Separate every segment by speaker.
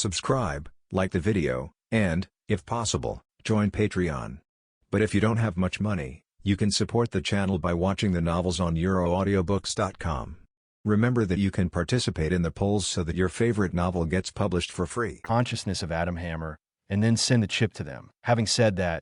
Speaker 1: subscribe, like the video, and, if possible, join Patreon. But if you don't have much money, you can support the channel by watching the novels on euroaudiobooks.com. Remember that you can participate in the polls so that your favorite novel gets published for free.
Speaker 2: Consciousness of Adam Hammer, and then send the chip to them. Having said that,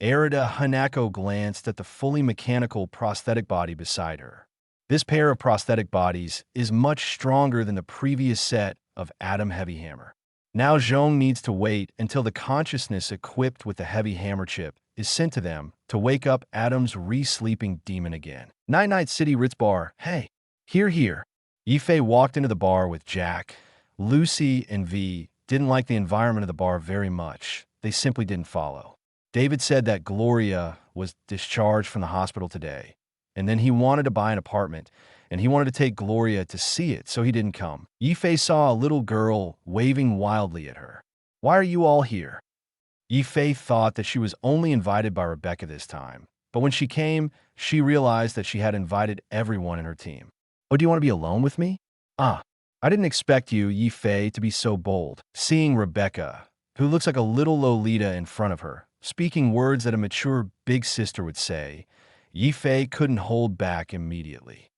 Speaker 2: Arida Hanako glanced at the fully mechanical prosthetic body beside her. This pair of prosthetic bodies is much stronger than the previous set of Adam Heavy Hammer. Now Zhong needs to wait until the consciousness equipped with the Heavy Hammer chip is sent to them to wake up Adam's re-sleeping demon again. Night City Ritz Bar. Hey, here. Ye Fei walked into the bar with Jack. Lucy and V didn't like the environment of the bar very much. They simply didn't follow. David said that Gloria was discharged from the hospital today, and then he wanted to buy an apartment, and he wanted to take Gloria to see it, so he didn't come. Ye Fei saw a little girl waving wildly at her. Why are you all here? Ye Fei thought that she was only invited by Rebecca this time, but when she came, she realized that she had invited everyone in her team. Oh, do you want to be alone with me? I didn't expect you, Ye Fei, to be so bold. Seeing Rebecca, who looks like a little Lolita in front of her, speaking words that a mature big sister would say, Ye Fei couldn't hold back immediately.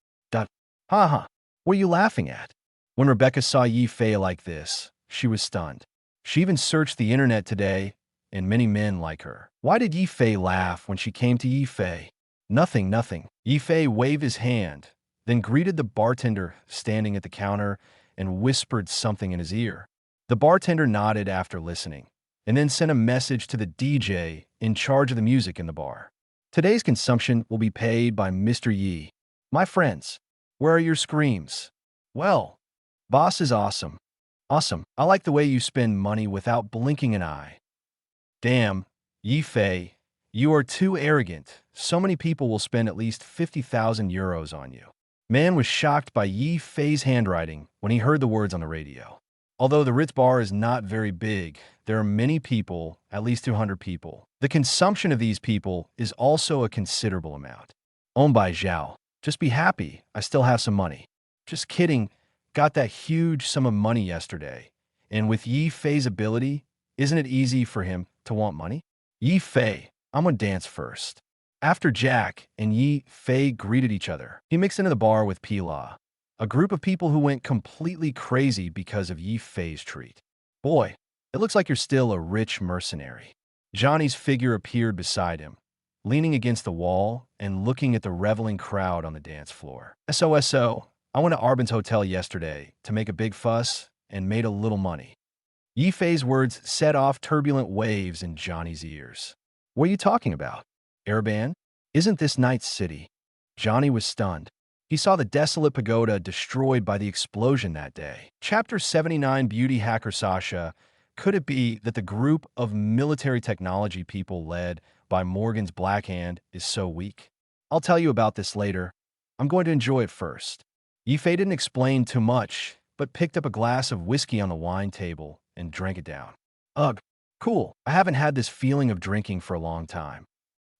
Speaker 2: What are you laughing at? When Rebecca saw Ye Fei like this, she was stunned. She even searched the internet today, and many men like her. Why did Ye Fei laugh when she came to Ye Fei? Nothing. Ye Fei waved his hand, then greeted the bartender standing at the counter and whispered something in his ear. The bartender nodded after listening, and then sent a message to the DJ in charge of the music in the bar. Today's consumption will be paid by Mr. Yi. My friends, where are your screams? Well, boss is awesome. Awesome. I like the way you spend money without blinking an eye. Damn, Ye Fei, you are too arrogant. So many people will spend at least 50,000 euros on you. Man was shocked by Ye Fei's handwriting when he heard the words on the radio. Although the Ritz Bar is not very big, there are many people, at least 200 people. The consumption of these people is also a considerable amount. Owned by Zhao. Just be happy, I still have some money. Just kidding, got that huge sum of money yesterday. And with Ye Fei's ability, isn't it easy for him to want money? Ye Fei, I'm gonna dance first. After Jack and Ye Fei greeted each other, he mixed into the bar with Pila, a group of people who went completely crazy because of Ye Fei's treat. Boy, it looks like you're still a rich mercenary. Johnny's figure appeared beside him, leaning against the wall and looking at the reveling crowd on the dance floor. SOSO, I went to Arbin's hotel yesterday to make a big fuss and made a little money. Ye Fei's words set off turbulent waves in Johnny's ears. What are you talking about? Arban? Isn't this Night City? Johnny was stunned. He saw the desolate pagoda destroyed by the explosion that day. Chapter 79 Beauty Hacker Sasha. Could it be that the group of military technology people led by Morgan's Black Hand is so weak? I'll tell you about this later. I'm going to enjoy it first. Ye Fei didn't explain too much, but picked up a glass of whiskey on the wine table and drank it down. Ugh, cool. I haven't had this feeling of drinking for a long time.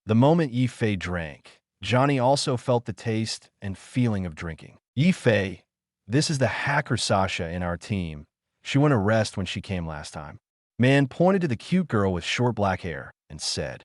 Speaker 2: The moment Ye Fei drank, Johnny also felt the taste and feeling of drinking. Ye Fei, this is the hacker Sasha in our team. She went to rest when she came last time. Man pointed to the cute girl with short black hair and said,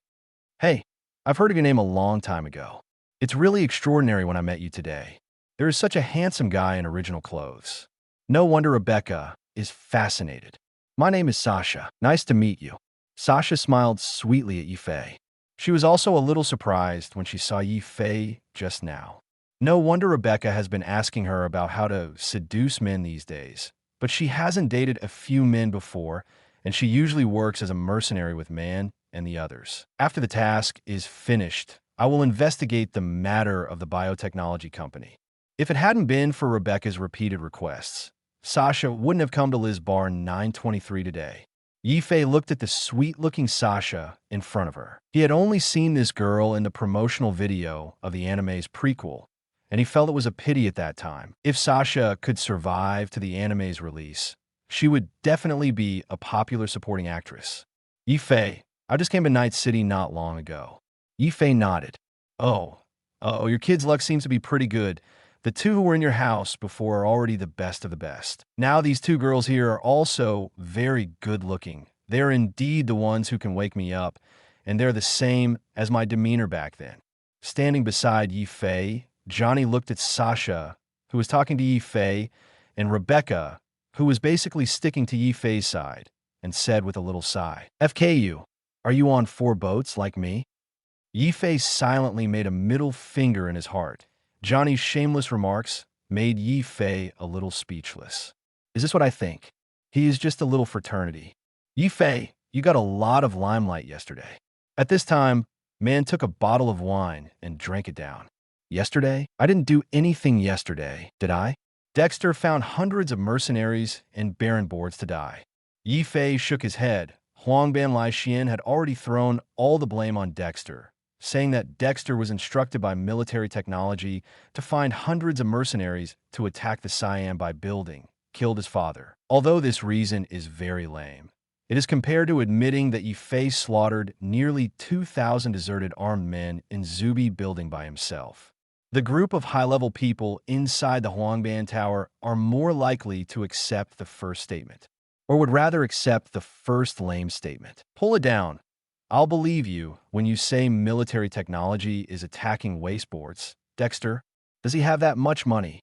Speaker 2: Hey, I've heard of your name a long time ago. It's really extraordinary when I met you today. There is such a handsome guy in original clothes. No wonder Rebecca is fascinated. My name is Sasha. Nice to meet you. Sasha smiled sweetly at Ye Fei. She was also a little surprised when she saw Ye Fei just now. No wonder Rebecca has been asking her about how to seduce men these days, but she hasn't dated a few men before, and she usually works as a mercenary with Man and the others. After the task is finished, I will investigate the matter of the biotechnology company. If it hadn't been for Rebecca's repeated requests, Sasha wouldn't have come to Liz Bar 923 today. Ye Fei looked at the sweet-looking Sasha in front of her. He had only seen this girl in the promotional video of the anime's prequel, and he felt it was a pity at that time. If Sasha could survive to the anime's release, she would definitely be a popular supporting actress. Ye Fei, I just came to Night City not long ago. Ye Fei nodded. Oh, your kid's luck seems to be pretty good, The two who were in your house before are already the best of the best. Now these two girls here are also very good looking. They're indeed the ones who can wake me up, and they're the same as my demeanor back then. Standing beside Ye Fei, Johnny looked at Sasha, who was talking to Ye Fei, and Rebecca, who was basically sticking to Ye Fei's side, and said with a little sigh, "FKU, are you on 4 boats like me?" Ye Fei silently made a middle finger in his heart. Johnny's shameless remarks made Ye Fei a little speechless. Is this what I think? He is just a little fraternity. Ye Fei, you got a lot of limelight yesterday. At this time, man took a bottle of wine and drank it down. Yesterday? I didn't do anything yesterday, did I? Dexter found hundreds of mercenaries and barren boards to die. Ye Fei shook his head. Huangban Tower had already thrown all the blame on Dexter, saying that Dexter was instructed by military technology to find hundreds of mercenaries to attack the Siam by building, killed his father. Although this reason is very lame, it is compared to admitting that Ye Fei slaughtered nearly 2,000 deserted armed men in Zubi building by himself. The group of high-level people inside the Huangban Tower are more likely to accept the first statement, or would rather accept the first lame statement. Pull it down. I'll believe you when you say military technology is attacking wasteboards. Dexter, does he have that much money?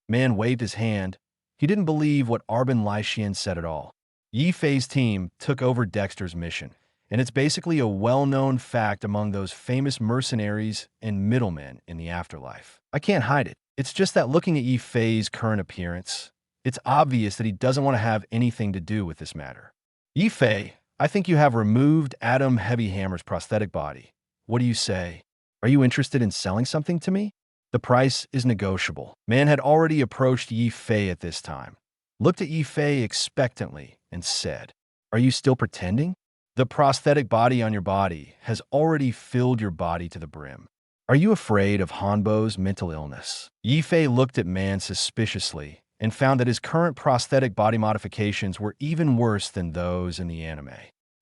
Speaker 2: Man waved his hand. He didn't believe what Arbin Laishian said at all. Ye Fei's team took over Dexter's mission, and it's basically a well-known fact among those famous mercenaries and middlemen in the afterlife. I can't hide it. It's just that looking at Ye Fei's current appearance, it's obvious that he doesn't want to have anything to do with this matter. Ye Fei, I think you have removed Adam Heavy Hammer's prosthetic body. What do you say? Are you interested in selling something to me? The price is negotiable. Man had already approached Ye Fei at this time, looked at Ye Fei expectantly, and said, "Are you still pretending? The prosthetic body on your body has already filled your body to the brim. Are you afraid of Hanbo's mental illness?" Ye Fei looked at man suspiciously and found that his current prosthetic body modifications were even worse than those in the anime.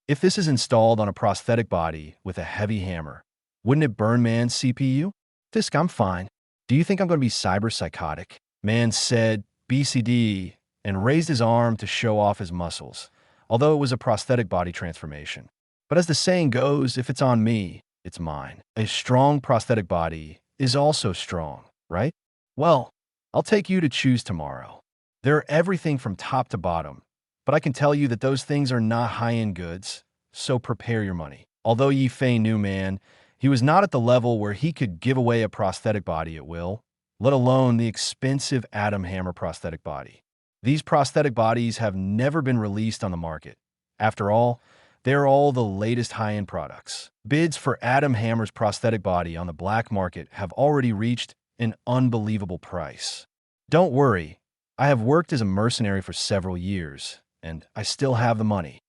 Speaker 2: If this is installed on a prosthetic body with a heavy hammer, wouldn't it burn man's CPU? Fisk, I'm fine. Do you think I'm going to be cyber-psychotic? Man said BCD and raised his arm to show off his muscles, although it was a prosthetic body transformation. But as the saying goes, if it's on me, it's mine. A strong prosthetic body is also strong, right? Well, I'll take you to choose tomorrow. They're everything from top to bottom, but I can tell you that those things are not high-end goods, so prepare your money. Although Ye Fei knew man, he was not at the level where he could give away a prosthetic body at will, let alone the expensive Adam Hammer prosthetic body. These prosthetic bodies have never been released on the market. After all, they're all the latest high-end products. Bids for Adam Hammer's prosthetic body on the black market have already reached an unbelievable price. Don't worry, I have worked as a mercenary for several years, and I still have the money.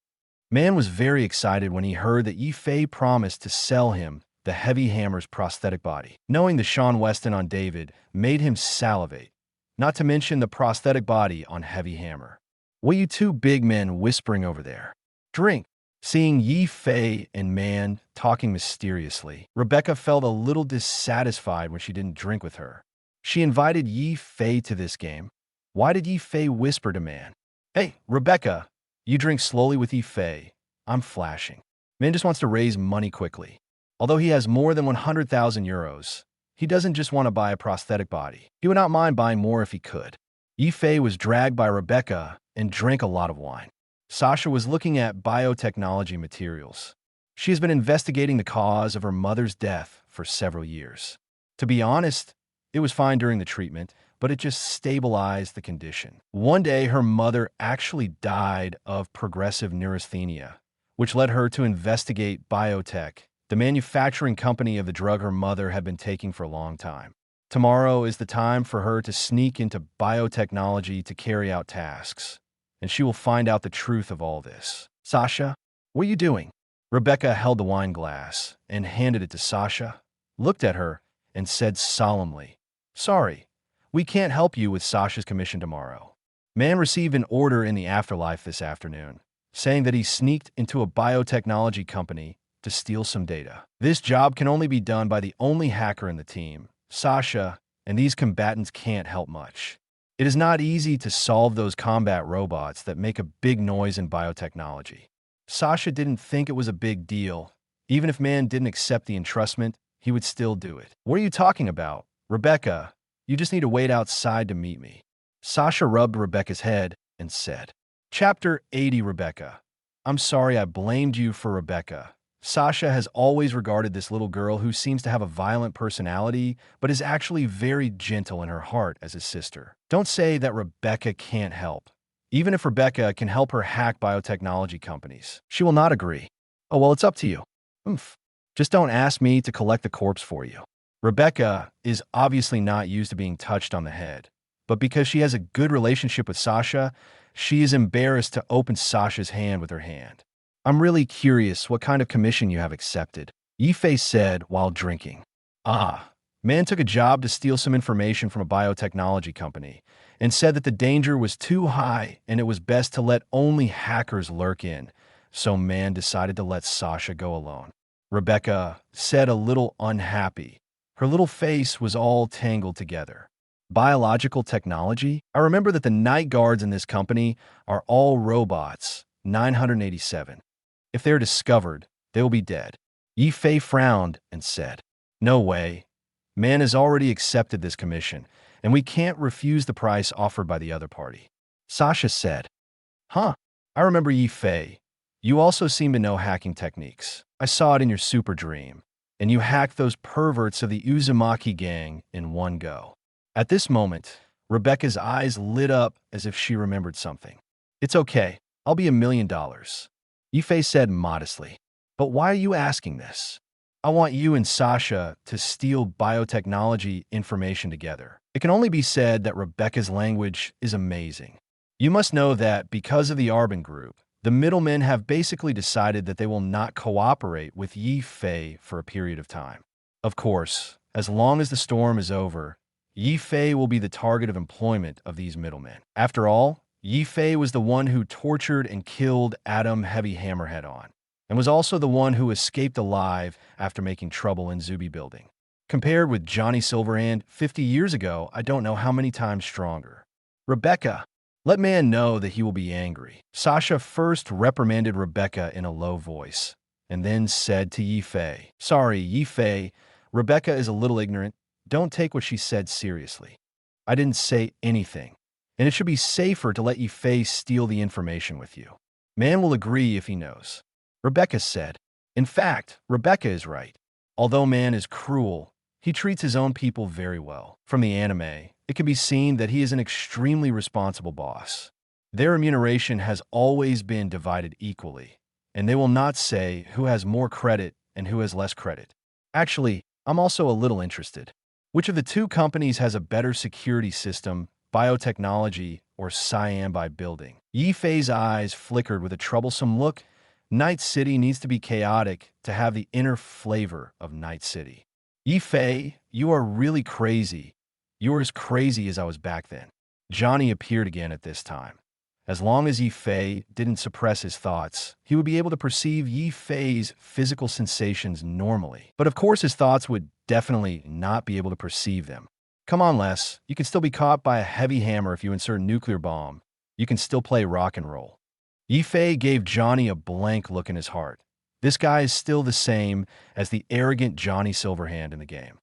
Speaker 2: Man was very excited when he heard that Ye Fei promised to sell him the Heavy Hammer's prosthetic body. Knowing the Sean Weston on David made him salivate, not to mention the prosthetic body on Heavy Hammer. What are you two big men whispering over there? Drink. Seeing Ye Fei and man talking mysteriously, Rebecca felt a little dissatisfied when she didn't drink with her. She invited Ye Fei to this game. Why did Ye Fei whisper to man, "Hey, Rebecca, you drink slowly with Ye Fei. I'm flashing." Man just wants to raise money quickly. Although he has more than 100,000 euros, he doesn't just want to buy a prosthetic body. He would not mind buying more if he could. Ye Fei was dragged by Rebecca and drank a lot of wine. Sasha was looking at biotechnology materials. She has been investigating the cause of her mother's death for several years. To be honest, it was fine during the treatment, but it just stabilized the condition. One day, her mother actually died of progressive neurasthenia, which led her to investigate biotech, the manufacturing company of the drug her mother had been taking for a long time. Tomorrow is the time for her to sneak into biotechnology to carry out tasks, and she will find out the truth of all this. Sasha, what are you doing? Rebecca held the wine glass and handed it to Sasha, looked at her, and said solemnly, "Sorry, we can't help you with Sasha's commission tomorrow." Man received an order in the afterlife this afternoon, saying that he sneaked into a biotechnology company to steal some data. This job can only be done by the only hacker in the team, Sasha, and these combatants can't help much. It is not easy to solve those combat robots that make a big noise in biotechnology. Sasha didn't think it was a big deal. Even if man didn't accept the entrustment, he would still do it. What are you talking about? Rebecca, you just need to wait outside to meet me. Sasha rubbed Rebecca's head and said, Chapter 80, Rebecca. I'm sorry I blamed you for Rebecca. Sasha has always regarded this little girl who seems to have a violent personality, but is actually very gentle in her heart as his sister. Don't say that Rebecca can't help. Even if Rebecca can help her hack biotechnology companies, she will not agree. Oh, well, it's up to you. Oomph. Just don't ask me to collect the corpse for you. Rebecca is obviously not used to being touched on the head, but because she has a good relationship with Sasha, she is embarrassed to open Sasha's hand with her hand. I'm really curious what kind of commission you have accepted, Ye Fei said while drinking. Man took a job to steal some information from a biotechnology company and said that the danger was too high and it was best to let only hackers lurk in, so man decided to let Sasha go alone. Rebecca said, a little unhappy. Her little face was all tangled together. Biological technology? I remember that the night guards in this company are all robots, 987. If they're discovered, they will be dead. Ye Fei frowned and said, No way. Man has already accepted this commission, and we can't refuse the price offered by the other party. Sasha said, I remember Ye Fei. You also seem to know hacking techniques. I saw it in your super dream, and you hacked those perverts of the Uzumaki gang in one go. At this moment, Rebecca's eyes lit up as if she remembered something. It's okay. I'll be $1 million. Ye Fei said modestly. But why are you asking this? I want you and Sasha to steal biotechnology information together. It can only be said that Rebecca's language is amazing. You must know that because of the Arbin Group, the middlemen have basically decided that they will not cooperate with Ye Fei for a period of time. Of course, as long as the storm is over, Ye Fei will be the target of employment of these middlemen. After all, Ye Fei was the one who tortured and killed Adam Heavy Hammerhead on, and was also the one who escaped alive after making trouble in Zuby Building. Compared with Johnny Silverhand 50 years ago, I don't know how many times stronger. Rebecca, let man know that he will be angry. Sasha first reprimanded Rebecca in a low voice, and then said to Ye Fei, Sorry, Ye Fei, Rebecca is a little ignorant. Don't take what she said seriously. I didn't say anything, and it should be safer to let Ye Fei steal the information with you. Man will agree if he knows. Rebecca said, In fact, Rebecca is right. Although man is cruel, he treats his own people very well. From the anime, it can be seen that he is an extremely responsible boss. Their remuneration has always been divided equally, and they will not say who has more credit and who has less credit. Actually, I'm also a little interested. Which of the two companies has a better security system, biotechnology or Cyan by building? Ye Fei's eyes flickered with a troublesome look. Night City needs to be chaotic to have the inner flavor of Night City. Ye Fei, you are really crazy. You were as crazy as I was back then. Johnny appeared again at this time. As long as Ye Fei didn't suppress his thoughts, he would be able to perceive Ye Fei's physical sensations normally. But of course his thoughts would definitely not be able to perceive them. Come on, Les. You can still be caught by a heavy hammer if you insert a nuclear bomb. You can still play rock and roll. Ye Fei gave Johnny a blank look in his heart. This guy is still the same as the arrogant Johnny Silverhand in the game.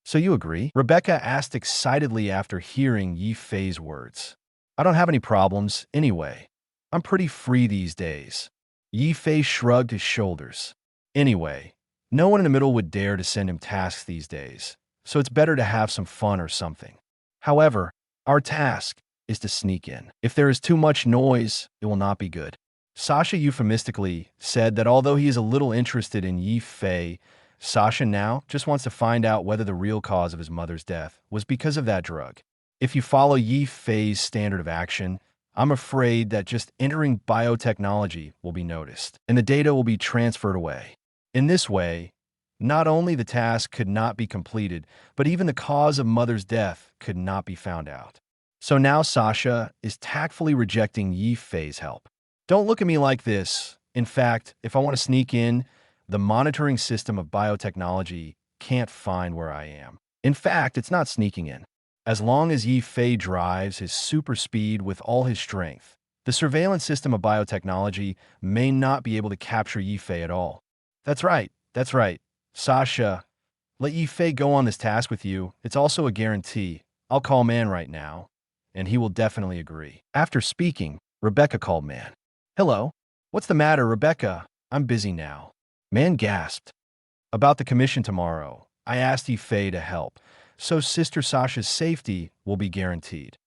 Speaker 2: So you agree? Rebecca asked excitedly after hearing Ye Fei's words. I don't have any problems, anyway. I'm pretty free these days. Ye Fei shrugged his shoulders. Anyway, no one in the middle would dare to send him tasks these days, so it's better to have some fun or something. However, our task is to sneak in. If there is too much noise, it will not be good. Sasha euphemistically said that although he is a little interested in Ye Fei, Sasha now just wants to find out whether the real cause of his mother's death was because of that drug. If you follow Ye Fei's standard of action, I'm afraid that just entering biotechnology will be noticed, and the data will be transferred away. In this way, not only the task could not be completed, but even the cause of mother's death could not be found out. So now Sasha is tactfully rejecting Ye Fei's help. Don't look at me like this. In fact, if I want to sneak in, the monitoring system of biotechnology can't find where I am. In fact, it's not sneaking in. As long as Ye Fei drives his super speed with all his strength, the surveillance system of biotechnology may not be able to capture Ye Fei at all. That's right, that's right. Sasha, let Ye Fei go on this task with you. It's also a guarantee. I'll call Man right now, and he will definitely agree. After speaking, Rebecca called Man. Hello? What's the matter, Rebecca? I'm busy now. Man gasped. About the commission tomorrow. I asked Ye Fei to help, so Sister Sasha's safety will be guaranteed.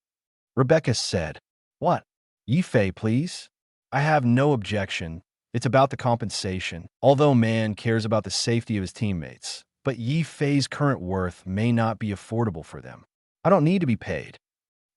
Speaker 2: Rebecca said, What? Ye Fei, please? I have no objection. It's about the compensation. Although Man cares about the safety of his teammates, but Ye Fei's current worth may not be affordable for them. I don't need to be paid.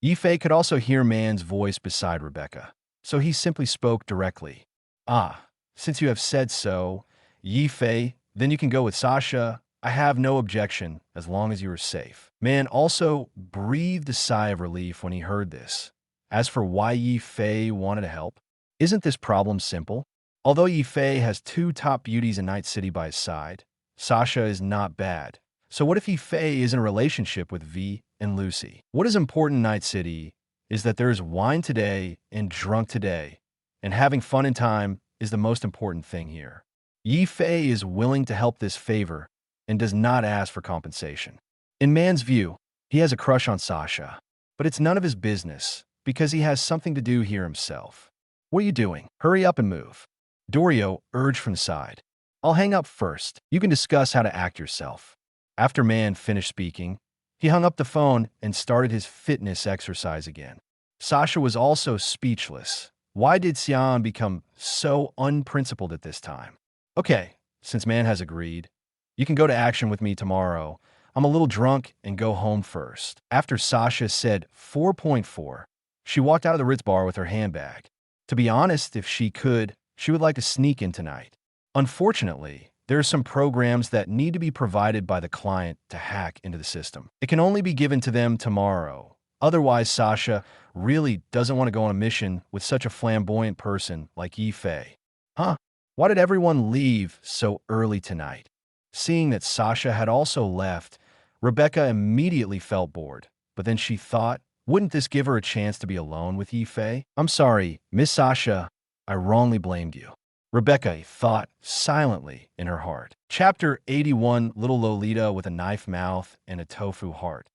Speaker 2: Ye Fei could also hear Man's voice beside Rebecca, so he simply spoke directly. Ah, since you have said so, Ye Fei, then you can go with Sasha. I have no objection as long as you are safe. Man also breathed a sigh of relief when he heard this. As for why Ye Fei wanted to help, isn't this problem simple? Although Ye Fei has two top beauties in Night City by his side, Sasha is not bad. So what if Ye Fei is in a relationship with V and Lucy? What is important in Night City is that there is wine today and drunk today, and having fun in time is the most important thing here. Ye Fei is willing to help this favor and does not ask for compensation. In Man's view, he has a crush on Sasha, but it's none of his business because he has something to do here himself. What are you doing? Hurry up and move. Dorio urged from the side. I'll hang up first. You can discuss how to act yourself. After Man finished speaking, he hung up the phone and started his fitness exercise again. Sasha was also speechless. Why did Xian become so unprincipled at this time? Okay, since Man has agreed, you can go to action with me tomorrow. I'm a little drunk and go home first. After Sasha said 4.4, she walked out of the Ritz bar with her handbag. To be honest, if she could, she would like to sneak in tonight. Unfortunately, there are some programs that need to be provided by the client to hack into the system. It can only be given to them tomorrow. Otherwise, Sasha really doesn't want to go on a mission with such a flamboyant person like Ye Fei. Huh? Why did everyone leave so early tonight? Seeing that Sasha had also left, Rebecca immediately felt bored. But then she thought, wouldn't this give her a chance to be alone with Ye Fei? I'm sorry, Miss Sasha, I wrongly blamed you. Rebecca thought silently in her heart. Chapter 81, Little Lolita with a knife mouth and a tofu heart.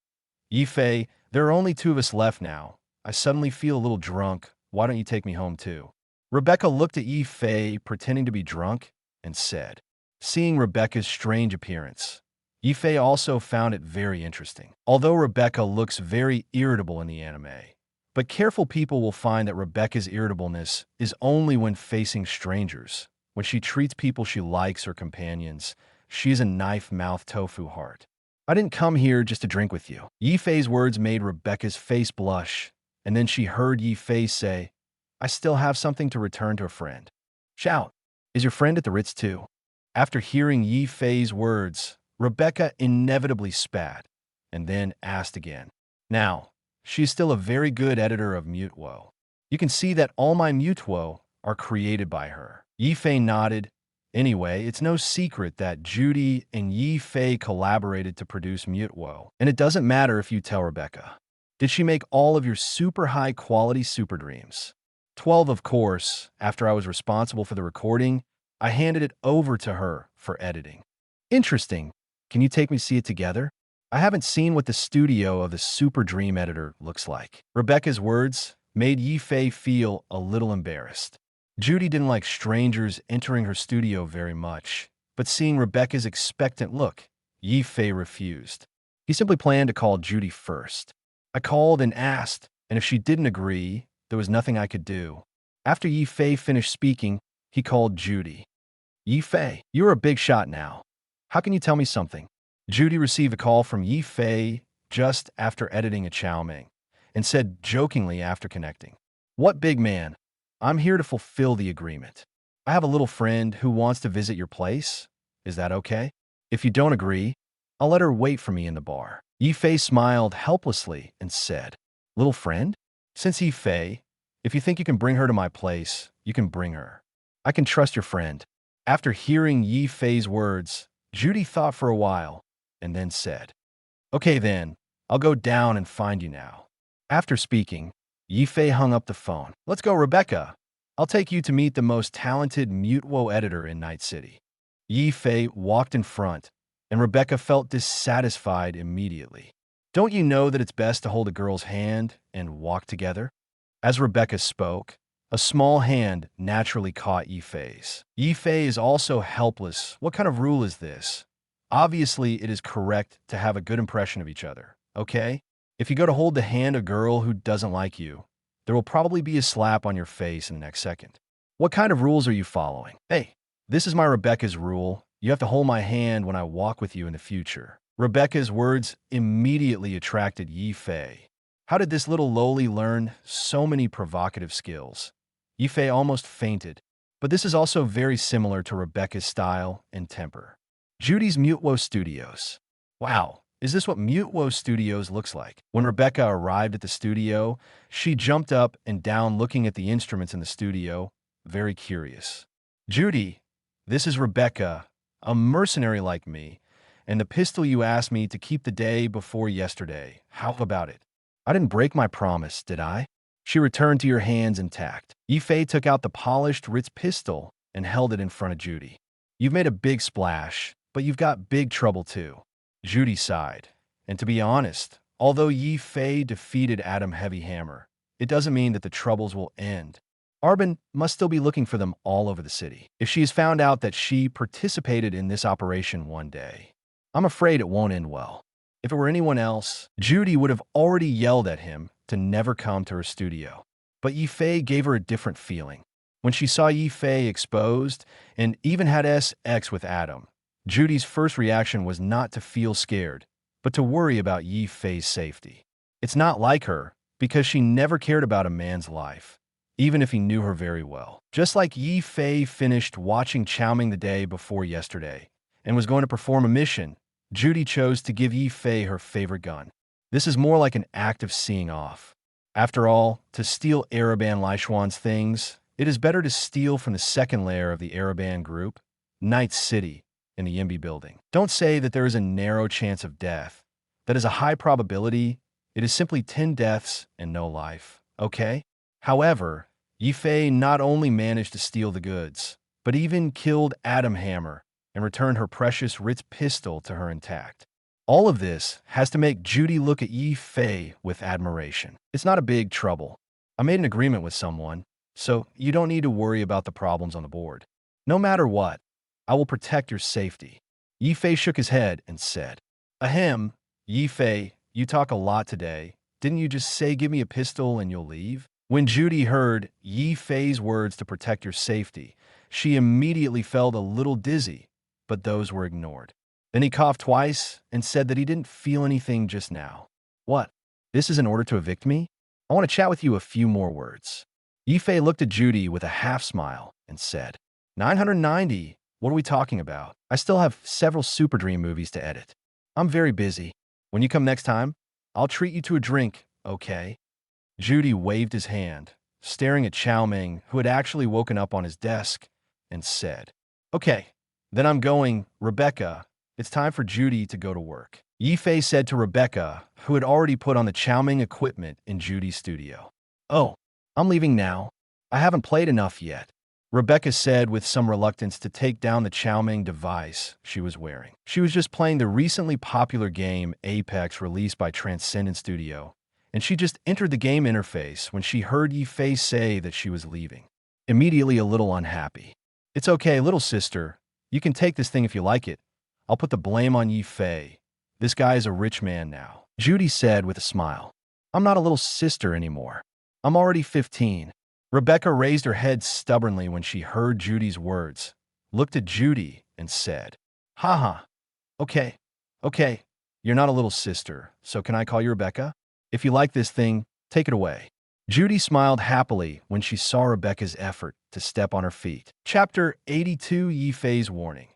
Speaker 2: Ye Fei, there are only two of us left now. I suddenly feel a little drunk. Why don't you take me home too? Rebecca looked at Ye Fei, pretending to be drunk, and said. Seeing Rebecca's strange appearance, Ye Fei also found it very interesting. Although Rebecca looks very irritable in the anime, but careful people will find that Rebecca's irritableness is only when facing strangers. When she treats people she likes or companions, she's a knife-mouth tofu heart. I didn't come here just to drink with you. Ye Fei's words made Rebecca's face blush, and then she heard Ye Fei say, I still have something to return to a friend. Shout, is your friend at the Ritz too? After hearing Ye Fei's words, Rebecca inevitably spat, and then asked again. Now, she's still a very good editor of Mutuo. You can see that all my Mutuo are created by her. Ye Fei nodded. Anyway, it's no secret that Judy and Ye Fei collaborated to produce Mutuo, and it doesn't matter if you tell Rebecca. Did she make all of your super high-quality super dreams? 12, of course. After I was responsible for the recording, I handed it over to her for editing. Interesting. Can you take me to see it together? I haven't seen what the studio of the Super Dream editor looks like. Rebecca's words made Ye Fei feel a little embarrassed. Judy didn't like strangers entering her studio very much, but seeing Rebecca's expectant look, Ye Fei refused. He simply planned to call Judy first. I called and asked, and if she didn't agree, there was nothing I could do. After Ye Fei finished speaking, he called Judy. Ye Fei, you're a big shot now. How can you tell me something? Judy received a call from Ye Fei just after editing a chow mein and said jokingly after connecting, What big man? I'm here to fulfill the agreement. I have a little friend who wants to visit your place. Is that okay? If you don't agree, I'll let her wait for me in the bar. Ye Fei smiled helplessly and said, Little friend? Since Ye Fei, if you think you can bring her to my place, you can bring her. I can trust your friend. After hearing Ye Fei's words, Judy thought for a while and then said, Okay then, I'll go down and find you now. After speaking, Ye Fei hung up the phone. Let's go, Rebecca. I'll take you to meet the most talented Mutwo editor in Night City. Ye Fei walked in front, and Rebecca felt dissatisfied immediately. Don't you know that it's best to hold a girl's hand and walk together? As Rebecca spoke, a small hand naturally caught Ye Fei's. Ye Fei is also helpless. What kind of rule is this? Obviously, it is correct to have a good impression of each other, okay? If you go to hold the hand of a girl who doesn't like you, there will probably be a slap on your face in the next second. What kind of rules are you following? Hey, this is my Rebecca's rule. You have to hold my hand when I walk with you in the future. Rebecca's words immediately attracted Ye Fei. How did this little lowly learn so many provocative skills? Ye Fei almost fainted, but this is also very similar to Rebecca's style and temper. Judy's Mutwo Studios. Wow, is this what Mutwo Studios looks like? When Rebecca arrived at the studio, she jumped up and down looking at the instruments in the studio, very curious. Judy, this is Rebecca, a mercenary like me, and the pistol you asked me to keep the day before yesterday. How about it? I didn't break my promise, did I? She returned to your hands intact. Ye Fei took out the polished Ritz pistol and held it in front of Judy. You've made a big splash, but you've got big trouble too. Judy sighed. And to be honest, although Ye Fei defeated Adam Heavy Hammer, it doesn't mean that the troubles will end. Arbin must still be looking for them all over the city. If she has found out that she participated in this operation one day, I'm afraid it won't end well. If it were anyone else, Judy would have already yelled at him to never come to her studio. But Ye Fei gave her a different feeling. When she saw Ye Fei exposed and even had sex with Adam, Judy's first reaction was not to feel scared, but to worry about Ye Fei's safety. It's not like her, because she never cared about a man's life, even if he knew her very well. Just like Ye Fei finished watching Chow Ming the day before yesterday and was going to perform a mission, Judy chose to give Ye Fei her favorite gun. This is more like an act of seeing off. After all, to steal Araban Laishuan's things, it is better to steal from the second layer of the Araban group, Night City, in the Yimby building. Don't say that there is a narrow chance of death. That is a high probability. It is simply 10 deaths and no life, okay? However, Ye Fei not only managed to steal the goods, but even killed Adam Hammer and returned her precious Ritz pistol to her intact. All of this has to make Judy look at Ye Fei with admiration. It's not a big trouble. I made an agreement with someone, so you don't need to worry about the problems on the board. No matter what, I will protect your safety. Ye Fei shook his head and said, Ahem, Ye Fei, you talk a lot today. Didn't you just say give me a pistol and you'll leave? When Judy heard Ye Fei's words to protect your safety, she immediately felt a little dizzy, but those were ignored. Then he coughed twice and said that he didn't feel anything just now. What? This is in order to evict me? I want to chat with you a few more words. Ye Fei looked at Judy with a half smile and said, 990, what are we talking about? I still have several Super Dream movies to edit. I'm very busy. When you come next time, I'll treat you to a drink, okay? Judy waved his hand, staring at Chow Ming, who had actually woken up on his desk, and said, Okay, then I'm going, Rebecca. It's time for Judy to go to work. Ye Fei said to Rebecca, who had already put on the Chow Ming equipment in Judy's studio. Oh, I'm leaving now. I haven't played enough yet. Rebecca said with some reluctance to take down the Chow Ming device she was wearing. She was just playing the recently popular game Apex released by Transcendent Studio, and she just entered the game interface when she heard Ye Fei say that she was leaving. Immediately a little unhappy. It's okay, little sister. You can take this thing if you like it. I'll put the blame on Ye Fei. This guy is a rich man now. Judy said with a smile. I'm not a little sister anymore. I'm already 15. Rebecca raised her head stubbornly when she heard Judy's words, looked at Judy, and said, Haha. Okay. You're not a little sister, so can I call you Rebecca? If you like this thing, take it away. Judy smiled happily when she saw Rebecca's effort to step on her feet. Chapter 82, Ye Fei's Warning.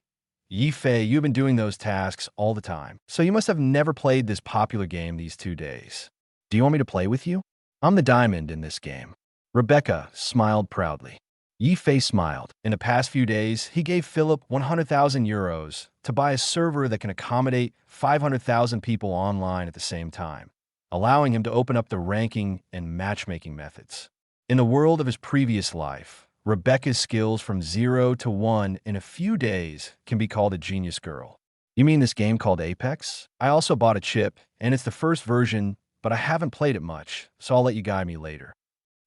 Speaker 2: Ye Fei, you've been doing those tasks all the time, so you must have never played this popular game these 2 days. Do you want me to play with you? I'm the diamond in this game. Rebecca smiled proudly. Ye Fei smiled. In the past few days, he gave Philip 100,000 euros to buy a server that can accommodate 500,000 people online at the same time, allowing him to open up the ranking and matchmaking methods. In the world of his previous life, Rebecca's skills from 0 to 1 in a few days can be called a genius girl. You mean this game called Apex? I also bought a chip, and it's the first version, but I haven't played it much, so I'll let you guide me later.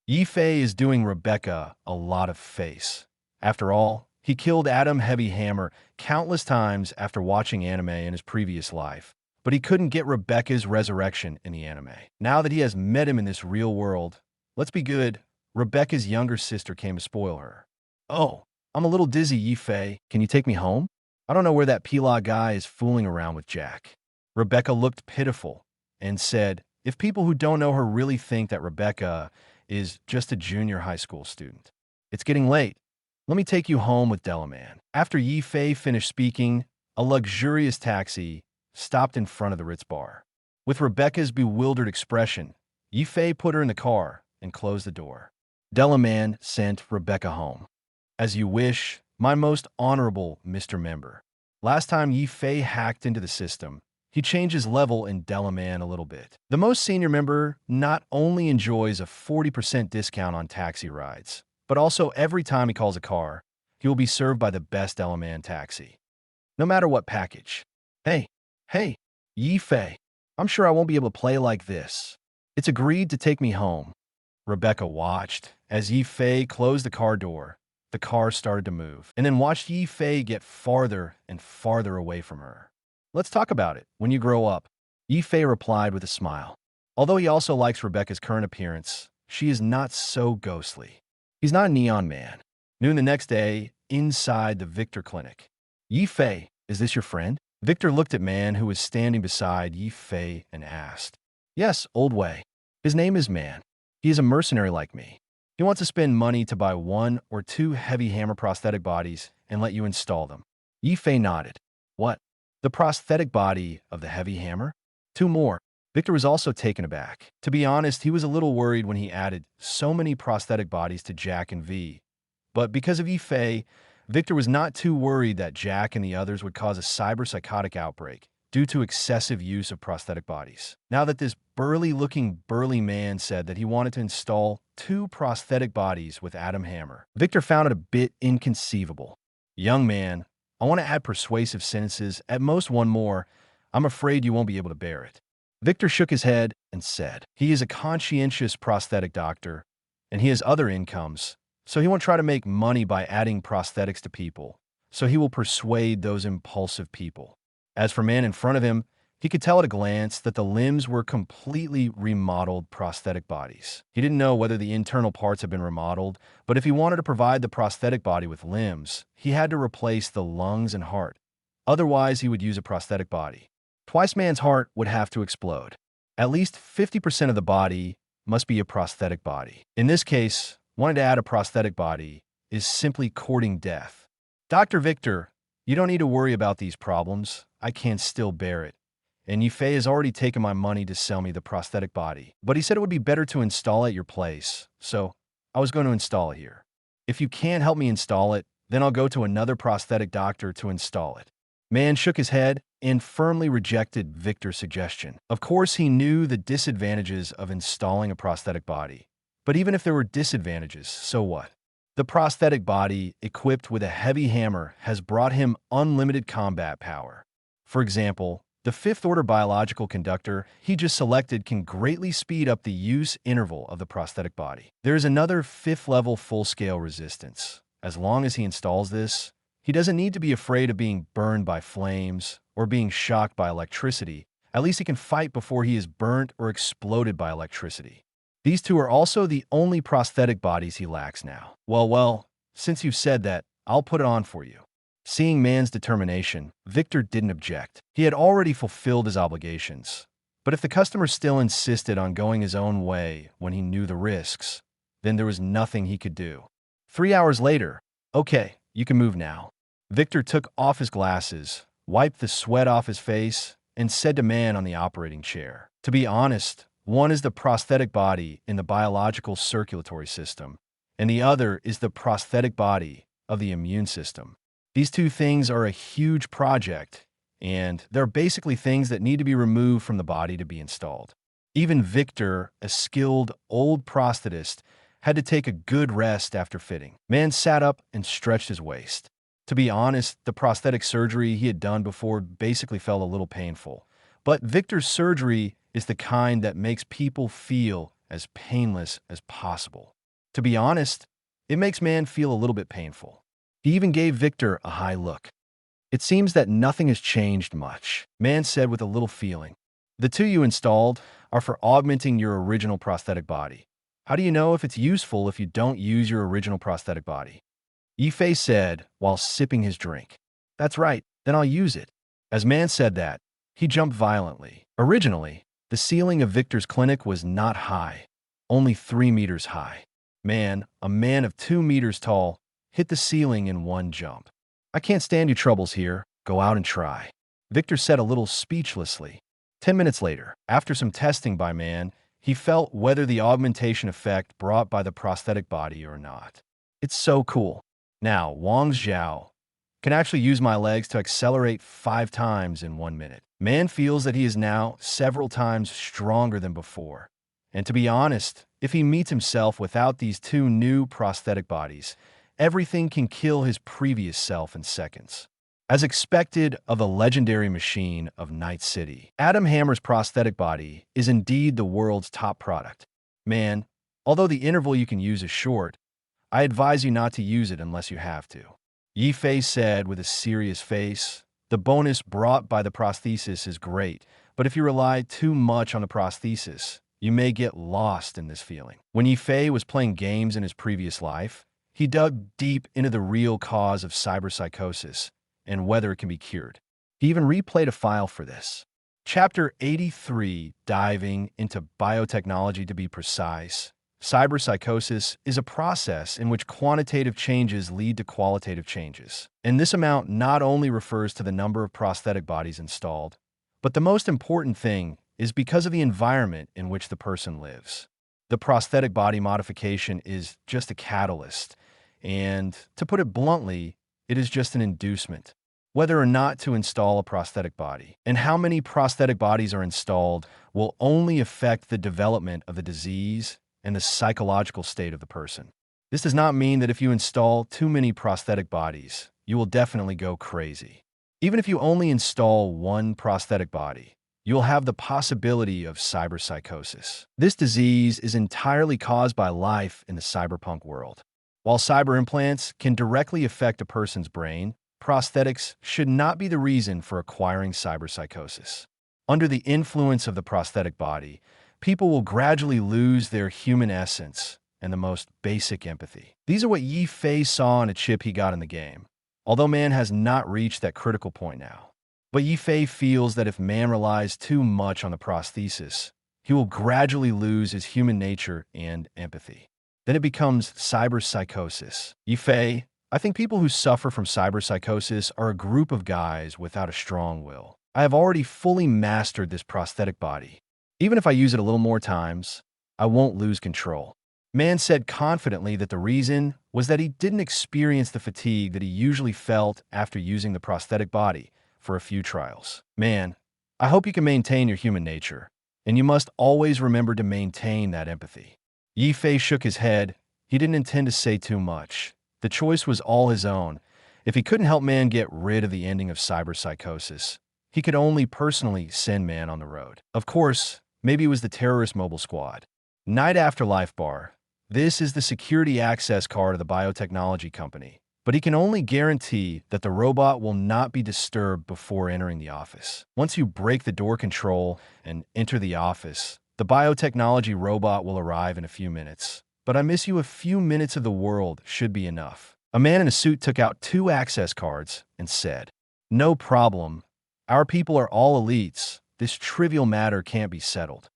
Speaker 2: Ye Fei is doing Rebecca a lot of face. After all, he killed Adam Heavy Hammer countless times after watching anime in his previous life, but he couldn't get Rebecca's resurrection in the anime. Now that he has met him in this real world, let's be good, Rebecca's younger sister came to spoil her. Oh, I'm a little dizzy, Ye Fei. Can you take me home? I don't know where that Pila guy is fooling around with Jack. Rebecca looked pitiful and said, if people who don't know her really think that Rebecca is just a junior high school student. It's getting late. Let me take you home with Delaman. After Ye Fei finished speaking, a luxurious taxi stopped in front of the Ritz bar. With Rebecca's bewildered expression, Ye Fei put her in the car and closed the door. Delaman sent Rebecca home. As you wish, my most honorable Mr. Member. Last time Ye Fei hacked into the system, he changed his level in Delaman a little bit. The most senior member not only enjoys a 40% discount on taxi rides, but also every time he calls a car, he will be served by the best Delaman taxi. No matter what package. Hey, Ye Fei, I'm sure I won't be able to play like this. It's agreed to take me home. Rebecca watched as Ye Fei closed the car door. The car started to move, and then watched Ye Fei get farther and farther away from her. Let's talk about it when you grow up, Ye Fei replied with a smile. Although he also likes Rebecca's current appearance, she is not so ghostly. He's not a neon man. Noon the next day, inside the Victor clinic. Ye Fei, is this your friend? Victor looked at Man, who was standing beside Ye Fei, and asked. Yes, old Wei. His name is Man. He is a mercenary like me. He wants to spend money to buy 1 or 2 heavy hammer prosthetic bodies and let you install them. Ye Fei nodded. What? The prosthetic body of the heavy hammer? 2 more. Victor was also taken aback. To be honest, he was a little worried when he added so many prosthetic bodies to Jack and V. But because of Ye Fei, Victor was not too worried that Jack and the others would cause a cyber-psychotic outbreak due to excessive use of prosthetic bodies. Now that this burly-looking burly man said that he wanted to install 2 prosthetic bodies with Adam Hammer, Victor found it a bit inconceivable. Young man, I want to add persuasive sentences, at most 1 more. I'm afraid you won't be able to bear it. Victor shook his head and said, he is a conscientious prosthetic doctor, and he has other incomes, so he won't try to make money by adding prosthetics to people, so he will persuade those impulsive people. As for Man in front of him, he could tell at a glance that the limbs were completely remodeled prosthetic bodies. He didn't know whether the internal parts had been remodeled, but if he wanted to provide the prosthetic body with limbs, he had to replace the lungs and heart. Otherwise, he would use a prosthetic body. Twice Man's heart would have to explode. At least 50% of the body must be a prosthetic body. In this case, wanting to add a prosthetic body is simply courting death. Dr. Victor, you don't need to worry about these problems. I can still bear it. And Ye Fei has already taken my money to sell me the prosthetic body. But he said it would be better to install it at your place, so I was going to install it here. If you can't help me install it, then I'll go to another prosthetic doctor to install it. Man shook his head and firmly rejected Victor's suggestion. Of course, he knew the disadvantages of installing a prosthetic body. But even if there were disadvantages, so what? The prosthetic body, equipped with a heavy hammer, has brought him unlimited combat power. For example, the 5th-order biological conductor he just selected can greatly speed up the use interval of the prosthetic body. There is another 5th-level full-scale resistance. As long as he installs this, he doesn't need to be afraid of being burned by flames or being shocked by electricity. At least he can fight before he is burnt or exploded by electricity. These 2 are also the only prosthetic bodies he lacks now. Well, since you've said that, I'll put it on for you. Seeing Man's determination, Victor didn't object. He had already fulfilled his obligations. But if the customer still insisted on going his own way when he knew the risks, then there was nothing he could do. 3 hours later, okay, you can move now. Victor took off his glasses, wiped the sweat off his face, and said to Man on the operating chair, to be honest, 1 is the prosthetic body in the biological circulatory system, and the other is the prosthetic body of the immune system. These two things are a huge project, and they're basically things that need to be removed from the body to be installed. Even Victor, a skilled old prosthetist, had to take a good rest after fitting. Man sat up and stretched his waist. To be honest, the prosthetic surgery he had done before basically felt a little painful. But Victor's surgery is the kind that makes people feel as painless as possible. To be honest, it makes Man feel a little bit painful. He even gave Victor a high look. It seems that nothing has changed much, Man said with a little feeling. The two you installed are for augmenting your original prosthetic body. How do you know if it's useful if you don't use your original prosthetic body? Ye Fei said while sipping his drink. That's right, then I'll use it. As Man said that, he jumped violently. Originally, the ceiling of Victor's clinic was not high, only 3 meters high. Man, a man of 2 meters tall, hit the ceiling in one jump. I can't stand your troubles here. Go out and try. Victor said a little speechlessly. 10 minutes later, after some testing by Man, he felt whether the augmentation effect brought by the prosthetic body or not. It's so cool. Now, Wang Zhao can actually use my legs to accelerate 5 times in 1 minute. Man feels that he is now several times stronger than before. And to be honest, if he meets himself without these two new prosthetic bodies, everything can kill his previous self in seconds. As expected of a legendary machine of Night City, Adam Hammer's prosthetic body is indeed the world's top product. Man, although the interval you can use is short, I advise you not to use it unless you have to. Ye Fei said with a serious face, the bonus brought by the prosthesis is great, but if you rely too much on the prosthesis, you may get lost in this feeling. When Ye Fei was playing games in his previous life, he dug deep into the real cause of cyberpsychosis and whether it can be cured. He even replayed a file for this. Chapter 83, diving into biotechnology to be precise. Cyberpsychosis is a process in which quantitative changes lead to qualitative changes. And this amount not only refers to the number of prosthetic bodies installed, but the most important thing is because of the environment in which the person lives. The prosthetic body modification is just a catalyst, and to put it bluntly, it is just an inducement. Whether or not to install a prosthetic body and how many prosthetic bodies are installed will only affect the development of the disease and the psychological state of the person. This does not mean that if you install too many prosthetic bodies, you will definitely go crazy. Even if you only install one prosthetic body, you will have the possibility of cyberpsychosis. This disease is entirely caused by life in the cyberpunk world. While cyber implants can directly affect a person's brain, prosthetics should not be the reason for acquiring cyberpsychosis. Under the influence of the prosthetic body, people will gradually lose their human essence and the most basic empathy. These are what Ye Fei saw on a chip he got in the game, although Man has not reached that critical point now. But Ye Fei feels that if Man relies too much on the prosthesis, he will gradually lose his human nature and empathy. Then it becomes cyberpsychosis. Ye Fei, I think people who suffer from cyberpsychosis are a group of guys without a strong will. I have already fully mastered this prosthetic body. Even if I use it a little more times, I won't lose control. Man said confidently that the reason was that he didn't experience the fatigue that he usually felt after using the prosthetic body for a few trials. Man, I hope you can maintain your human nature, and you must always remember to maintain that empathy. Ye Fei shook his head. He didn't intend to say too much. The choice was all his own. If he couldn't help Man get rid of the ending of cyberpsychosis, he could only personally send Man on the road. Of course, maybe it was the terrorist mobile squad. Night Afterlife Bar. This is the security access card of the biotechnology company, but he can only guarantee that the robot will not be disturbed before entering the office. Once you break the door control and enter the office, the biotechnology robot will arrive in a few minutes. But I miss you a few minutes of the world should be enough. A man in a suit took out 2 access cards and said, "No problem. Our people are all elites. This trivial matter can't be settled."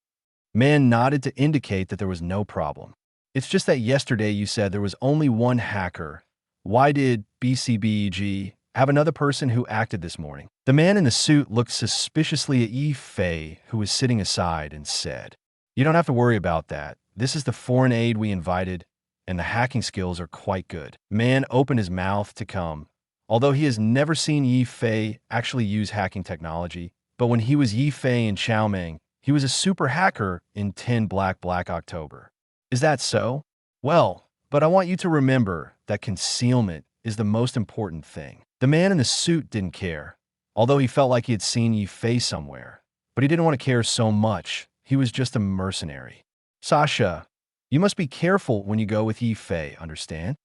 Speaker 2: Man nodded to indicate that there was no problem. "It's just that yesterday you said there was only one hacker. Why did BCBEG have another person who acted this morning?" The man in the suit looked suspiciously at Ye Fei, who was sitting aside, and said, "You don't have to worry about that. This is the foreign aid we invited. and the hacking skills are quite good. Man opened his mouth to come, although he has never seen Ye Fei actually use hacking technology. But when he was Ye Fei in Xiaoming, he was a super hacker in 10 Black October. Is that so? Well, but I want you to remember that concealment is the most important thing. The man in the suit didn't care, although he felt like he had seen Ye Fei somewhere. But he didn't want to care so much. He was just a mercenary. Sasha, you must be careful when you go with Ye Fei, understand?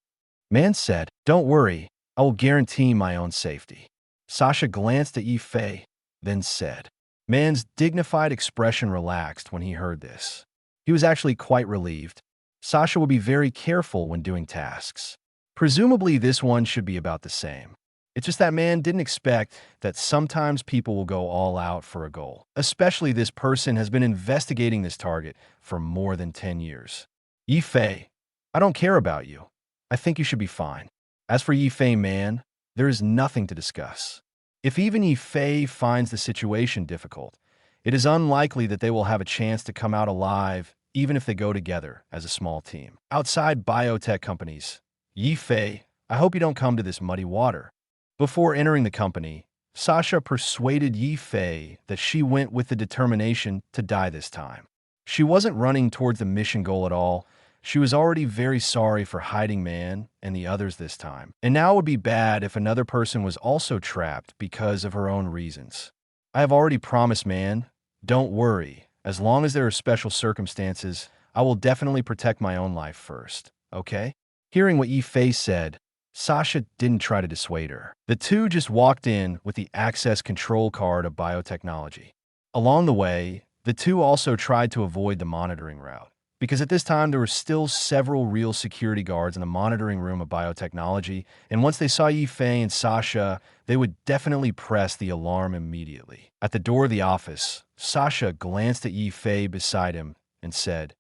Speaker 2: Man said, don't worry, I will guarantee my own safety. Sasha glanced at Ye Fei, then said. Man's dignified expression relaxed when he heard this. He was actually quite relieved. Sasha will be very careful when doing tasks. Presumably this one should be about the same. It's just that man didn't expect that sometimes people will go all out for a goal. Especially this person has been investigating this target for more than 10 years. Ye Fei, I don't care about you. I think you should be fine. As for Ye Fei, man, there is nothing to discuss. If even Ye Fei finds the situation difficult, it is unlikely that they will have a chance to come out alive even if they go together as a small team. Outside biotech companies, Ye Fei, I hope you don't come to this muddy water. Before entering the company, Sasha persuaded Ye Fei that she went with the determination to die this time. She wasn't running towards the mission goal at all. She was already very sorry for hiding Man and the others this time. And now it would be bad if another person was also trapped because of her own reasons. I have already promised Man, don't worry. As long as there are special circumstances, I will definitely protect my own life first, okay? Hearing what Ye Fei said, Sasha didn't try to dissuade her. The two just walked in with the access control card of biotechnology. Along the way, the two also tried to avoid the monitoring route, because at this time there were still several real security guards in the monitoring room of biotechnology, and once they saw Ye Fei and Sasha, they would definitely press the alarm immediately. At the door of the office, Sasha glanced at Ye Fei beside him and said,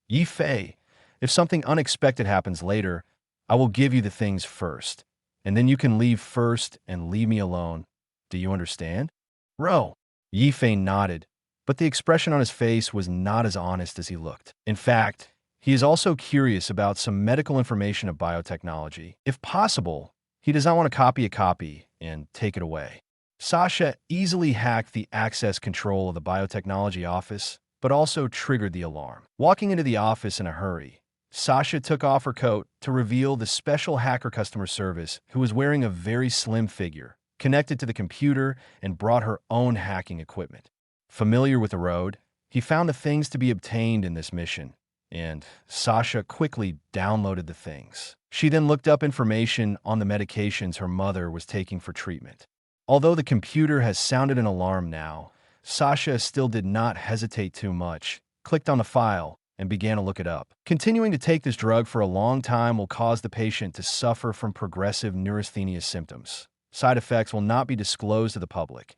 Speaker 2: Ye Fei, if something unexpected happens later, I will give you the things first, and then you can leave first and leave me alone. Do you understand? Ro. Ye Fei nodded, but the expression on his face was not as honest as he looked. In fact, he is also curious about some medical information of biotechnology. If possible, he does not want to copy a copy and take it away. Sasha easily hacked the access control of the biotechnology office, but also triggered the alarm. Walking into the office in a hurry, Sasha took off her coat to reveal the special hacker customer service who was wearing a very slim figure, connected to the computer, and brought her own hacking equipment. Familiar with the road, he found the things to be obtained in this mission, and Sasha quickly downloaded the things. She then looked up information on the medications her mother was taking for treatment. Although the computer has sounded an alarm now, Sasha still did not hesitate too much, clicked on the file, and began to look it up. Continuing to take this drug for a long time will cause the patient to suffer from progressive neurasthenia symptoms. Side effects will not be disclosed to the public.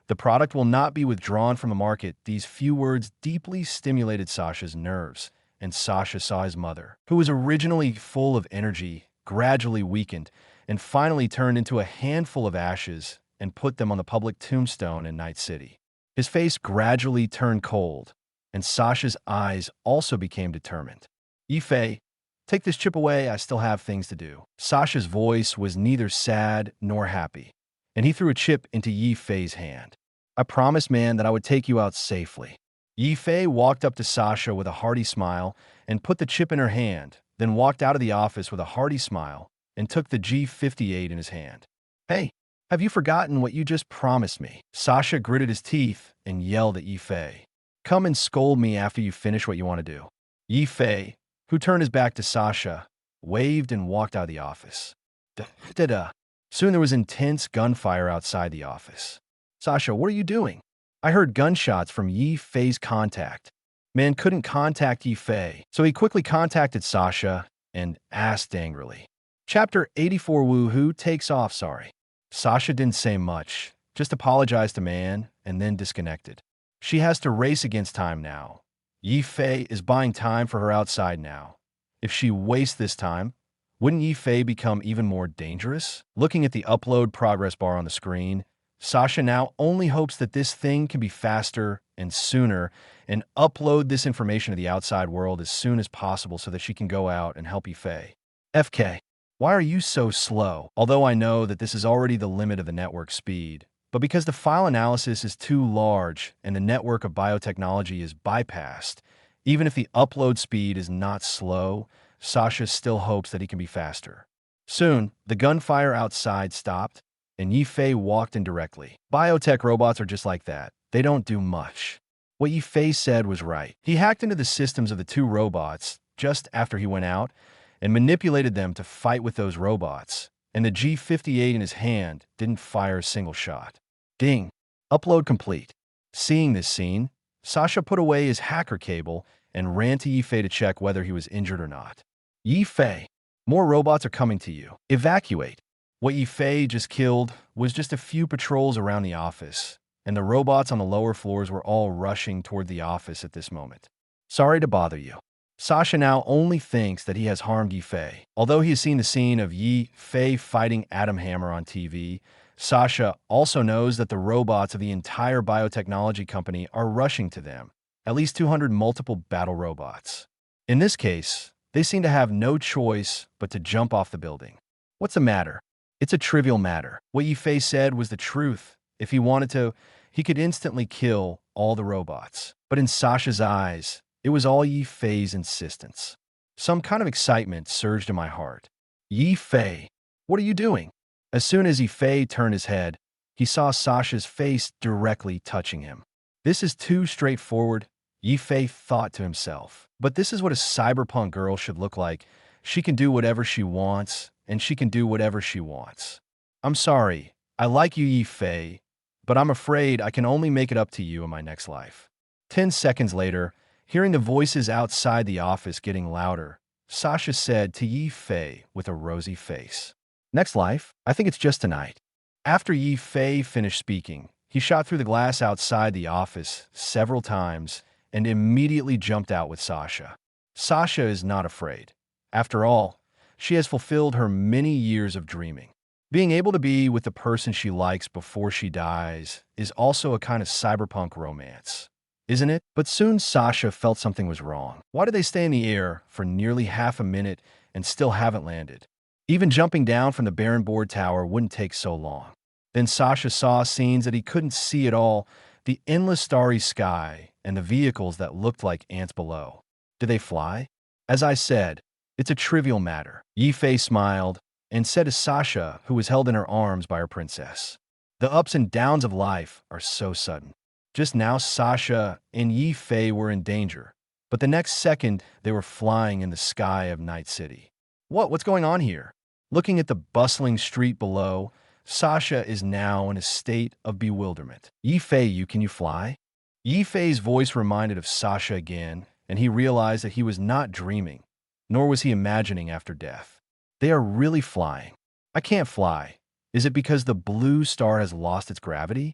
Speaker 2: The product will not be withdrawn from the market. These few words deeply stimulated Sasha's nerves, and Sasha saw his mother, who was originally full of energy, gradually weakened, and finally turned into a handful of ashes and put them on the public tombstone in Night City. His face gradually turned cold, and Sasha's eyes also became determined. Ye Fei, take this chip away, I still have things to do. Sasha's voice was neither sad nor happy, and he threw a chip into Ye Fei's hand. I promised, man, that I would take you out safely. Ye Fei walked up to Sasha with a hearty smile and put the chip in her hand, then walked out of the office with a hearty smile and took the G58 in his hand. Hey, have you forgotten what you just promised me? Sasha gritted his teeth and yelled at Ye Fei. Come and scold me after you finish what you want to do. Ye Fei, who turned his back to Sasha, waved and walked out of the office. Da-da-da. Soon there was intense gunfire outside the office. Sasha, what are you doing? I heard gunshots from Ye Fei's contact. Man couldn't contact Ye Fei, so he quickly contacted Sasha and asked angrily. Chapter 84 Woohoo takes off, sorry. Sasha didn't say much, just apologized to Man and then disconnected. She has to race against time now. Ye Fei is buying time for her outside now. If she wastes this time, wouldn't Ye Fei become even more dangerous? Looking at the upload progress bar on the screen, Sasha now only hopes that this thing can be faster and sooner and upload this information to the outside world as soon as possible so that she can go out and help Ye Fei. FK, why are you so slow? Although I know that this is already the limit of the network speed, but because the file analysis is too large and the network of biotechnology is bypassed, even if the upload speed is not slow, Sasha still hopes that he can be faster. Soon, the gunfire outside stopped, and Ye Fei walked in directly. Biotech robots are just like that. They don't do much. What Ye Fei said was right. He hacked into the systems of the two robots just after he went out and manipulated them to fight with those robots, and the G58 in his hand didn't fire a single shot. Ding. Upload complete. Seeing this scene, Sasha put away his hacker cable and ran to Ye Fei to check whether he was injured or not. Ye Fei, more robots are coming to you. Evacuate. What Ye Fei just killed was just a few patrols around the office, and the robots on the lower floors were all rushing toward the office at this moment. Sorry to bother you. Sasha now only thinks that he has harmed Ye Fei. Although he has seen the scene of Ye Fei fighting Atom Hammer on TV, Sasha also knows that the robots of the entire biotechnology company are rushing to them, at least 200 multiple battle robots. In this case, they seem to have no choice but to jump off the building. What's the matter? It's a trivial matter. What Ye Fei said was the truth. If he wanted to, he could instantly kill all the robots. But in Sasha's eyes, it was all Ye Fei's insistence. Some kind of excitement surged in my heart. Ye Fei, what are you doing? As soon as Ye Fei turned his head, he saw Sasha's face directly touching him. This is too straightforward, Ye Fei thought to himself. But this is what a cyberpunk girl should look like. She can do whatever she wants, and she can do whatever she wants. I'm sorry, I like you, Ye Fei, but I'm afraid I can only make it up to you in my next life. 10 seconds later, hearing the voices outside the office getting louder, Sasha said to Ye Fei with a rosy face, "Next life? I think it's just tonight." After Ye Fei finished speaking, he shot through the glass outside the office several times and immediately jumped out with Sasha. Sasha is not afraid. After all, she has fulfilled her many years of dreaming. Being able to be with the person she likes before she dies is also a kind of cyberpunk romance, isn't it? But soon Sasha felt something was wrong. Why did they stay in the air for nearly half a minute and still haven't landed? Even jumping down from the Barenboard Tower wouldn't take so long. Then Sasha saw scenes that he couldn't see at all, the endless starry sky and the vehicles that looked like ants below. Did they fly? As I said, it's a trivial matter. Ye Fei smiled and said to Sasha, who was held in her arms by her princess, "The ups and downs of life are so sudden." Just now, Sasha and Ye Fei were in danger, but the next second, they were flying in the sky of Night City. What's going on here? Looking at the bustling street below, Sasha is now in a state of bewilderment. Ye Fei, can you fly? Ye Fei's voice reminded of Sasha again, and he realized that he was not dreaming, nor was he imagining after death. They are really flying. I can't fly. Is it because the blue star has lost its gravity?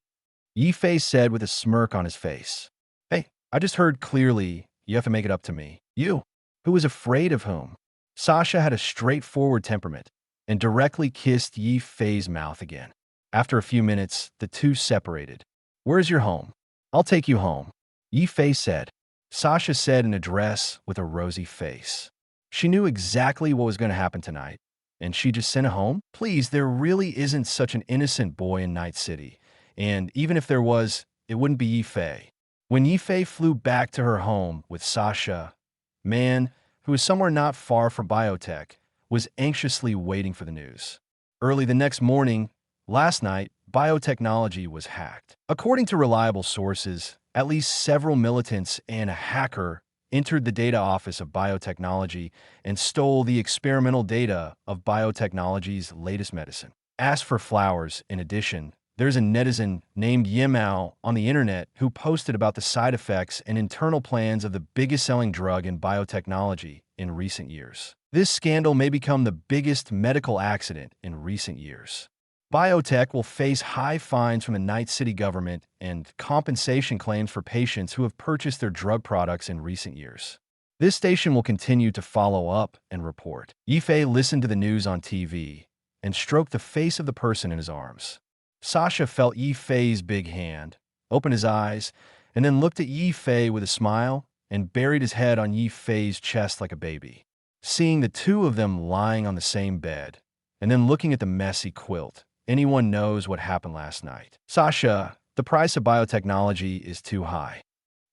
Speaker 2: Ye Fei said with a smirk on his face. Hey, I just heard clearly. You have to make it up to me. You, who is afraid of whom? Sasha had a straightforward temperament and directly kissed Ye Fei's mouth again. After a few minutes, the two separated. Where's your home? I'll take you home, Ye Fei said. Sasha said in a dress with a rosy face. She knew exactly what was going to happen tonight, and she just sent him home? Please, there really isn't such an innocent boy in Night City, and even if there was, it wouldn't be Ye Fei. When Ye Fei flew back to her home with Sasha, man, who was somewhere not far from biotech, was anxiously waiting for the news. Early the next morning, last night, biotechnology was hacked. According to reliable sources, at least several militants and a hacker entered the data office of biotechnology and stole the experimental data of biotechnology's latest medicine. As for flowers, in addition, there's a netizen named Ye Mao on the internet who posted about the side effects and internal plans of the biggest selling drug in biotechnology in recent years. This scandal may become the biggest medical accident in recent years. Biotech will face high fines from the Night City government and compensation claims for patients who have purchased their drug products in recent years. This station will continue to follow up and report. Ye Fei listened to the news on TV and stroked the face of the person in his arms. Sasha felt Ye Fei's big hand, opened his eyes, and then looked at Ye Fei with a smile and buried his head on Ye Fei's chest like a baby. Seeing the two of them lying on the same bed, and then looking at the messy quilt, anyone knows what happened last night. Sasha, the price of biotechnology is too high,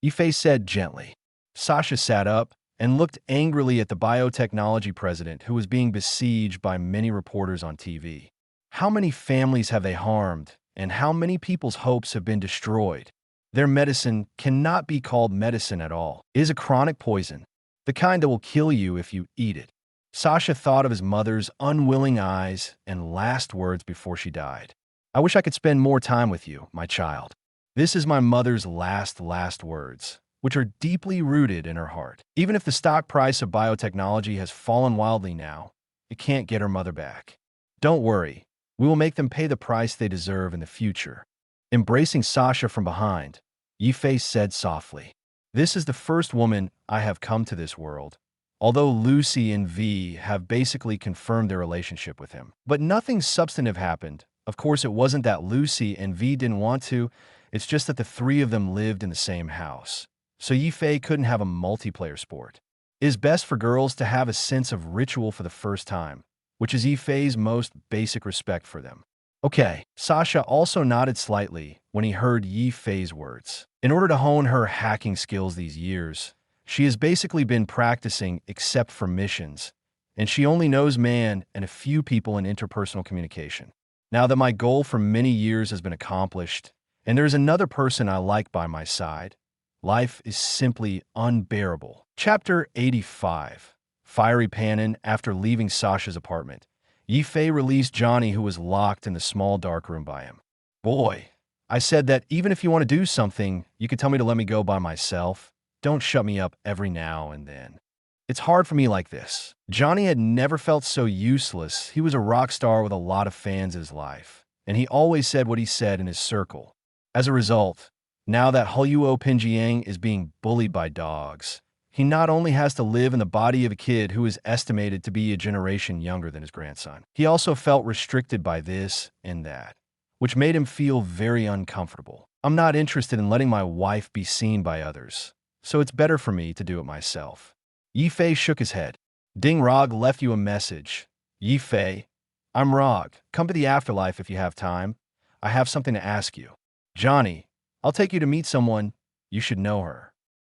Speaker 2: Ye Fei said gently. Sasha sat up and looked angrily at the biotechnology president who was being besieged by many reporters on TV. How many families have they harmed, and how many people's hopes have been destroyed? Their medicine cannot be called medicine at all. It is a chronic poison, the kind that will kill you if you eat it. Sasha thought of his mother's unwilling eyes and last words before she died. I wish I could spend more time with you, my child. This is my mother's last words, which are deeply rooted in her heart. Even if the stock price of biotechnology has fallen wildly now, it can't get her mother back. Don't worry, we will make them pay the price they deserve in the future. Embracing Sasha from behind, Ye Fei said softly, "This is the first woman I have come to this world, although Lucy and V have basically confirmed their relationship with him. But nothing substantive happened. Of course, it wasn't that Lucy and V didn't want to, it's just that the three of them lived in the same house. So Ye Fei couldn't have a multiplayer sport. It is best for girls to have a sense of ritual for the first time, which is Ye Fei's most basic respect for them." Okay, Sasha also nodded slightly when he heard Ye Fei's words. In order to hone her hacking skills these years, she has basically been practicing except for missions, and she only knows man and a few people in interpersonal communication. Now that my goal for many years has been accomplished, and there is another person I like by my side, life is simply unbearable. Chapter 85. Fiery Pannon. After leaving Sasha's apartment, Ye Fei released Johnny, who was locked in the small dark room by him. "Boy, I said that even if you want to do something, you could tell me to let me go by myself. Don't shut me up every now and then. It's hard for me like this." Johnny had never felt so useless. He was a rock star with a lot of fans in his life, and he always said what he said in his circle. As a result, now that Huo Pinjiang is being bullied by dogs, he not only has to live in the body of a kid who is estimated to be a generation younger than his grandson, he also felt restricted by this and that, which made him feel very uncomfortable. "I'm not interested in letting my wife be seen by others, so it's better for me to do it myself." Ye Fei shook his head. "Ding Rog left you a message. Ye Fei, I'm Rog. Come to the afterlife if you have time. I have something to ask you." "Johnny, I'll take you to meet someone. You should know her."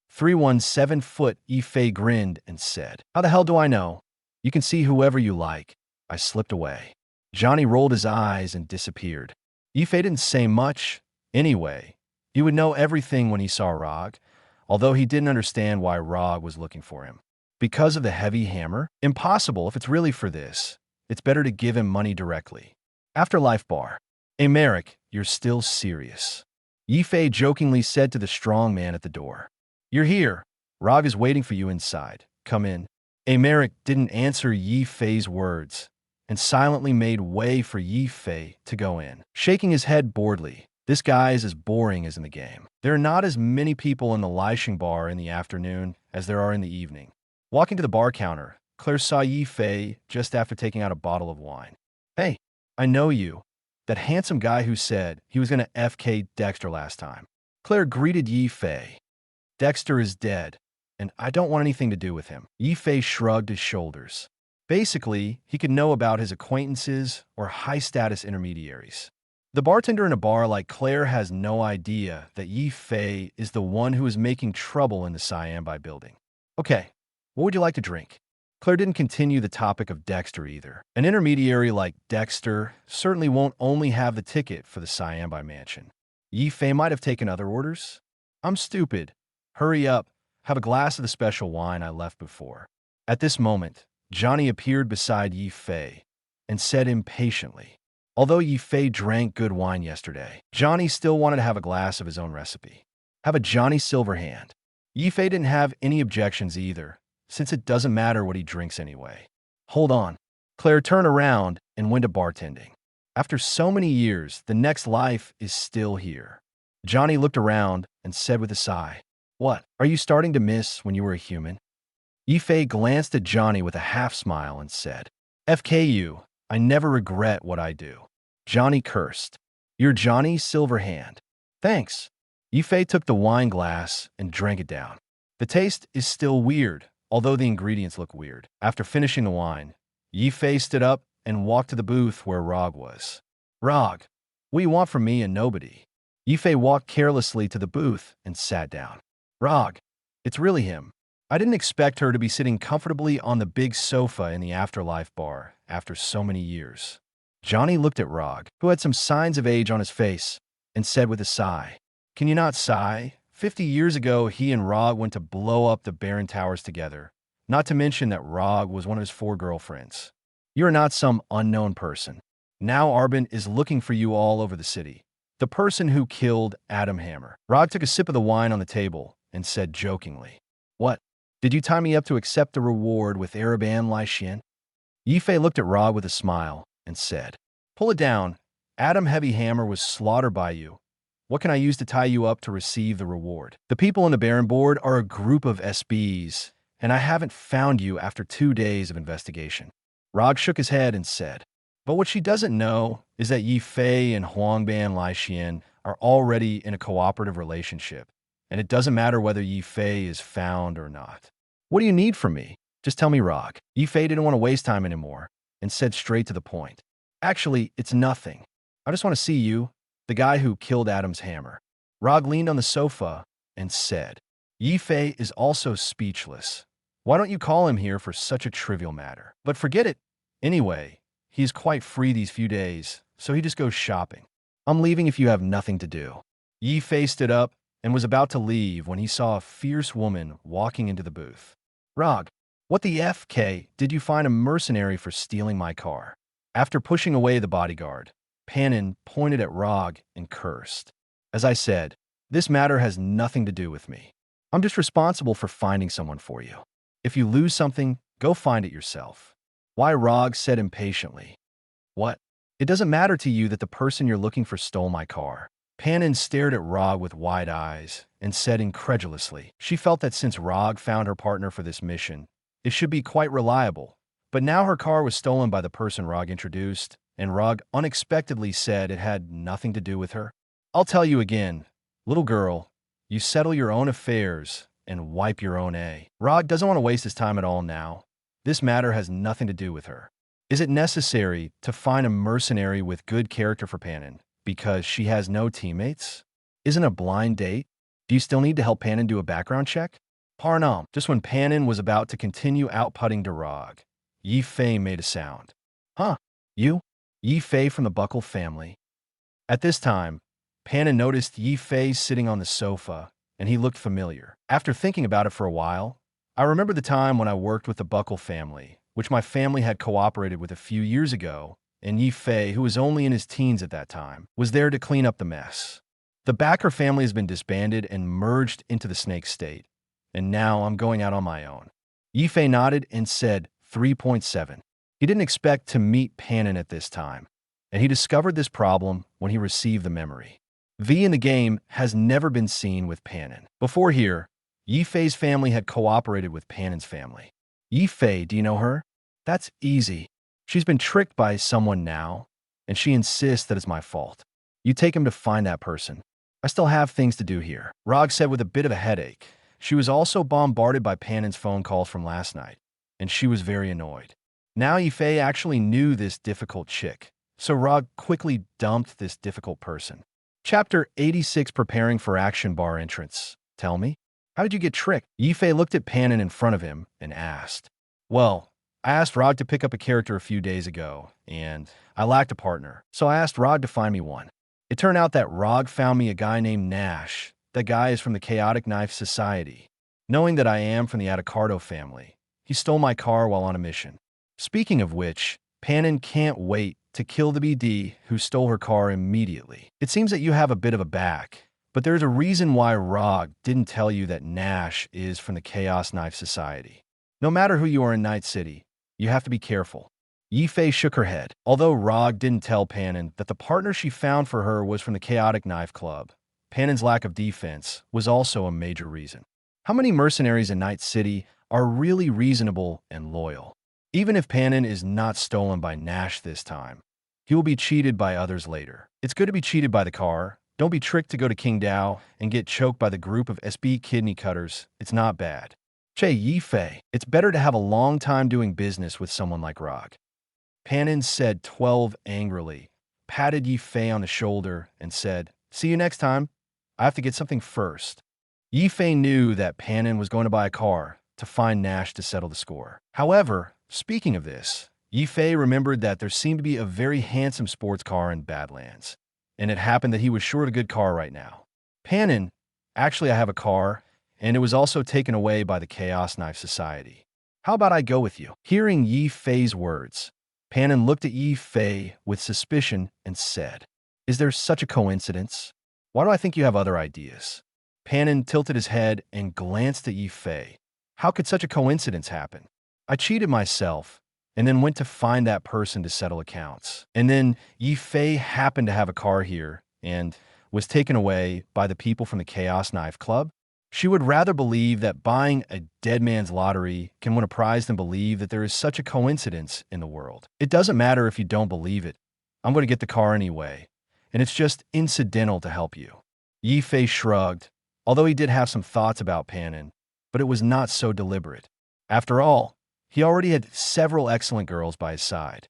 Speaker 2: 317 Ye Fei grinned and said, "How the hell do I know? You can see whoever you like." I slipped away. Johnny rolled his eyes and disappeared. Ye Fei didn't say much. Anyway, he would know everything when he saw Rog, although he didn't understand why Rog was looking for him. Because of the heavy hammer? Impossible if it's really for this. It's better to give him money directly. Afterlife bar. "Hey Merrick, you're still serious," Ye Fei jokingly said to the strong man at the door. "You're here. Rog is waiting for you inside. Come in." Merrick didn't answer Ye Fei's words and silently made way for Ye Fei to go in, shaking his head boredly. This guy is as boring as in the game. There are not as many people in the Lishing bar in the afternoon as there are in the evening. Walking to the bar counter, Claire saw Ye Fei just after taking out a bottle of wine. "Hey, I know you. That handsome guy who said he was going to FK Dexter last time." Claire greeted Ye Fei. "Dexter is dead, and I don't want anything to do with him." Ye Fei shrugged his shoulders. Basically, he could know about his acquaintances or high-status intermediaries. The bartender in a bar like Claire has no idea that Ye Fei is the one who is making trouble in the Cyberpunk building. "Okay, what would you like to drink?" Claire didn't continue the topic of Dexter either. An intermediary like Dexter certainly won't only have the ticket for the Cyberpunk mansion. Ye Fei might have taken other orders. "I'm stupid. Hurry up, have a glass of the special wine I left before." At this moment, Johnny appeared beside Ye Fei and said impatiently, although Ye Fei drank good wine yesterday, Johnny still wanted to have a glass of his own recipe. Have a Johnny Silverhand. Ye Fei didn't have any objections either, since it doesn't matter what he drinks anyway. "Hold on." Claire turned around and went to bartending. After so many years, the next life is still here. Johnny looked around and said with a sigh, "What, are you starting to miss when you were a human?" Ye Fei glanced at Johnny with a half-smile and said, "FKU, I never regret what I do." Johnny cursed. You're Johnny Silverhand. Thanks. Ye Fei took the wine glass and drank it down. The taste is still weird, although the ingredients look weird. After finishing the wine, Ye Fei stood up and walked to the booth where Rog was. Rog, what do you want from me and nobody? Ye Fei walked carelessly to the booth and sat down. Rog, it's really him. I didn't expect her to be sitting comfortably on the big sofa in the Afterlife bar after so many years. Johnny looked at Rog, who had some signs of age on his face, and said with a sigh, "Can you not sigh? 50 years ago, he and Rog went to blow up the Barren Towers together, not to mention that Rog was one of his 4 girlfriends. You are not some unknown person. Now Arbin is looking for you all over the city. The person who killed Adam Hammer." Rog took a sip of the wine on the table and said jokingly, "What? Did you tie me up to accept the reward with Araban Lai Xian?" Ye Fei looked at Rog with a smile and said, "Pull it down. Adam Heavy Hammer was slaughtered by you. What can I use to tie you up to receive the reward? The people on the Baron board are a group of SBs, and I haven't found you after 2 days of investigation." Rog shook his head and said, "But what she doesn't know is that Ye Fei and Huangban Lai Xian are already in a cooperative relationship, and it doesn't matter whether Ye Fei is found or not. What do you need from me? Just tell me, Rog." Ye Fei didn't want to waste time anymore and said straight to the point, "Actually, it's nothing. I just want to see you, the guy who killed Adam's hammer." Rog leaned on the sofa and said, "Ye Fei is also speechless. Why don't you call him here for such a trivial matter? But forget it. Anyway, he is quite free these few days, so he just goes shopping. I'm leaving if you have nothing to do." Ye Fei stood up and was about to leave when he saw a fierce woman walking into the booth. "Rog, what the FK did you find a mercenary for stealing my car?" After pushing away the bodyguard, Pannin pointed at Rog and cursed. "As I said, this matter has nothing to do with me. I'm just responsible for finding someone for you. If you lose something, go find it yourself." "Why?" Rog said impatiently. "What? It doesn't matter to you that the person you're looking for stole my car." Pannin stared at Rog with wide eyes and said incredulously. She felt that since Rog found her partner for this mission, it should be quite reliable. But now her car was stolen by the person Rog introduced, and Rog unexpectedly said it had nothing to do with her. "I'll tell you again, little girl, you settle your own affairs and wipe your own A." Rog doesn't want to waste his time at all now. This matter has nothing to do with her. Is it necessary to find a mercenary with good character for Pannin because she has no teammates? Isn't a blind date? Do you still need to help Pannin do a background check? Parnam. Just when Pannin was about to continue outputting to Rog, Ye Fei made a sound. "Huh? You? Ye Fei from the Buckle family." At this time, Pannin noticed Ye Fei sitting on the sofa, and he looked familiar. After thinking about it for a while, "I remember the time when I worked with the Buckle family, which my family had cooperated with a few years ago, and Ye Fei, who was only in his teens at that time, was there to clean up the mess. The Backer family has been disbanded and merged into the Snake State, and now I'm going out on my own." Ye Fei nodded and said 3.7. He didn't expect to meet Pannin at this time, and he discovered this problem when he received the memory. V in the game has never been seen with Pannin. Before here, Ye Fei's family had cooperated with Pannin's family. "Ye Fei, do you know her?" "That's easy. She's been tricked by someone now, and she insists that it's my fault. You take him to find that person. I still have things to do here." Rog said with a bit of a headache. She was also bombarded by Pannin's phone calls from last night, and she was very annoyed. Now Ye Fei actually knew this difficult chick, so Rog quickly dumped this difficult person. Chapter 86, Preparing for Action Bar Entrance. "Tell me, how did you get tricked?" Ye Fei looked at Pannin in front of him and asked. "Well, I asked Rog to pick up a character a few days ago, and I lacked a partner, so I asked Rog to find me one. It turned out that Rog found me a guy named Nash. That guy is from the Chaotic Knife Society. Knowing that I am from the Atacardo family, he stole my car while on a mission. Speaking of which, Pannin can't wait to kill the BD who stole her car immediately. It seems that you have a bit of a back, but there's a reason why Rog didn't tell you that Nash is from the Chaos Knife Society. No matter who you are in Night City, you have to be careful." Ye Fei shook her head. Although Rog didn't tell Pannin that the partner she found for her was from the Chaotic Knife Club, Pannin's lack of defense was also a major reason. How many mercenaries in Night City are really reasonable and loyal? Even if Pannin is not stolen by Nash this time, he will be cheated by others later. It's good to be cheated by the car. Don't be tricked to go to King Dao and get choked by the group of SB kidney cutters. It's not bad. Che Ye Fei, it's better to have a long time doing business with someone like Rog. Panin said 12 angrily, patted Ye Fei on the shoulder, and said, "See you next time. I have to get something first." Ye Fei knew that Panin was going to buy a car to find Nash to settle the score. However, speaking of this, Ye Fei remembered that there seemed to be a very handsome sports car in Badlands, and it happened that he was short a good car right now. Panin, actually I have a car, and it was also taken away by the Chaos Knife Society. How about I go with you? Hearing Ye Fei's words, Panin looked at Ye Fei with suspicion and said, "Is there such a coincidence? Why do I think you have other ideas?" Panin tilted his head and glanced at Ye Fei. "How could such a coincidence happen? I cheated myself and then went to find that person to settle accounts. And then Ye Fei happened to have a car here and was taken away by the people from the Chaos Knife Club. She would rather believe that buying a dead man's lottery can win a prize than believe that there is such a coincidence in the world. It doesn't matter if you don't believe it. I'm going to get the car anyway, and it's just incidental to help you." Ye Fei shrugged, although he did have some thoughts about Panin, but it was not so deliberate. After all, he already had several excellent girls by his side.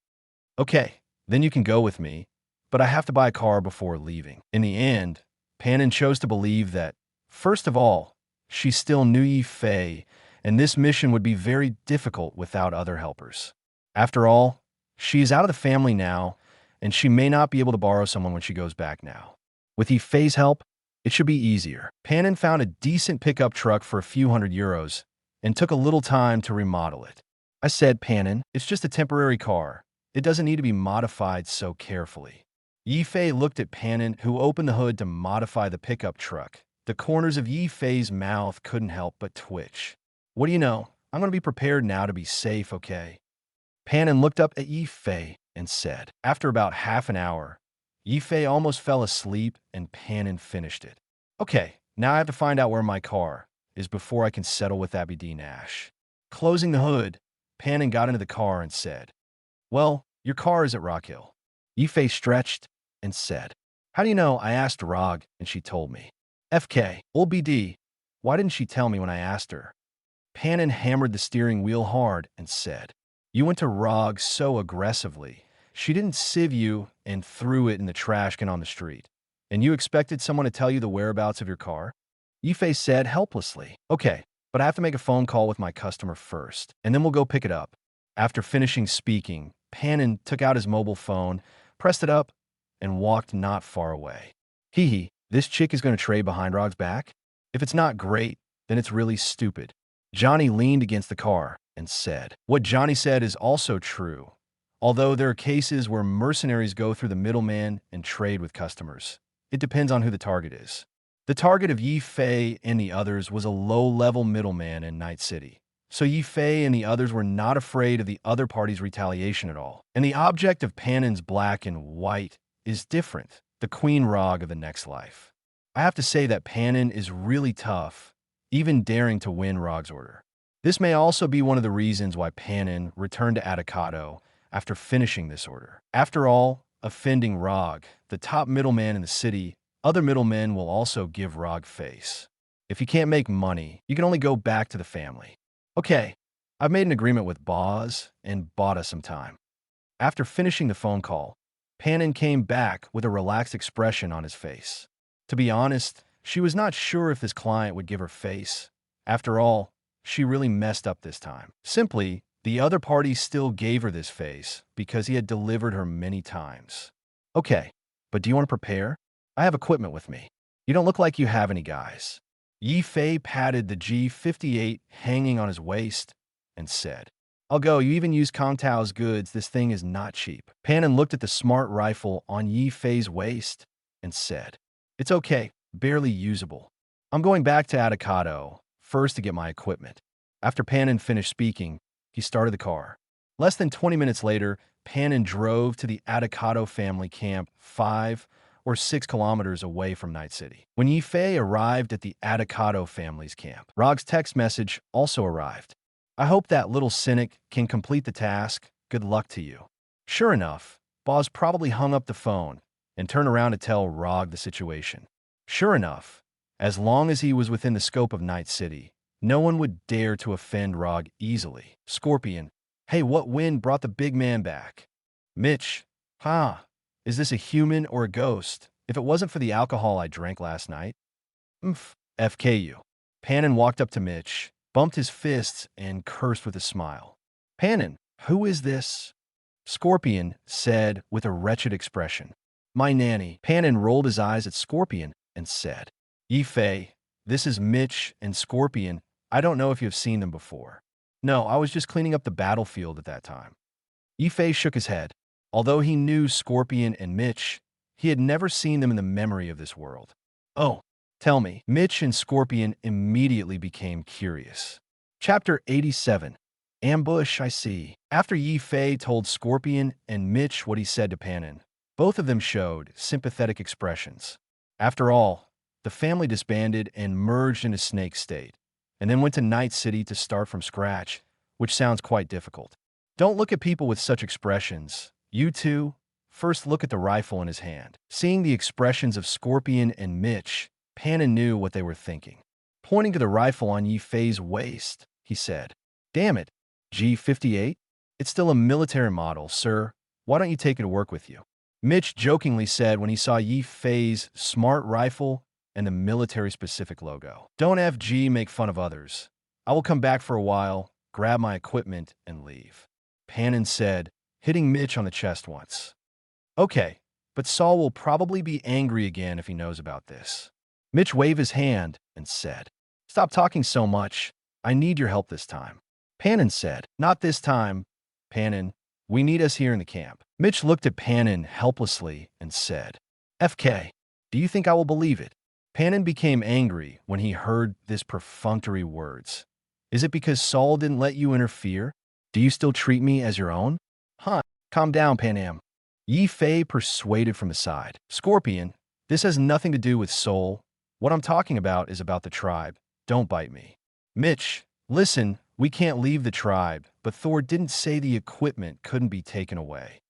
Speaker 2: "Okay, then you can go with me, but I have to buy a car before leaving." In the end, Panin chose to believe that, first of all, she still knew Ye Fei, and this mission would be very difficult without other helpers. After all, she is out of the family now, and she may not be able to borrow someone when she goes back now. With Ye Fei's help, it should be easier. Panin found a decent pickup truck for a few €100 and took a little time to remodel it. "I said, Panin, it's just a temporary car. It doesn't need to be modified so carefully." Ye Fei looked at Panin, who opened the hood to modify the pickup truck. The corners of Ye Fei's mouth couldn't help but twitch. "What do you know? I'm going to be prepared now to be safe, okay?" Panin looked up at Ye Fei and said. After about half an hour, Ye Fei almost fell asleep and Panin finished it. "Okay, now I have to find out where my car is before I can settle with Abby D. Nash." Closing the hood, Panin got into the car and said, "Well, your car is at Rock Hill." Ye Fei stretched and said, "How do you know? I asked Rog and she told me." "FK, old BD, why didn't she tell me when I asked her?" Panin hammered the steering wheel hard and said, "You went to Rog so aggressively. She didn't sieve you and threw it in the trash can on the street. And you expected someone to tell you the whereabouts of your car?" Ye Fei said helplessly, "Okay, but I have to make a phone call with my customer first, and then we'll go pick it up." After finishing speaking, Panin took out his mobile phone, pressed it up, and walked not far away. Hee hee, this chick is going to trade behind Rog's back? If it's not great, then it's really stupid. Johnny leaned against the car and said. What Johnny said is also true, although there are cases where mercenaries go through the middleman and trade with customers. It depends on who the target is. The target of Ye Fei and the others was a low-level middleman in Night City. So Ye Fei and the others were not afraid of the other party's retaliation at all. And the object of Panin's black and white is different, the Queen Rog of the next life. I have to say that Panin is really tough, even daring to win Rog's order. This may also be one of the reasons why Panin returned to Atacado after finishing this order. After all, offending Rog, the top middleman in the city, other middlemen will also give Rog face. If you can't make money, you can only go back to the family. Okay, I've made an agreement with Boz and bought us some time. After finishing the phone call, Panin came back with a relaxed expression on his face. To be honest, she was not sure if this client would give her face. After all, she really messed up this time. Simply, the other party still gave her this face because he had delivered her many times. Okay, but do you want to prepare? I have equipment with me. You don't look like you have any guys. Ye Fei patted the G58 hanging on his waist and said, I'll go. You even use Comtao's goods. This thing is not cheap. Panin looked at the smart rifle on Ye Fei's waist and said, It's okay, barely usable. I'm going back to Atacado first to get my equipment. After Panin finished speaking, he started the car. Less than 20 minutes later, Panin drove to the Atacado family camp 5 or 6 kilometers away from Night City. When Ye Fei arrived at the Atacado family's camp, Rog's text message also arrived. I hope that little cynic can complete the task. Good luck to you. Sure enough, Boz probably hung up the phone and turned around to tell Rog the situation. Sure enough, as long as he was within the scope of Night City, no one would dare to offend Rog easily. Scorpion, hey, what wind brought the big man back? Mitch, is this a human or a ghost? If it wasn't for the alcohol I drank last night? FKU. Pannon walked up to Mitch, bumped his fists, and cursed with a smile. Pannon, who is this? Scorpion said with a wretched expression. My nanny. Pannon rolled his eyes at Scorpion and said, Ye Fei, this is Mitch and Scorpion. I don't know if you've seen them before. No, I was just cleaning up the battlefield at that time. Ye Fei shook his head. Although he knew Scorpion and Mitch, he had never seen them in the memory of this world. Oh, tell me. Mitch and Scorpion immediately became curious. Chapter 87. Ambush, I see. After Ye Fei told Scorpion and Mitch what he said to Pannon, both of them showed sympathetic expressions. After all, the family disbanded and merged into Snake State, and then went to Night City to start from scratch, which sounds quite difficult. Don't look at people with such expressions. You two, first look at the rifle in his hand. Seeing the expressions of Scorpion and Mitch, Pannon knew what they were thinking. Pointing to the rifle on Ye Fei's waist, he said, Damn it, G58? It's still a military model, sir. Why don't you take it to work with you? Mitch jokingly said when he saw Ye Fei's smart rifle and the military-specific logo. Don't FG make fun of others. I will come back for a while, grab my equipment, and leave. Pannon said, hitting Mitch on the chest once. Okay, but Saul will probably be angry again if he knows about this. Mitch waved his hand and said, Stop talking so much. I need your help this time. Pannon said, Not this time, Pannon. We need us here in the camp. Mitch looked at Pannon helplessly and said, FK, do you think I will believe it? Pannon became angry when he heard this perfunctory words. Is it because Saul didn't let you interfere? Do you still treat me as your own? Calm down, Panam. Ye Fei persuaded from the side. Scorpion, this has nothing to do with Soul. What I'm talking about is about the tribe. Don't bite me. Mitch, listen, we can't leave the tribe, but Thor didn't say the equipment couldn't be taken away.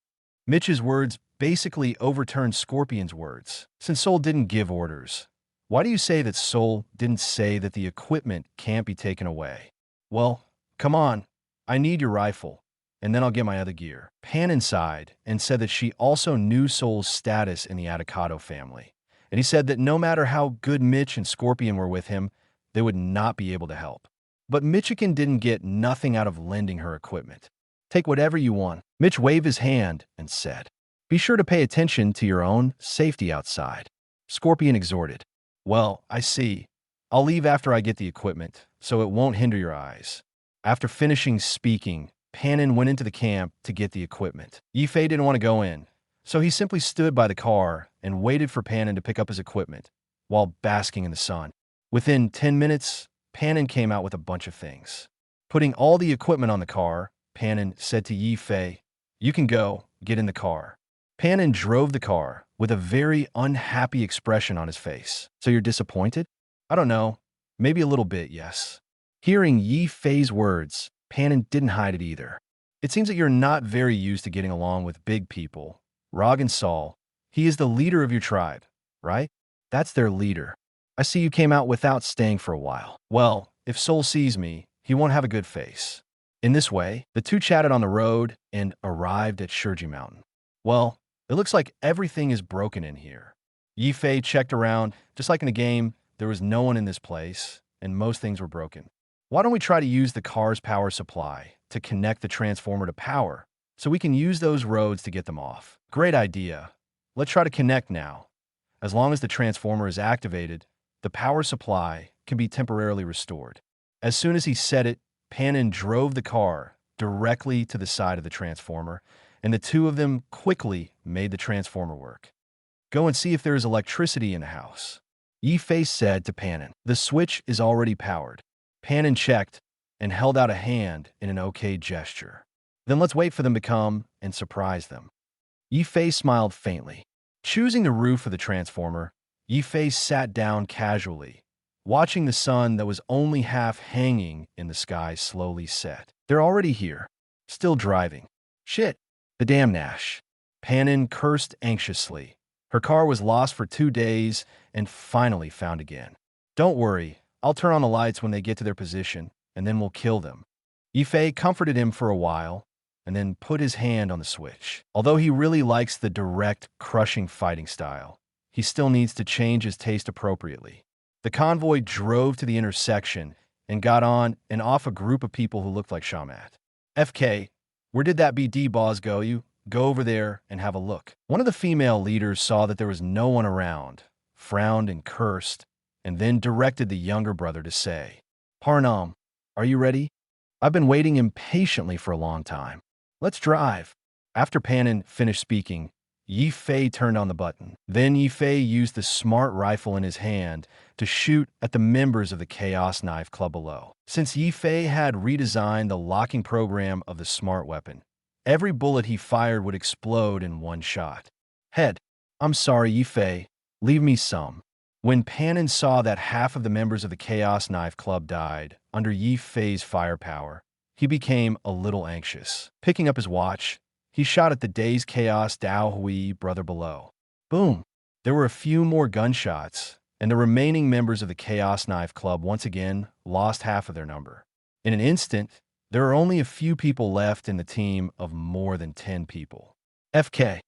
Speaker 2: Mitch's words basically overturned Scorpion's words. Since Soul didn't give orders, why do you say that Soul didn't say that the equipment can't be taken away? Well, come on. I need your rifle, and then I'll get my other gear. Pannon sighed and said that she also knew Soul's status in the Atacado family, and he said that no matter how good Mitch and Scorpion were with him, they would not be able to help. But Michigan didn't get nothing out of lending her equipment. Take whatever you want. Mitch waved his hand and said, Be sure to pay attention to your own safety outside. Scorpion exhorted. Well, I see. I'll leave after I get the equipment, so it won't hinder your eyes. After finishing speaking, Pannon went into the camp to get the equipment. Ye Fei didn't want to go in, so he simply stood by the car and waited for Pannon to pick up his equipment while basking in the sun. Within 10 minutes, Pannon came out with a bunch of things. Putting all the equipment on the car, Pannon said to Ye Fei, You can go, get in the car. Pannon drove the car with a very unhappy expression on his face. So you're disappointed? I don't know. Maybe a little bit, yes. Hearing Ye Fei's words, Pannon didn't hide it either. It seems that you're not very used to getting along with big people. Rog and Saul, he is the leader of your tribe, right? That's their leader. I see you came out without staying for a while. Well, if Soul sees me, he won't have a good face. In this way, the two chatted on the road and arrived at Shurji Mountain. Well, it looks like everything is broken in here. Ye Fei checked around. Just like in the game, there was no one in this place, and most things were broken. Why don't we try to use the car's power supply to connect the transformer to power, so we can use those roads to get them off? Great idea. Let's try to connect now. As long as the transformer is activated, the power supply can be temporarily restored. As soon as he said it, Pannon drove the car directly to the side of the transformer, and the two of them quickly made the transformer work. Go and see if there is electricity in the house. Ye Fei said to Pannon. The switch is already powered. Pannon checked and held out a hand in an okay gesture. Then let's wait for them to come and surprise them. Ye Fei smiled faintly. Choosing the roof of the transformer, Ye Fei sat down casually, watching the sun that was only half hanging in the sky slowly set. They're already here. Still driving. Shit. The damn Nash. Panin cursed anxiously. Her car was lost for 2 days and finally found again. Don't worry, I'll turn on the lights when they get to their position, and then we'll kill them. Ye Fei comforted him for a while, and then put his hand on the switch. Although he really likes the direct, crushing fighting style, he still needs to change his taste appropriately. The convoy drove to the intersection and got on and off a group of people who looked like Shamat. FK, where did that BD boss go? You go over there and have a look. One of the female leaders saw that there was no one around, frowned and cursed, and then directed the younger brother to say, Parnam, are you ready? I've been waiting impatiently for a long time. Let's drive. After Panin finished speaking, Ye Fei turned on the button. Then Ye Fei used the smart rifle in his hand to shoot at the members of the Chaos Knife Club below. Since Ye Fei had redesigned the locking program of the smart weapon, every bullet he fired would explode in one shot. Head, I'm sorry, Ye Fei. Leave me some. When Panin saw that half of the members of the Chaos Knife Club died under Ye Fei's firepower, he became a little anxious. Picking up his watch, he shot at the dazed Chaos Dao Hui brother below. Boom! There were a few more gunshots, and the remaining members of the Chaos Knife Club once again lost half of their number. In an instant, there are only a few people left in the team of more than 10 people. FK,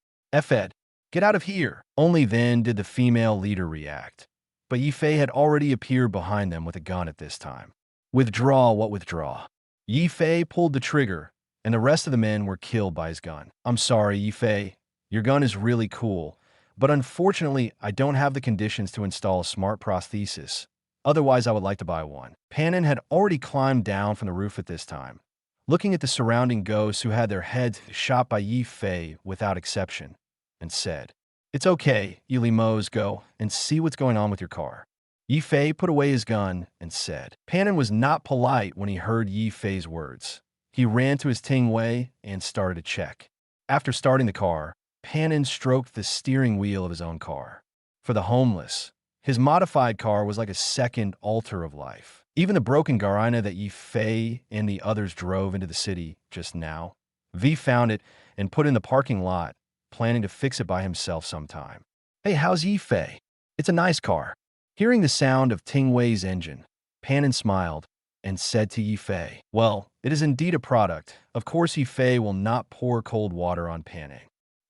Speaker 2: Fed, get out of here! Only then did the female leader react. But Ye Fei had already appeared behind them with a gun at this time. Withdraw, what withdraw? Ye Fei pulled the trigger, and the rest of the men were killed by his gun. I'm sorry, Ye Fei. Your gun is really cool, but unfortunately, I don't have the conditions to install a smart prosthesis. Otherwise, I would like to buy one. Panin had already climbed down from the roof at this time, looking at the surrounding ghosts who had their heads shot by Ye Fei without exception, and said, It's okay, Yili Mose, go and see what's going on with your car. Ye Fei put away his gun and said. Panin was not polite when he heard Ye Fei's words. He ran to his Ting Wei and started to check. After starting the car, Panin stroked the steering wheel of his own car. For the homeless, his modified car was like a second altar of life. Even the broken Garina that Ye Fei and the others drove into the city just now, V found it and put it in the parking lot, planning to fix it by himself sometime. Hey, how's Ye Fei? It's a nice car. Hearing the sound of Ting Wei's engine, Panin smiled and said to Ye Fei, Well, it is indeed a product. Of course, Ye Fei will not pour cold water on Panin.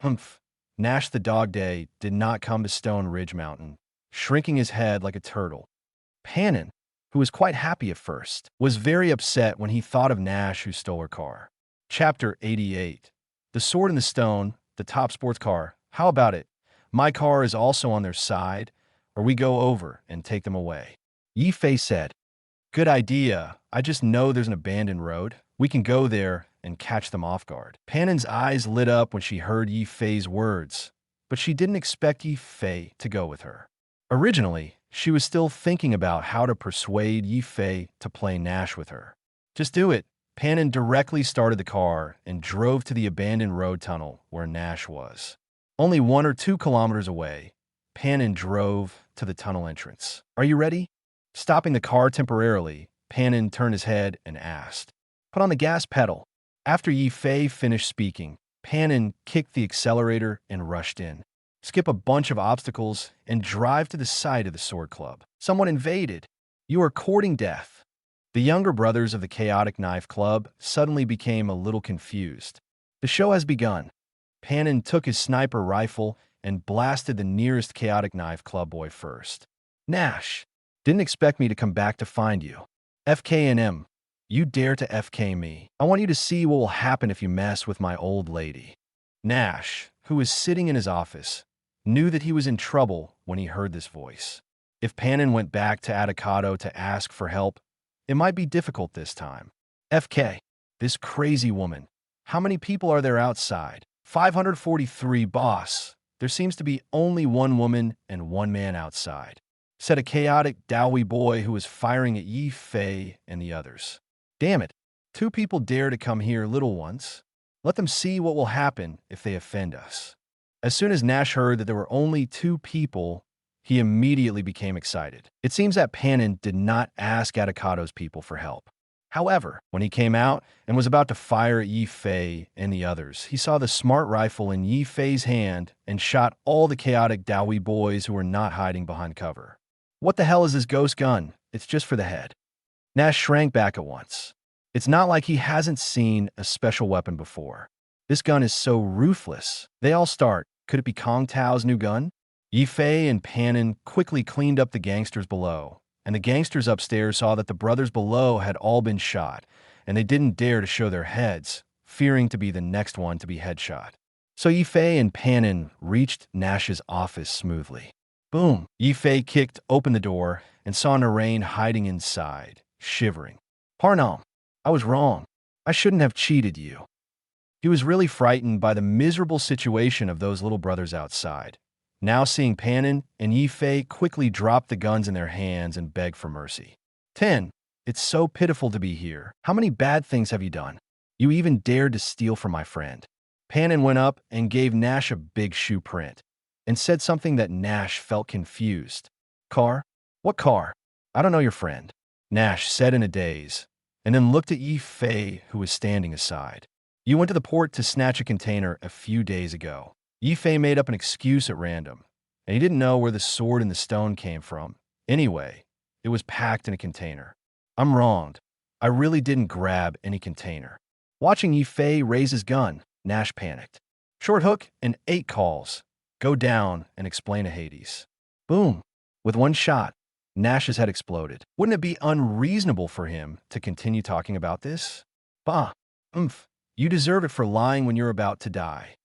Speaker 2: Humph. Nash the Dog Day did not come to Stone Ridge Mountain, shrinking his head like a turtle. Panin, who was quite happy at first, was very upset when he thought of Nash who stole her car. Chapter 88. The Sword in the Stone, the top sports car. How about it? My car is also on their side, or we go over and take them away. Ye Fei said, Good idea. I just know there's an abandoned road. We can go there and catch them off guard. Panin's eyes lit up when she heard Ye Fei's words, but she didn't expect Ye Fei to go with her. Originally, she was still thinking about how to persuade Ye Fei to play Nash with her. Just do it. Panin directly started the car and drove to the abandoned road tunnel where Nash was. Only 1 or 2 kilometers away, Panin drove to the tunnel entrance. Are you ready? Stopping the car temporarily, Panin turned his head and asked, Put on the gas pedal. After Ye Fei finished speaking, Panin kicked the accelerator and rushed in. Skip a bunch of obstacles and drive to the site of the Sword Club. Someone invaded. You are courting death. The younger brothers of the Chaotic Knife Club suddenly became a little confused. The show has begun. Panin took his sniper rifle and blasted the nearest Chaotic Knife Club boy first. Nash, didn't expect me to come back to find you. FK&M, you dare to FK me. I want you to see what will happen if you mess with my old lady. Nash, who was sitting in his office, knew that he was in trouble when he heard this voice. If Panin went back to Atacado to ask for help, it might be difficult this time. FK, this crazy woman. How many people are there outside? 543, boss. There seems to be only 1 woman and 1 man outside, said a chaotic Dowie boy who was firing at Ye Fei and the others. Damn it. 2 people dare to come here, little ones. Let them see what will happen if they offend us. As soon as Nash heard that there were only 2 people, he immediately became excited. It seems that Panin did not ask Atacado's people for help. However, when he came out and was about to fire at Ye Fei and the others, he saw the smart rifle in Ye Fei's hand and shot all the chaotic Dowie boys who were not hiding behind cover. What the hell is this ghost gun? It's just for the head. Nash shrank back at once. It's not like he hasn't seen a special weapon before. This gun is so ruthless. They all start. Could it be Kong Tao's new gun? Ye Fei and Pannin quickly cleaned up the gangsters below, and the gangsters upstairs saw that the brothers below had all been shot, and they didn't dare to show their heads, fearing to be the next one to be headshot. So Ye Fei and Pannin reached Nash's office smoothly. Boom! Ye Fei kicked open the door and saw Narain hiding inside, shivering. Parnam, I was wrong. I shouldn't have cheated you. He was really frightened by the miserable situation of those little brothers outside. Now seeing Pannin and Ye Fei quickly drop the guns in their hands and beg for mercy. 10. It's so pitiful to be here. How many bad things have you done? You even dared to steal from my friend. Pannin went up and gave Nash a big shoe print and said something that Nash felt confused. Car? What car? I don't know your friend. Nash said in a daze, and then looked at Ye Fei, who was standing aside. You went to the port to snatch a container a few days ago. Ye Fei made up an excuse at random, and he didn't know where the sword and the stone came from. Anyway, it was packed in a container. I'm wronged. I really didn't grab any container. Watching Ye Fei raise his gun, Nash panicked. Short hook and 8 calls. Go down and explain to Hades. Boom. With one shot, Nash's head exploded. Wouldn't it be unreasonable for him to continue talking about this? Bah. You deserve it for lying when you're about to die.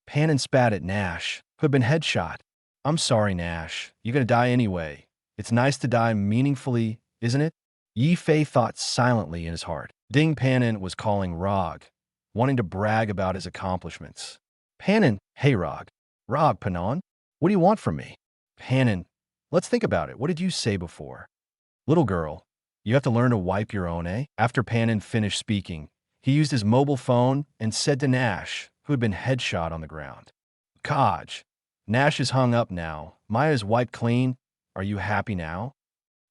Speaker 2: Pannin spat at Nash, who had been headshot. I'm sorry, Nash. You're gonna die anyway. It's nice to die meaningfully, isn't it? Ye Fei thought silently in his heart. Ding Pannin was calling Rog, wanting to brag about his accomplishments. Pannin, hey Rog. Rog, Panon, what do you want from me? Pannin, let's think about it. What did you say before? Little girl, you have to learn to wipe your own, eh? After Pannin finished speaking, he used his mobile phone and said to Nash, who had been headshot on the ground. Kaj, Nash is hung up now. Maya's wiped clean. Are you happy now?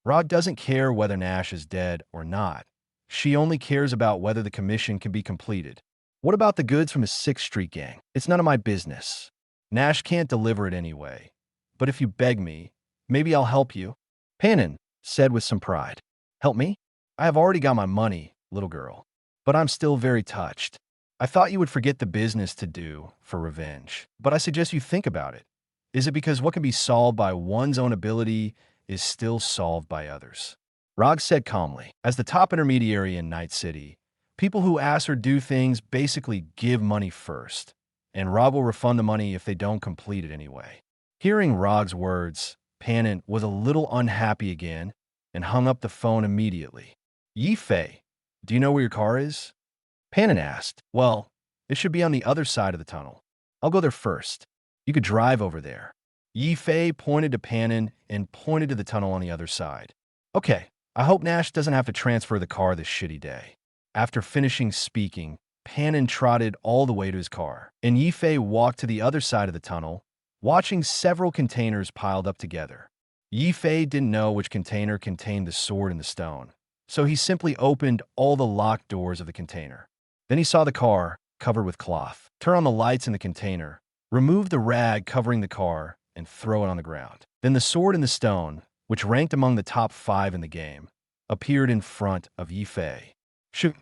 Speaker 2: Rog doesn't care whether Nash is dead or not. She only cares about whether the commission can be completed. What about the goods from his 6th Street gang? It's none of my business. Nash can't deliver it anyway. But if you beg me, maybe I'll help you. Pannin said with some pride. Help me? I have already got my money, little girl. But I'm still very touched. I thought you would forget the business to do for revenge. But I suggest you think about it. Is it because what can be solved by one's own ability is still solved by others? Rog said calmly, as the top intermediary in Night City, people who ask or do things basically give money first, and Rog will refund the money if they don't complete it anyway. Hearing Rog's words, Pannin was a little unhappy again and hung up the phone immediately. Ye Fei, do you know where your car is? Pannin asked. Well, it should be on the other side of the tunnel. I'll go there first. You could drive over there. Ye Fei pointed to Pannin and pointed to the tunnel on the other side. Okay, I hope Nash doesn't have to transfer the car this shitty day. After finishing speaking, Pannin trotted all the way to his car, and Ye Fei walked to the other side of the tunnel, watching several containers piled up together. Ye Fei didn't know which container contained the sword and the stone, so he simply opened all the locked doors of the container. Then he saw the car, covered with cloth. Turn on the lights in the container, remove the rag covering the car, and throw it on the ground. Then the sword and the stone, which ranked among the top 5 in the game, appeared in front of Ye Fei.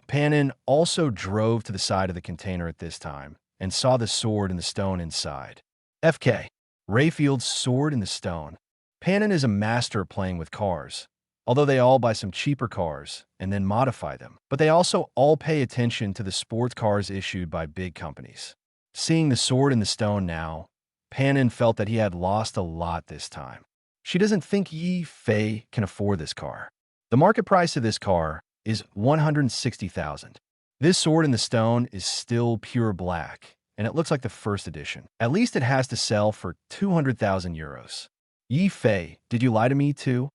Speaker 2: Pannin also drove to the side of the container at this time and saw the sword and the stone inside. FK. Rayfield's sword and the stone. Pannin is a master at playing with cars, although they all buy some cheaper cars and then modify them. But they also all pay attention to the sports cars issued by big companies. Seeing the sword and the stone now, Pannin felt that he had lost a lot this time. She doesn't think Ye Fei can afford this car. The market price of this car is $160,000. This sword in the stone is still pure black, and it looks like the first edition. At least it has to sell for 200,000 euros. Ye Fei, did you lie to me too?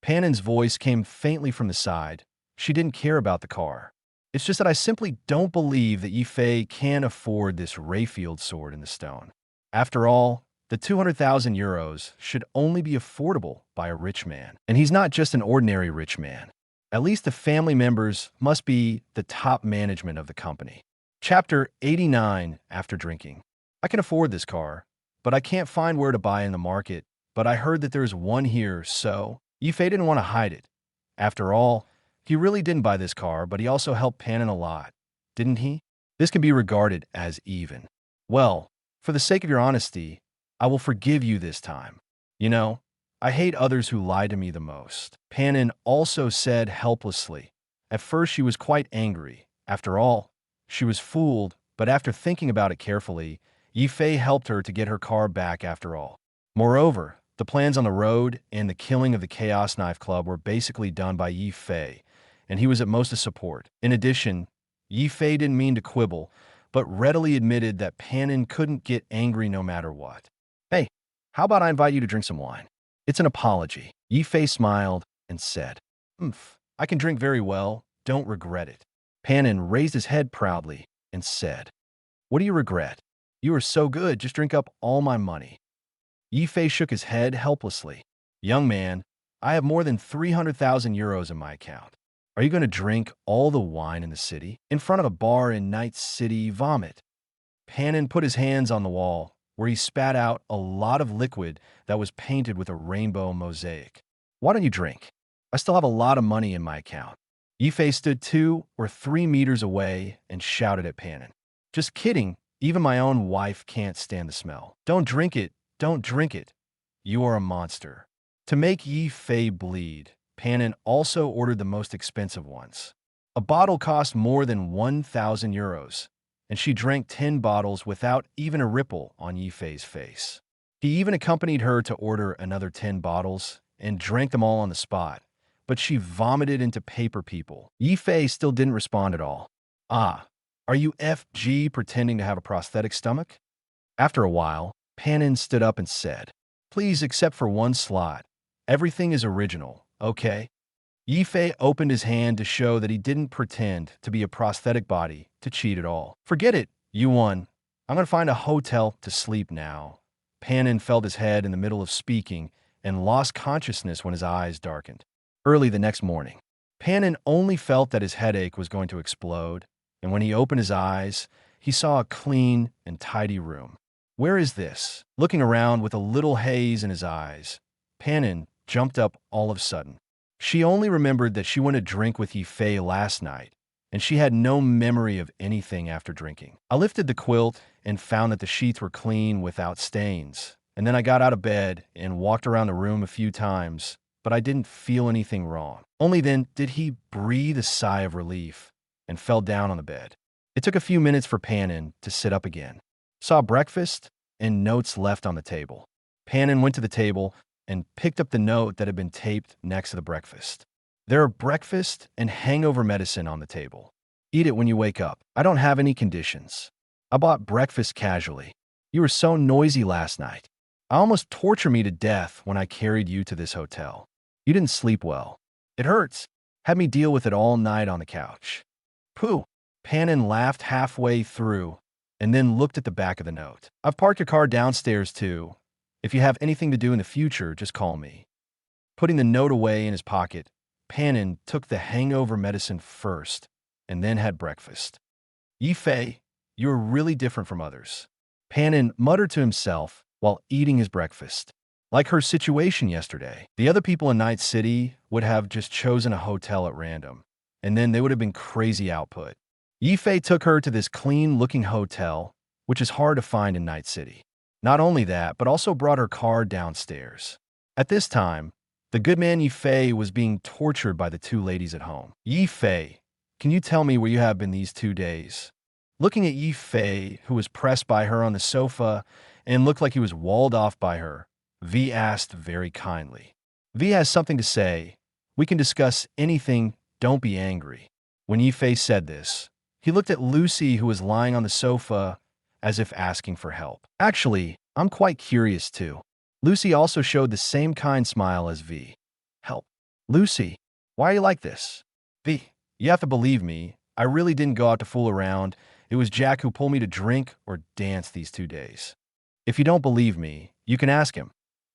Speaker 2: Pannin's voice came faintly from the side. She didn't care about the car. It's just that I simply don't believe that Ye Fei can afford this Rayfield sword in the stone. After all, the 200,000 euros should only be affordable by a rich man. And he's not just an ordinary rich man. At least the family members must be the top management of the company. Chapter 89 After Drinking. I can afford this car, but I can't find where to buy in the market. But I heard that there's one here, so Ye Fei didn't want to hide it. After all, he really didn't buy this car, but he also helped Pan in a lot, didn't he? This can be regarded as even. Well, for the sake of your honesty, I will forgive you this time. You know, I hate others who lie to me the most. Panin also said helplessly. At first she was quite angry. After all, she was fooled, but after thinking about it carefully, Ye Fei helped her to get her car back after all. Moreover, the plans on the road and the killing of the Chaos Knife Club were basically done by Ye Fei, and he was at most a support. In addition, Ye Fei didn't mean to quibble, but readily admitted that Panin couldn't get angry no matter what. Hey, how about I invite you to drink some wine? It's an apology. Ye Fei smiled and said, I can drink very well, don't regret it. Panin raised his head proudly and said, what do you regret? You are so good, just drink up all my money. Ye Fei shook his head helplessly. Young man, I have more than 300,000 euros in my account. Are you going to drink all the wine in the city? In front of a bar in Night City, vomit. Panin put his hands on the wall, where he spat out a lot of liquid that was painted with a rainbow mosaic. Why don't you drink? I still have a lot of money in my account. Ye Fei stood 2 or 3 meters away and shouted at Panin. Just kidding, even my own wife can't stand the smell. Don't drink it, don't drink it. You are a monster. To make Ye Fei bleed, Panin also ordered the most expensive ones. A bottle cost more than 1,000 euros, and she drank 10 bottles without even a ripple on Ye Fei's face. He even accompanied her to order another 10 bottles and drank them all on the spot, but she vomited into paper people. Ye Fei still didn't respond at all. Ah, are you FG pretending to have a prosthetic stomach? After a while, Panin stood up and said, please, except for one slot. Everything is original, okay? Ye Fei opened his hand to show that he didn't pretend to be a prosthetic body to cheat at all. Forget it, you won. I'm going to find a hotel to sleep now. Panin felt his head in the middle of speaking and lost consciousness when his eyes darkened. Early the next morning, Panin only felt that his headache was going to explode, and when he opened his eyes, he saw a clean and tidy room. Where is this? Looking around with a little haze in his eyes, Panin jumped up all of a sudden. She only remembered that she went to drink with Ye Fei last night, and she had no memory of anything after drinking. I lifted the quilt and found that the sheets were clean without stains, and then I got out of bed and walked around the room a few times, but I didn't feel anything wrong. Only then did he breathe a sigh of relief and fell down on the bed. It took a few minutes for Panin to sit up again. Saw breakfast and notes left on the table. Panin went to the table and picked up the note that had been taped next to the breakfast. There are breakfast and hangover medicine on the table. Eat it when you wake up. I don't have any conditions. I bought breakfast casually. You were so noisy last night. I almost tortured me to death when I carried you to this hotel. You didn't sleep well. It hurts. Had me deal with it all night on the couch. Pooh. Panin laughed halfway through and then looked at the back of the note. I've parked your car downstairs too. If you have anything to do in the future, just call me. Putting the note away in his pocket, Panin took the hangover medicine first and then had breakfast. Ye Fei, you are really different from others. Panin muttered to himself while eating his breakfast. Like her situation yesterday, the other people in Night City would have just chosen a hotel at random, and then they would have been crazy output. Ye Fei took her to this clean-looking hotel, which is hard to find in Night City. Not only that, but also brought her car downstairs. At this time, the good man Ye Fei was being tortured by the 2 ladies at home. Ye Fei, can you tell me where you have been these 2 days? Looking at Ye Fei, who was pressed by her on the sofa and looked like he was walled off by her, V asked very kindly. V has something to say. We can discuss anything, don't be angry. When Ye Fei said this, he looked at Lucy, who was lying on the sofa, as if asking for help. Actually, I'm quite curious too. Lucy also showed the same kind smile as V. Help. Lucy, why are you like this? V, you have to believe me. I really didn't go out to fool around. It was Jack who pulled me to drink or dance these 2 days. If you don't believe me, you can ask him.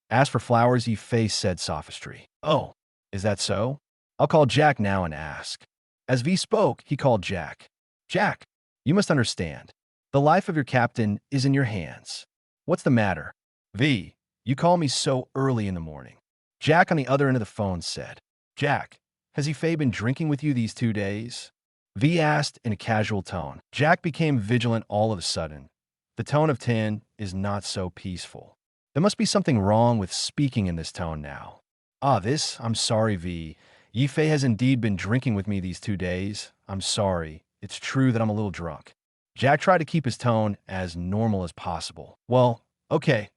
Speaker 2: Ask for flowers, Ye Fei said sophistry. Oh, is that so? I'll call Jack now and ask. As V spoke, he called Jack. Jack, you must understand. The life of your captain is in your hands. What's the matter? V, you call me so early in the morning. Jack on the other end of the phone said. Jack, has Ye Fei been drinking with you these 2 days? V asked in a casual tone. Jack became vigilant all of a sudden. The tone of 10 is not so peaceful. There must be something wrong with speaking in this tone now. I'm sorry, V. Ye Fei has indeed been drinking with me these 2 days. I'm sorry. It's true that I'm a little drunk. Jack tried to keep his tone as normal as possible. Well, okay.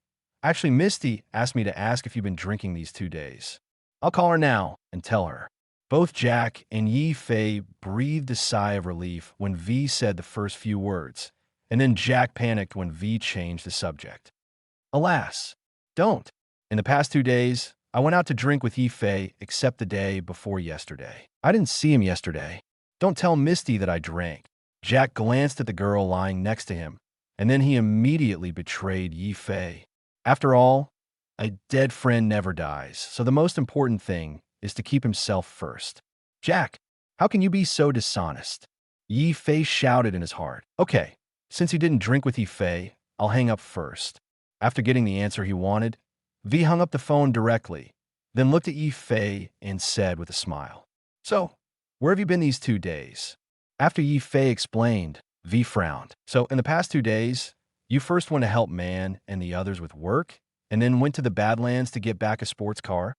Speaker 2: Actually, Misty asked me to ask if you've been drinking these 2 days. I'll call her now and tell her. Both Jack and Ye Fei breathed a sigh of relief when V said the first few words, and then Jack panicked when V changed the subject. Alas, don't. In the past 2 days, I went out to drink with Ye Fei except the day before yesterday. I didn't see him yesterday. Don't tell Misty that I drank. Jack glanced at the girl lying next to him, and then he immediately betrayed Ye Fei. After all, a dead friend never dies, so the most important thing is to keep himself first. Jack, how can you be so dishonest? Ye Fei shouted in his heart. Okay, since he didn't drink with Ye Fei, I'll hang up first. After getting the answer he wanted, V hung up the phone directly, then looked at Ye Fei and said with a smile, So, where have you been these 2 days? After Ye Fei explained, V frowned. So, in the past 2 days, you first went to help Man and the others with work, and then went to the Badlands to get back a sports car?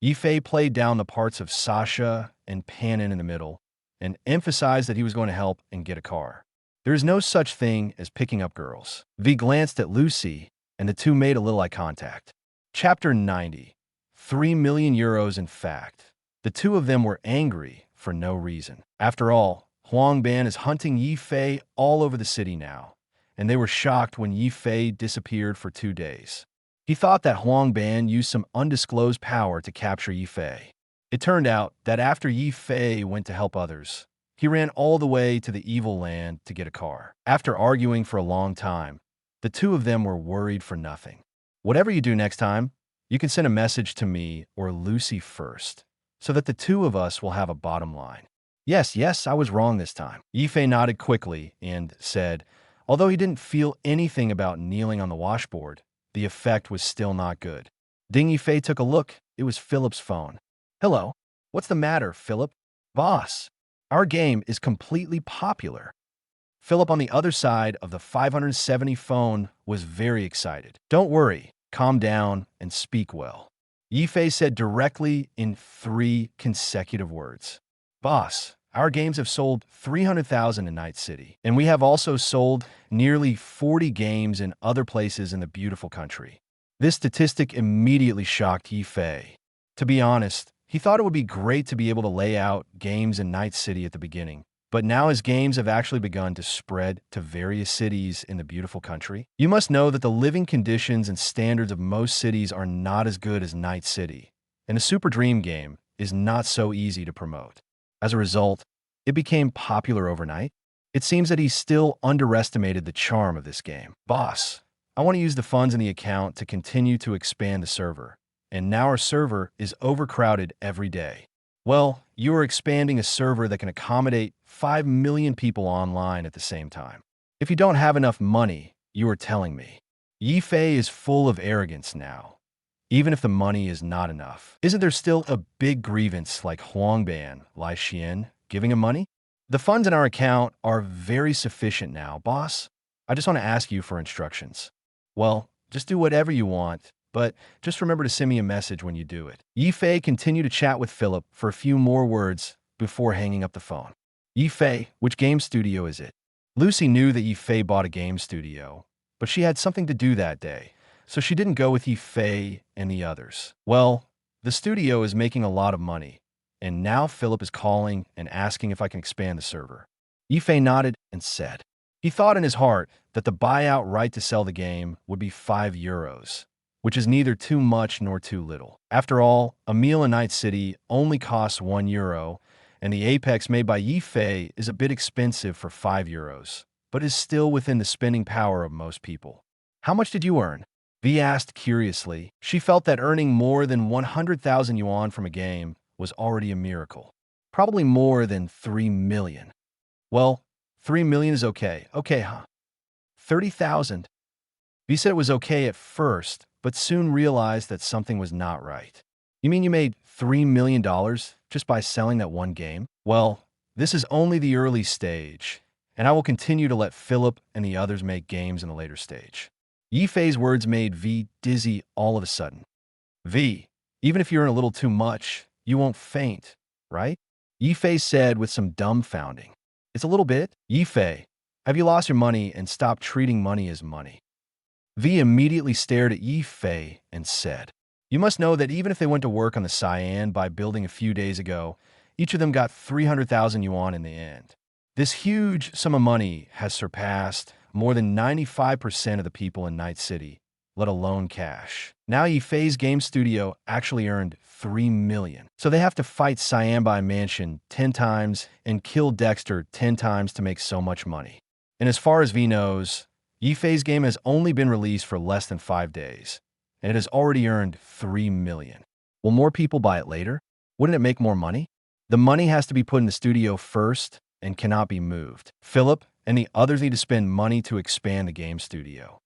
Speaker 2: Ye Fei played down the parts of Sasha and Panin in the middle, and emphasized that he was going to help and get a car. There is no such thing as picking up girls. V glanced at Lucy, and the two made a little eye contact. Chapter 90. 3 million euros in fact. The two of them were angry for no reason. After all, Huangban is hunting Ye Fei all over the city now, and they were shocked when Ye Fei disappeared for 2 days. He thought that Huangban used some undisclosed power to capture Ye Fei. It turned out that after Ye Fei went to help others, he ran all the way to the evil land to get a car. After arguing for a long time, the two of them were worried for nothing. Whatever you do next time, you can send a message to me or Lucy first, so that the two of us will have a bottom line. Yes, I was wrong this time. Ye Fei nodded quickly and said, although he didn't feel anything about kneeling on the washboard, the effect was still not good. Ding. Ye Fei took a look. It was Philip's phone. Hello. What's the matter, Philip? Boss, our game is completely popular. Philip on the other side of the 570 phone was very excited. Don't worry, calm down, and speak well. Ye Fei said directly in 3 consecutive words. Boss, our games have sold 300,000 in Night City, and we have also sold nearly 40 games in other places in the beautiful country. This statistic immediately shocked Ye Fei. To be honest, he thought it would be great to be able to lay out games in Night City at the beginning, but now his games have actually begun to spread to various cities in the beautiful country. You must know that the living conditions and standards of most cities are not as good as Night City, and a Super Dream game is not so easy to promote. As a result, it became popular overnight. It seems that he still underestimated the charm of this game. Boss, I want to use the funds in the account to continue to expand the server, and now our server is overcrowded every day. Well, you are expanding a server that can accommodate 5 million people online at the same time. If you don't have enough money, you are telling me. Ye Fei is full of arrogance now, even if the money is not enough. Isn't there still a big grievance like Huangban, Lai Xian, giving him money? The funds in our account are very sufficient now, boss. I just want to ask you for instructions. Well, just do whatever you want, but just remember to send me a message when you do it. Ye Fei continued to chat with Philip for a few more words before hanging up the phone. Ye Fei, which game studio is it? Lucy knew that Ye Fei bought a game studio, but she had something to do that day, so she didn't go with Ye Fei and the others. Well, the studio is making a lot of money, and now Philip is calling and asking if I can expand the server. Ye Fei nodded and said. He thought in his heart that the buyout right to sell the game would be 5 euros, which is neither too much nor too little. After all, a meal in Night City only costs 1 euro, and the Apex made by Ye Fei is a bit expensive for 5 euros, but is still within the spending power of most people. How much did you earn? V asked curiously. She felt that earning more than 100,000 yuan from a game was already a miracle. Probably more than 3 million. Well, 3 million is okay. Okay, huh? 30,000. V said it was okay at first, but soon realized that something was not right. You mean you made $3 million just by selling that one game? Well, this is only the early stage, and I will continue to let Philip and the others make games in the later stage. Ye Fei's words made V dizzy all of a sudden. V, even if you're in a little too much, you won't faint, right? Ye Fei said with some dumbfounding. It's a little bit. Ye Fei, have you lost your money and stopped treating money as money? V immediately stared at Ye Fei and said, you must know that even if they went to work on the Cyan by building a few days ago, each of them got 300,000 yuan in the end. This huge sum of money has surpassed more than 95% of the people in Night City, let alone cash. Now Ye Fei's game studio actually earned 3 million. So they have to fight Cyberpunk Mansion 10 times and kill Dexter 10 times to make so much money. And as far as V knows, Ye Fei's game has only been released for less than 5 days, and it has already earned 3 million. Will more people buy it later? Wouldn't it make more money? The money has to be put in the studio first and cannot be moved. Philip and the others need to spend money to expand the game studio.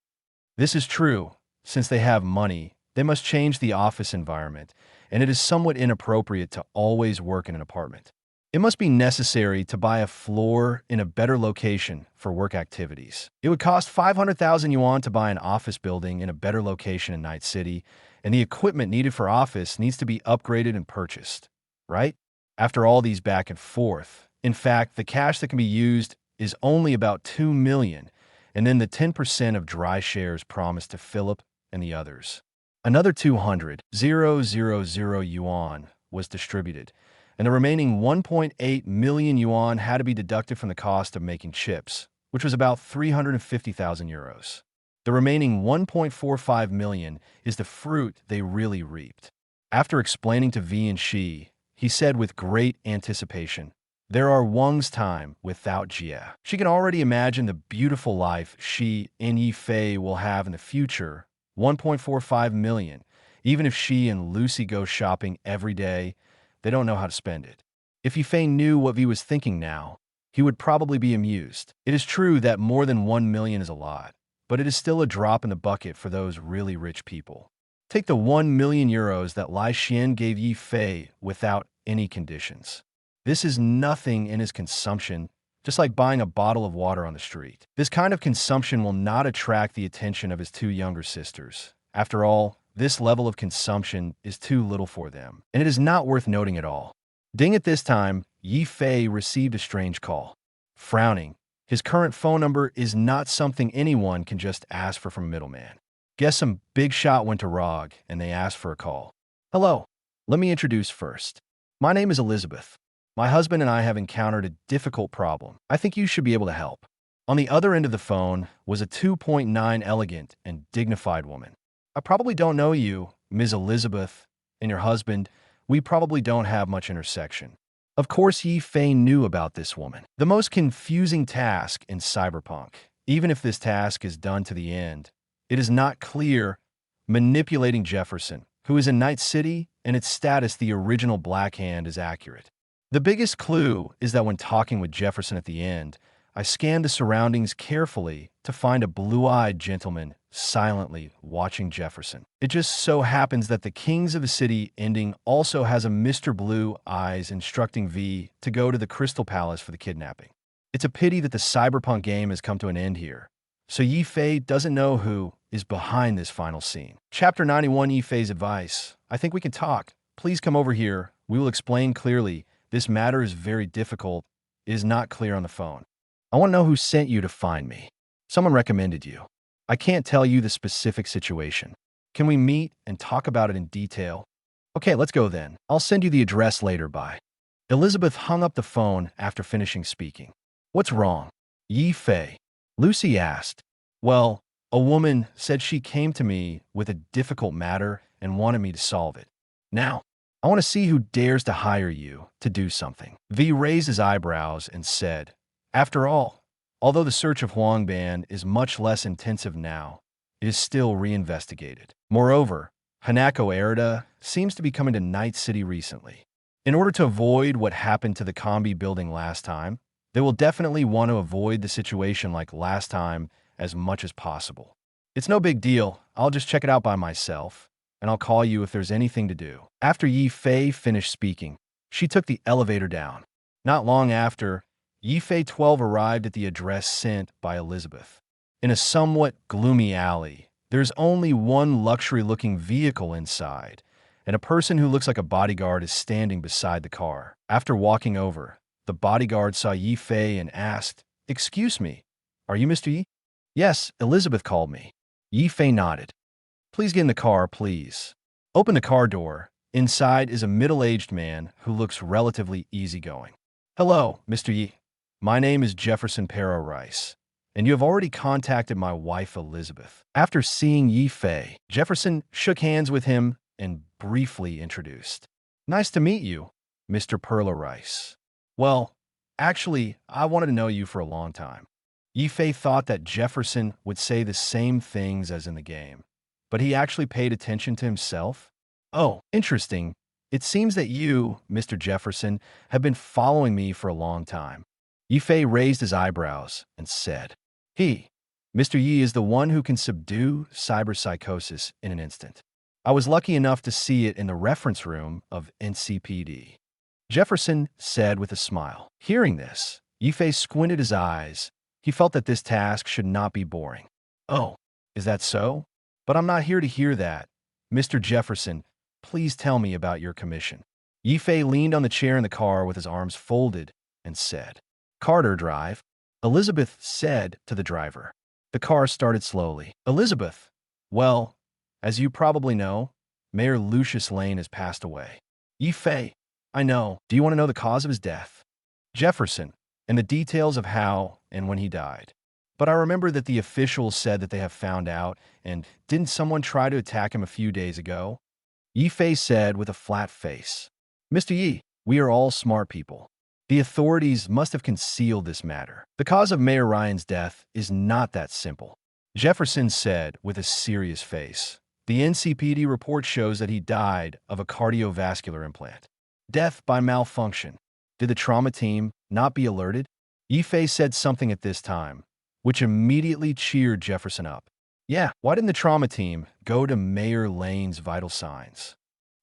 Speaker 2: This is true. Since they have money, they must change the office environment, and it is somewhat inappropriate to always work in an apartment. It must be necessary to buy a floor in a better location for work activities. It would cost 500,000 yuan to buy an office building in a better location in Night City, and the equipment needed for office needs to be upgraded and purchased, right? After all these back and forth, in fact, the cash that can be used is only about 2 million, and then the 10% of dry shares promised to Philip and the others. Another 200,000 yuan was distributed, and the remaining 1.8 million yuan had to be deducted from the cost of making chips, which was about 350,000 euros. The remaining 1.45 million is the fruit they really reaped. After explaining to V and Shi, he said with great anticipation, there are Wang's time without Jia. She can already imagine the beautiful life she and Ye Fei will have in the future. 1.45 million. Even if she and Lucy go shopping every day, they don't know how to spend it. If Ye Fei knew what V was thinking now, he would probably be amused. It is true that more than 1 million is a lot, but it is still a drop in the bucket for those really rich people. Take the 1 million euros that Lai Xian gave Ye Fei without any conditions. This is nothing in his consumption, just like buying a bottle of water on the street. This kind of consumption will not attract the attention of his 2 younger sisters. After all, this level of consumption is too little for them, and it is not worth noting at all. Ding at this time, Ye Fei received a strange call. Frowning, his current phone number is not something anyone can just ask for from a middleman. Guess some big shot went to Rog, and they asked for a call. Hello, let me introduce first. My name is Elizabeth. My husband and I have encountered a difficult problem. I think you should be able to help. On the other end of the phone was a 2.9 elegant and dignified woman. I probably don't know you, Ms. Elizabeth, and your husband. We probably don't have much intersection. Of course, Ye Fei knew about this woman. The most confusing task in Cyberpunk, even if this task is done to the end, it is not clear. Manipulating Jefferson, who is in Night City, and its status the original Black Hand is accurate. The biggest clue is that when talking with Jefferson at the end, I scanned the surroundings carefully to find a blue-eyed gentleman silently watching Jefferson. It just so happens that the Kings of the City ending also has a Mr. Blue Eyes instructing V to go to the Crystal Palace for the kidnapping. It's a pity that the Cyberpunk game has come to an end here, so Ye Fei doesn't know who is behind this final scene. Chapter 91, Ye Fei's advice. I think we can talk. Please come over here. We will explain clearly. This matter is very difficult. It is not clear on the phone. I want to know who sent you to find me. Someone recommended you. I can't tell you the specific situation. Can we meet and talk about it in detail? Okay, let's go then. I'll send you the address later. Bye. Elizabeth hung up the phone after finishing speaking. What's wrong? Ye Fei. Lucy asked. Well, a woman said she came to me with a difficult matter and wanted me to solve it. Now, I want to see who dares to hire you to do something. V raised his eyebrows and said, after all, although the search of Huangban is much less intensive now, it is still reinvestigated. Moreover, Hanako Arida seems to be coming to Night City recently. In order to avoid what happened to the combi building last time, they will definitely want to avoid the situation like last time as much as possible. It's no big deal. I'll just check it out by myself, and I'll call you if there's anything to do. After Ye Fei finished speaking, she took the elevator down. Not long after, Ye Fei 12 arrived at the address sent by Elizabeth. In a somewhat gloomy alley, there's only one luxury-looking vehicle inside, and a person who looks like a bodyguard is standing beside the car. After walking over, the bodyguard saw Ye Fei and asked, "Excuse me, are you Mr. Ye?" "Yes, Elizabeth called me." Ye Fei nodded. "Please get in the car, please." Open the car door. Inside is a middle-aged man who looks relatively easygoing. "Hello, Mr. Ye. My name is Jefferson Pero Rice, and you have already contacted my wife, Elizabeth." After seeing Ye Fei, Jefferson shook hands with him and briefly introduced. "Nice to meet you, Mr. Perla Rice. Well, actually, I wanted to know you for a long time." Ye Fei thought that Jefferson would say the same things as in the game, but he actually paid attention to himself. "Oh, interesting. It seems that you, Mr. Jefferson, have been following me for a long time." Ye Fei raised his eyebrows and said, Mr. Yi is the one who can subdue cyberpsychosis in an instant. I was lucky enough to see it in the reference room of NCPD. Jefferson said with a smile. Hearing this, Ye Fei squinted his eyes. He felt that this task should not be boring. "Oh, is that so? But I'm not here to hear that. Mr. Jefferson, please tell me about your commission." Ye Fei leaned on the chair in the car with his arms folded and said, "Carter, drive." Elizabeth said to the driver. The car started slowly. "Elizabeth, well, as you probably know, Mayor Lucius Lane has passed away." Ye Fei, "I know. Do you want to know the cause of his death?" Jefferson, and the details of how and when he died. "But I remember that the officials said that they have found out, and didn't someone try to attack him a few days ago?" Ye Fei said with a flat face. "Mr. Yi, we are all smart people. The authorities must have concealed this matter. The cause of Mayor Ryan's death is not that simple." Jefferson said with a serious face. "The NCPD report shows that he died of a cardiovascular implant. Death by malfunction. Did the trauma team not be alerted?" Ye Fei said something at this time, which immediately cheered Jefferson up. "Yeah, why didn't the trauma team go to Mayor Lane's vital signs?"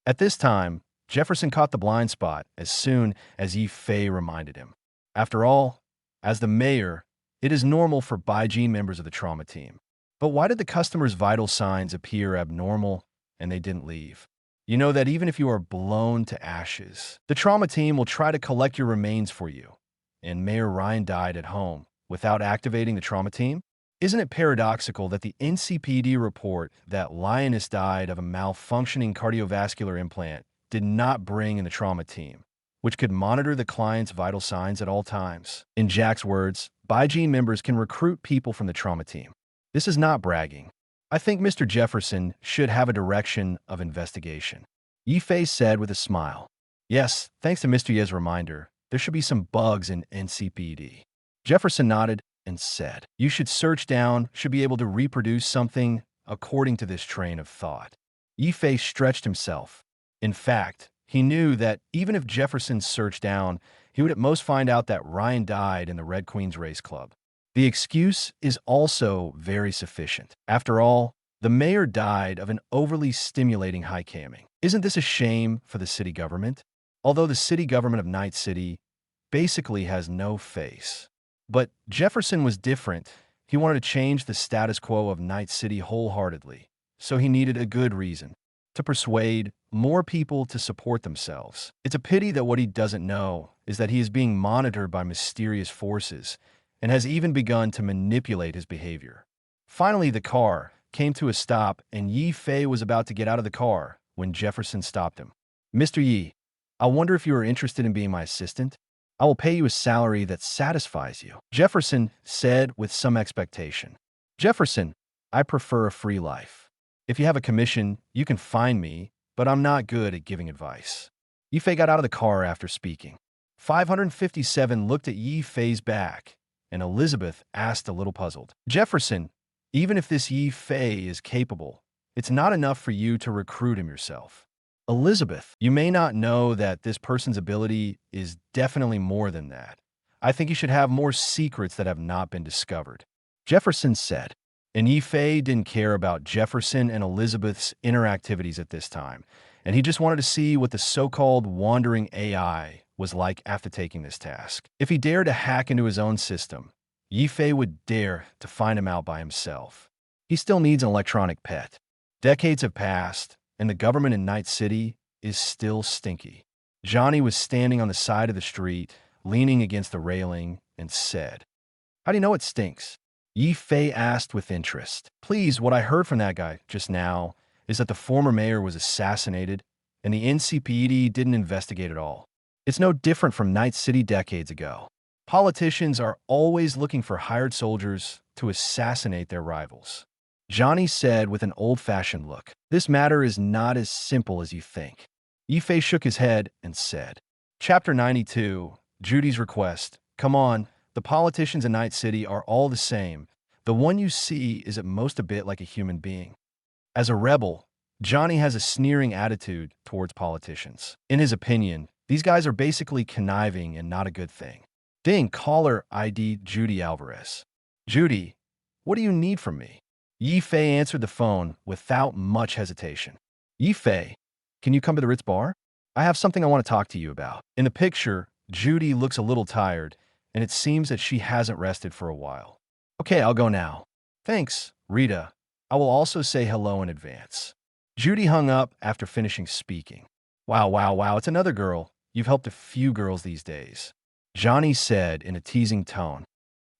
Speaker 2: At this time, Jefferson caught the blind spot as soon as Ye Fei reminded him. After all, as the mayor, it is normal for Baijin members of the trauma team. But why did the customer's vital signs appear abnormal and they didn't leave? You know that even if you are blown to ashes, the trauma team will try to collect your remains for you. And Mayor Ryan died at home without activating the trauma team? Isn't it paradoxical that the NCPD report that Lioness died of a malfunctioning cardiovascular implant did not bring in the trauma team, which could monitor the client's vital signs at all times? In Jack's words, Baijin members can recruit people from the trauma team. This is not bragging. I think Mr. Jefferson should have a direction of investigation. Ye Fei said with a smile. Yes, thanks to Mr. Ye's reminder, there should be some bugs in NCPD. Jefferson nodded and said, you should be able to reproduce something according to this train of thought. Ye Fei stretched himself. In fact, he knew that even if Jefferson searched down, he would at most find out that Ryan died in the Red Queen's Race Club. The excuse is also very sufficient. After all, the mayor died of an overly stimulating high camming. Isn't this a shame for the city government? Although the city government of Night City basically has no face. But Jefferson was different. He wanted to change the status quo of Night City wholeheartedly, so he needed a good reason to persuade more people to support themselves. It's a pity that what he doesn't know is that he is being monitored by mysterious forces and has even begun to manipulate his behavior. Finally, the car came to a stop and Ye Fei was about to get out of the car when Jefferson stopped him. Mr. Yi, I wonder if you are interested in being my assistant? I will pay you a salary that satisfies you. Jefferson said with some expectation. Jefferson, I prefer a free life. If you have a commission, you can find me, but I'm not good at giving advice. Ye Fei got out of the car after speaking. 557 looked at Ye Fei's back, and Elizabeth asked a little puzzled. Jefferson, even if this Ye Fei is capable, it's not enough for you to recruit him yourself. Elizabeth, you may not know that this person's ability is definitely more than that. I think you should have more secrets that have not been discovered. Jefferson said. And Ye Fei didn't care about Jefferson and Elizabeth's interactivities at this time, and he just wanted to see what the so-called wandering AI was like after taking this task. If he dared to hack into his own system, Ye Fei would dare to find him out by himself. He still needs an electronic pet. Decades have passed, and the government in Night City is still stinky. Johnny was standing on the side of the street, leaning against the railing, and said, "How do you know it stinks?" Ye Fei asked with interest. "Please, what I heard from that guy just now is that the former mayor was assassinated, and the NCPD didn't investigate at all. It's no different from Night City decades ago. Politicians are always looking for hired soldiers to assassinate their rivals." Johnny said with an old-fashioned look, "This matter is not as simple as you think." Ye Fei shook his head and said, Chapter 92, Judy's Request. Come on, the politicians in Night City are all the same. The one you see is at most a bit like a human being. As a rebel, Johnny has a sneering attitude towards politicians. In his opinion, these guys are basically conniving and not a good thing. Ding, caller ID Judy Alvarez. "Judy, what do you need from me?" Ye Fei answered the phone without much hesitation. "Ye Fei, can you come to the Ritz bar? I have something I want to talk to you about." In the picture, Judy looks a little tired, and it seems that she hasn't rested for a while. "Okay, I'll go now." "Thanks, Rita. I will also say hello in advance." Judy hung up after finishing speaking. Wow, it's another girl. You've helped a few girls these days," Johnny said in a teasing tone.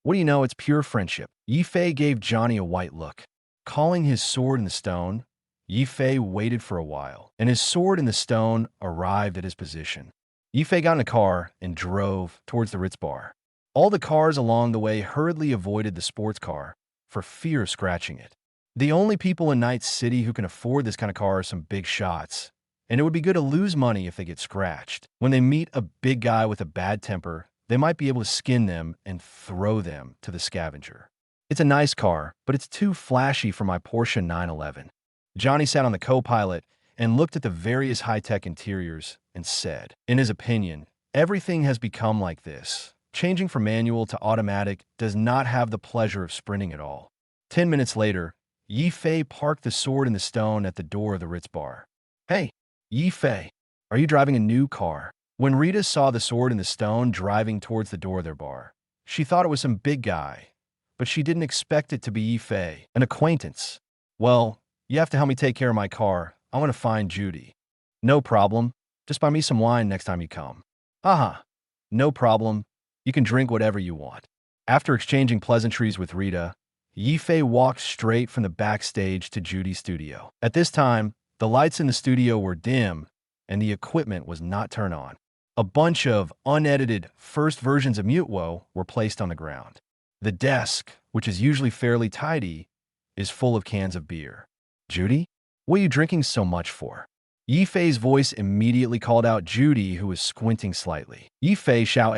Speaker 2: "What do you know, it's pure friendship." Ye Fei gave Johnny a white look. Calling his sword in the stone, Ye Fei waited for a while, and his sword in the stone arrived at his position. Ye Fei got in a car and drove towards the Ritz bar. All the cars along the way hurriedly avoided the sports car for fear of scratching it. The only people in Night City who can afford this kind of car are some big shots, and it would be good to lose money if they get scratched. When they meet a big guy with a bad temper, they might be able to skin them and throw them to the scavenger. It's a nice car, but it's too flashy for my Porsche 911. Johnny sat on the co-pilot and looked at the various high-tech interiors and said, in his opinion, everything has become like this. Changing from manual to automatic does not have the pleasure of sprinting at all. 10 minutes later, Ye Fei parked the sword in the stone at the door of the Ritz bar. "Hey, Ye Fei, are you driving a new car?" When Rita saw the sword in the stone driving towards the door of their bar, she thought it was some big guy, but she didn't expect it to be Ye Fei, an acquaintance. "Well, you have to help me take care of my car. I want to find Judy." "No problem. Just buy me some wine next time you come." "Haha, no problem. You can drink whatever you want." After exchanging pleasantries with Rita, Ye Fei walked straight from the backstage to Judy's studio. At this time, the lights in the studio were dim, and the equipment was not turned on. A bunch of unedited first versions of Mutewo were placed on the ground. The desk, which is usually fairly tidy, is full of cans of beer. "Judy, what are you drinking so much for?" Ye Fei's voice immediately called out Judy, who was squinting slightly. "Ye Fei, Xiao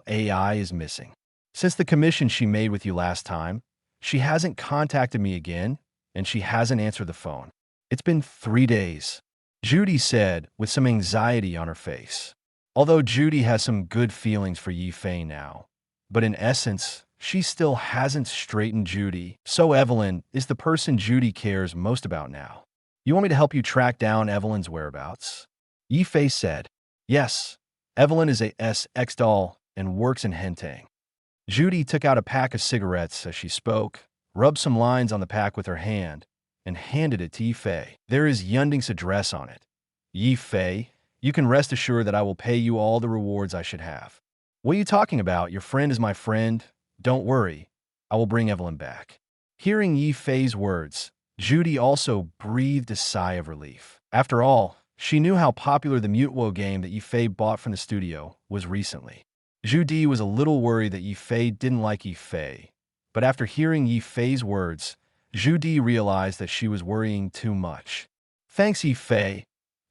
Speaker 2: AI is missing. Since the commission she made with you last time, she hasn't contacted me again, and she hasn't answered the phone. It's been 3 days." Judy said with some anxiety on her face. Although Judy has some good feelings for Ye Fei now, but in essence, she still hasn't straightened Judy, so Evelyn is the person Judy cares most about now. "You want me to help you track down Evelyn's whereabouts?" Ye Fei said. "Yes, Evelyn is a SX doll and works in Hentang." Judy took out a pack of cigarettes as she spoke, rubbed some lines on the pack with her hand, and handed it to Ye Fei. "There is Yunding's address on it. Ye Fei, you can rest assured that I will pay you all the rewards I should have." "What are you talking about? Your friend is my friend. Don't worry. I will bring Evelyn back." Hearing Ye Fei's words, Judy also breathed a sigh of relief. After all, she knew how popular the Mutewo game that Ye Fei bought from the studio was recently. Judy was a little worried that Ye Fei didn't like Ye Fei, but after hearing Ye Fei's words, Judy realized that she was worrying too much. "Thanks, Ye Fei.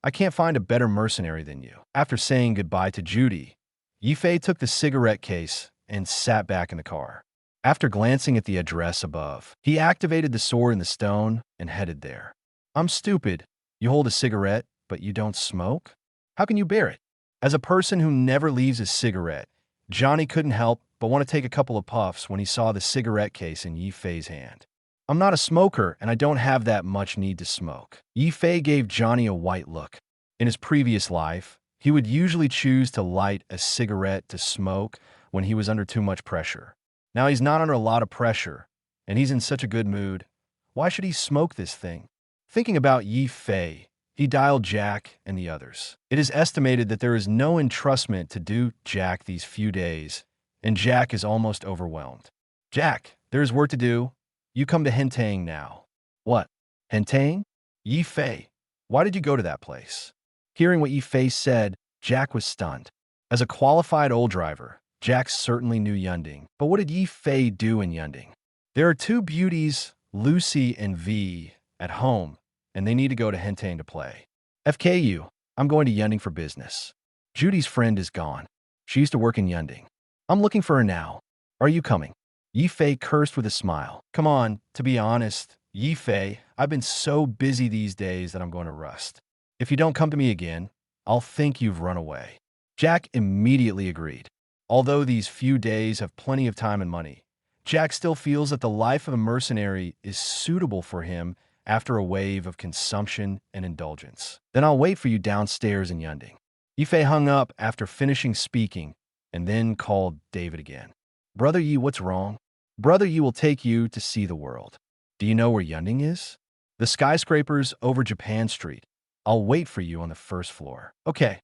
Speaker 2: I can't find a better mercenary than you." After saying goodbye to Judy, Ye Fei took the cigarette case and sat back in the car. After glancing at the address above, he activated the sword in the stone and headed there. "I'm stupid. You hold a cigarette, but you don't smoke? How can you bear it? As a person who never leaves a cigarette, Johnny couldn't help but want to take a couple of puffs when he saw the cigarette case in Ye Fei's hand. I'm not a smoker, and I don't have that much need to smoke. Ye Fei gave Johnny a white look. In his previous life, he would usually choose to light a cigarette to smoke when he was under too much pressure. Now he's not under a lot of pressure, and he's in such a good mood. Why should he smoke this thing? Thinking about Ye Fei, he dialed Jack and the others. It is estimated that there is no entrustment to do Jack these few days, and Jack is almost overwhelmed. Jack, there is work to do. You come to Hentang now. What? Hentang? Ye Fei, why did you go to that place? Hearing what Ye Fei said, Jack was stunned. As a qualified old driver, Jack certainly knew Yunding, but what did Ye Fei do in Yunding? There are two beauties, Lucy and V, at home, and they need to go to Hentang to play. FKU, I'm going to Yunding for business. Judy's friend is gone. She used to work in Yunding. I'm looking for her now. Are you coming? Ye Fei cursed with a smile. Come on, to be honest, Ye Fei, I've been so busy these days that I'm going to rust. If you don't come to me again, I'll think you've run away. Jack immediately agreed. Although these few days have plenty of time and money, Jack still feels that the life of a mercenary is suitable for him after a wave of consumption and indulgence. Then I'll wait for you downstairs in Yunding. Ye Fei hung up after finishing speaking and then called David again. Brother Yi, what's wrong? Brother Yi will take you to see the world. Do you know where Yunding is? The skyscrapers over Japan Street. I'll wait for you on the first floor. Okay.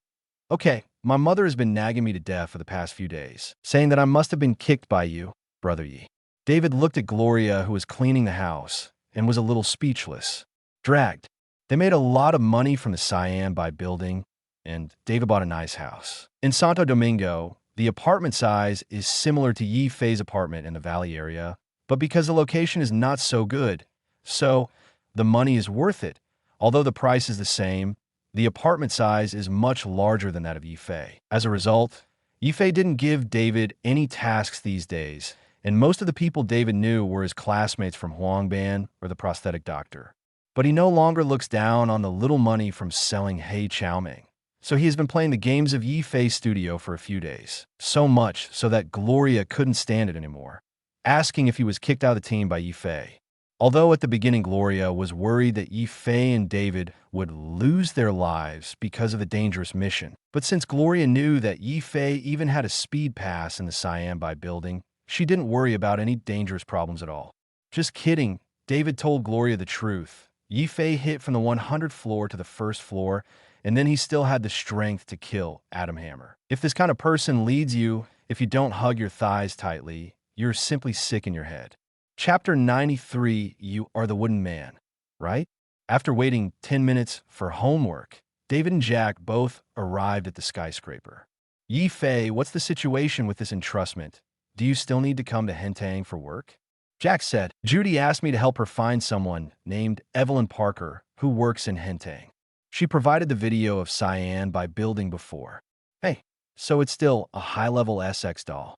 Speaker 2: My mother has been nagging me to death for the past few days, saying that I must have been kicked by you, Brother Yi. David looked at Gloria, who was cleaning the house, and was a little speechless. Dragged. They made a lot of money from the Cyan by building, and David bought a nice house. In Santo Domingo, the apartment size is similar to Ye Fei's apartment in the Valley area, but because the location is not so good, so the money is worth it. Although the price is the same, the apartment size is much larger than that of Ye Fei. As a result, Ye Fei didn't give David any tasks these days, and most of the people David knew were his classmates from Huangban or the prosthetic doctor. But he no longer looks down on the little money from selling Hei Xiaoming. So he has been playing the games of Ye Fei's studio for a few days, so much so that Gloria couldn't stand it anymore, asking if he was kicked out of the team by Ye Fei. Although at the beginning Gloria was worried that Ye Fei and David would lose their lives because of the dangerous mission, but since Gloria knew that Ye Fei even had a speed pass in the Cyan by building, she didn't worry about any dangerous problems at all. Just kidding, David told Gloria the truth. Ye Fei hit from the 100th floor to the first floor, and then he still had the strength to kill Adam Hammer. If this kind of person leads you, if you don't hug your thighs tightly, you're simply sick in your head. Chapter 93, you are the wooden man, right? After waiting 10 minutes for homework, David and Jack both arrived at the skyscraper. Ye Fei, what's the situation with this entrustment? Do you still need to come to Hentang for work? Jack said, Judy asked me to help her find someone named Evelyn Parker who works in Hentang. She provided the video of Cyan by building before. Hey, so it's still a high-level SX doll.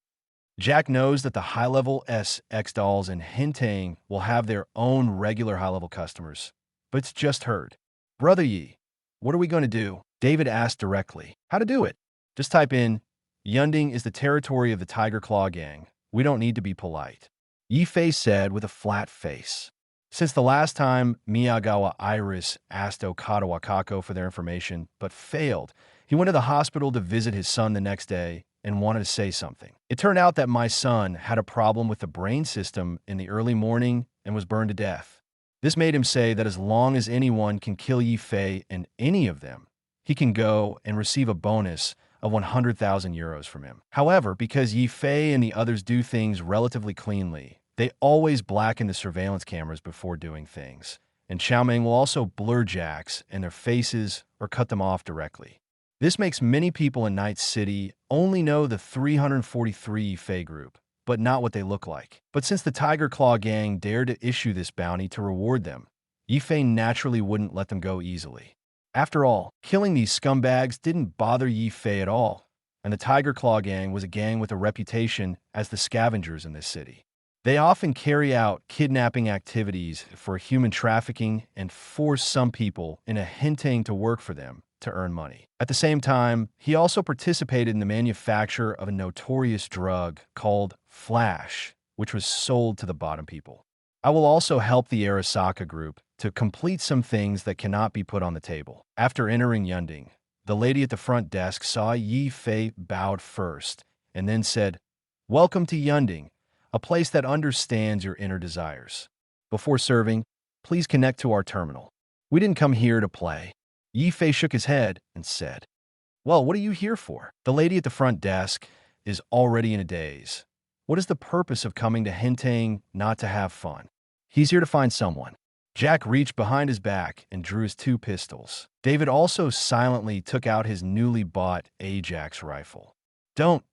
Speaker 2: Jack knows that the high-level SX dolls in Hentang will have their own regular high-level customers, but it's just heard. Brother Yi, what are we going to do? David asked directly. How to do it? Just type in, Yunding is the territory of the Tiger Claw Gang. We don't need to be polite. Ye Fei said with a flat face. Since the last time Miyagawa Iris asked Okada Wakako for their information, but failed, he went to the hospital to visit his son the next day and wanted to say something. It turned out that my son had a problem with the brain system in the early morning and was burned to death. This made him say that as long as anyone can kill Ye Fei and any of them, he can go and receive a bonus of 100,000 euros from him. However, because Ye Fei and the others do things relatively cleanly, they always blacken the surveillance cameras before doing things, and Xiaoming will also blur Jacks and their faces or cut them off directly. This makes many people in Night City only know the 343 Ye Fei group, but not what they look like. But since the Tiger Claw Gang dared to issue this bounty to reward them, Ye Fei naturally wouldn't let them go easily. After all, killing these scumbags didn't bother Ye Fei at all, and the Tiger Claw Gang was a gang with a reputation as the scavengers in this city. They often carry out kidnapping activities for human trafficking and force some people into hinting to work for them to earn money. At the same time, he also participated in the manufacture of a notorious drug called Flash, which was sold to the bottom people. I will also help the Arasaka group to complete some things that cannot be put on the table. After entering Yunding, the lady at the front desk saw Ye Fei bowed first and then said, "Welcome to Yunding, a place that understands your inner desires. Before serving, please connect to our terminal. We didn't come here to play." Ye Fei shook his head and said, "Well, what are you here for?" The lady at the front desk is already in a daze. What is the purpose of coming to Hintang not to have fun? He's here to find someone. Jack reached behind his back and drew his 2 pistols. David also silently took out his newly bought Ajax rifle. Don't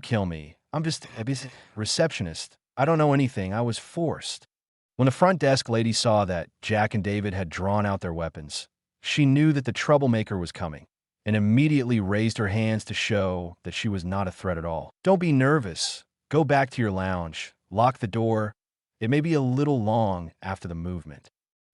Speaker 2: kill me. I'm just a receptionist. I don't know anything. I was forced." When the front desk lady saw that Jack and David had drawn out their weapons, she knew that the troublemaker was coming and immediately raised her hands to show that she was not a threat at all. "Don't be nervous. Go back to your lounge. Lock the door. It may be a little long after the movement."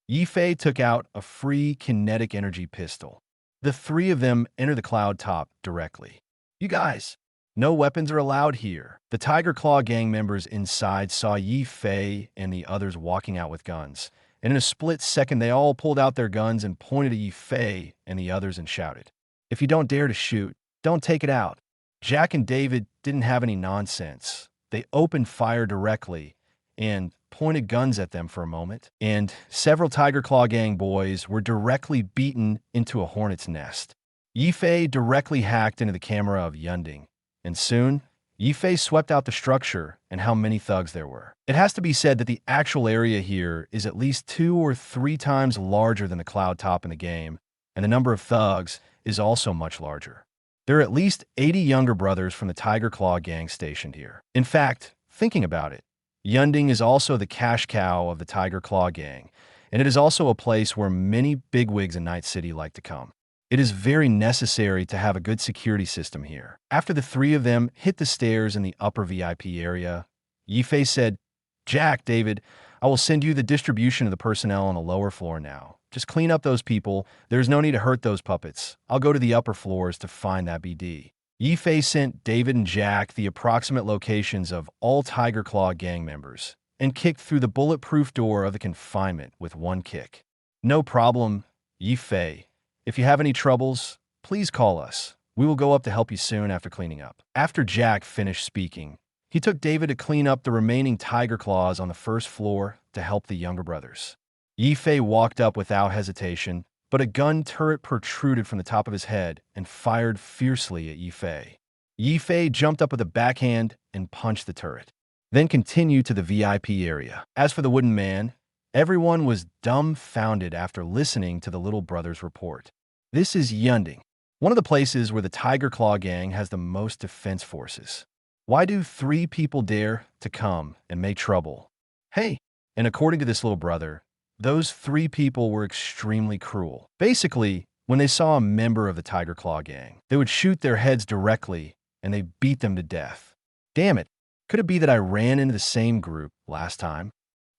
Speaker 2: Ye Fei took out a free kinetic energy pistol. The 3 of them entered the cloud top directly. "You guys, no weapons are allowed here." The Tiger Claw gang members inside saw Ye Fei and the others walking out with guns, and in a split second they all pulled out their guns and pointed at Ye Fei and the others and shouted, "If you don't dare to shoot, don't take it out." Jack and David didn't have any nonsense. They opened fire directly and pointed guns at them for a moment, and several Tiger Claw gang boys were directly beaten into a hornet's nest. Ye Fei directly hacked into the camera of Yunding, and soon, Ye Fei swept out the structure and how many thugs there were. It has to be said that the actual area here is at least 2 or 3 times larger than the cloud top in the game, and the number of thugs is also much larger. There are at least 80 younger brothers from the Tiger Claw gang stationed here. In fact, thinking about it, Yunding is also the cash cow of the Tiger Claw gang, and it is also a place where many bigwigs in Night City like to come. It is very necessary to have a good security system here. After the 3 of them hit the stairs in the upper VIP area, Ye Fei said, "Jack, David, I will send you the distribution of the personnel on the lower floor now. Just clean up those people. There's no need to hurt those puppets. I'll go to the upper floors to find that BD." Ye Fei sent David and Jack the approximate locations of all Tiger Claw gang members and kicked through the bulletproof door of the confinement with 1 kick. "No problem, Ye Fei. If you have any troubles, please call us. We will go up to help you soon after cleaning up." After Jack finished speaking, he took David to clean up the remaining Tiger Claws on the first floor to help the younger brothers. Ye Fei walked up without hesitation, but a gun turret protruded from the top of his head and fired fiercely at Ye Fei. Ye Fei jumped up with a backhand and punched the turret, then continued to the VIP area. As for the wooden man, everyone was dumbfounded after listening to the little brother's report. This is Yunding, one of the places where the Tiger Claw gang has the most defense forces. Why do 3 people dare to come and make trouble? Hey, and according to this little brother, those 3 people were extremely cruel. Basically, when they saw a member of the Tiger Claw gang, they would shoot their heads directly and they beat them to death. Damn it, could it be that I ran into the same group last time?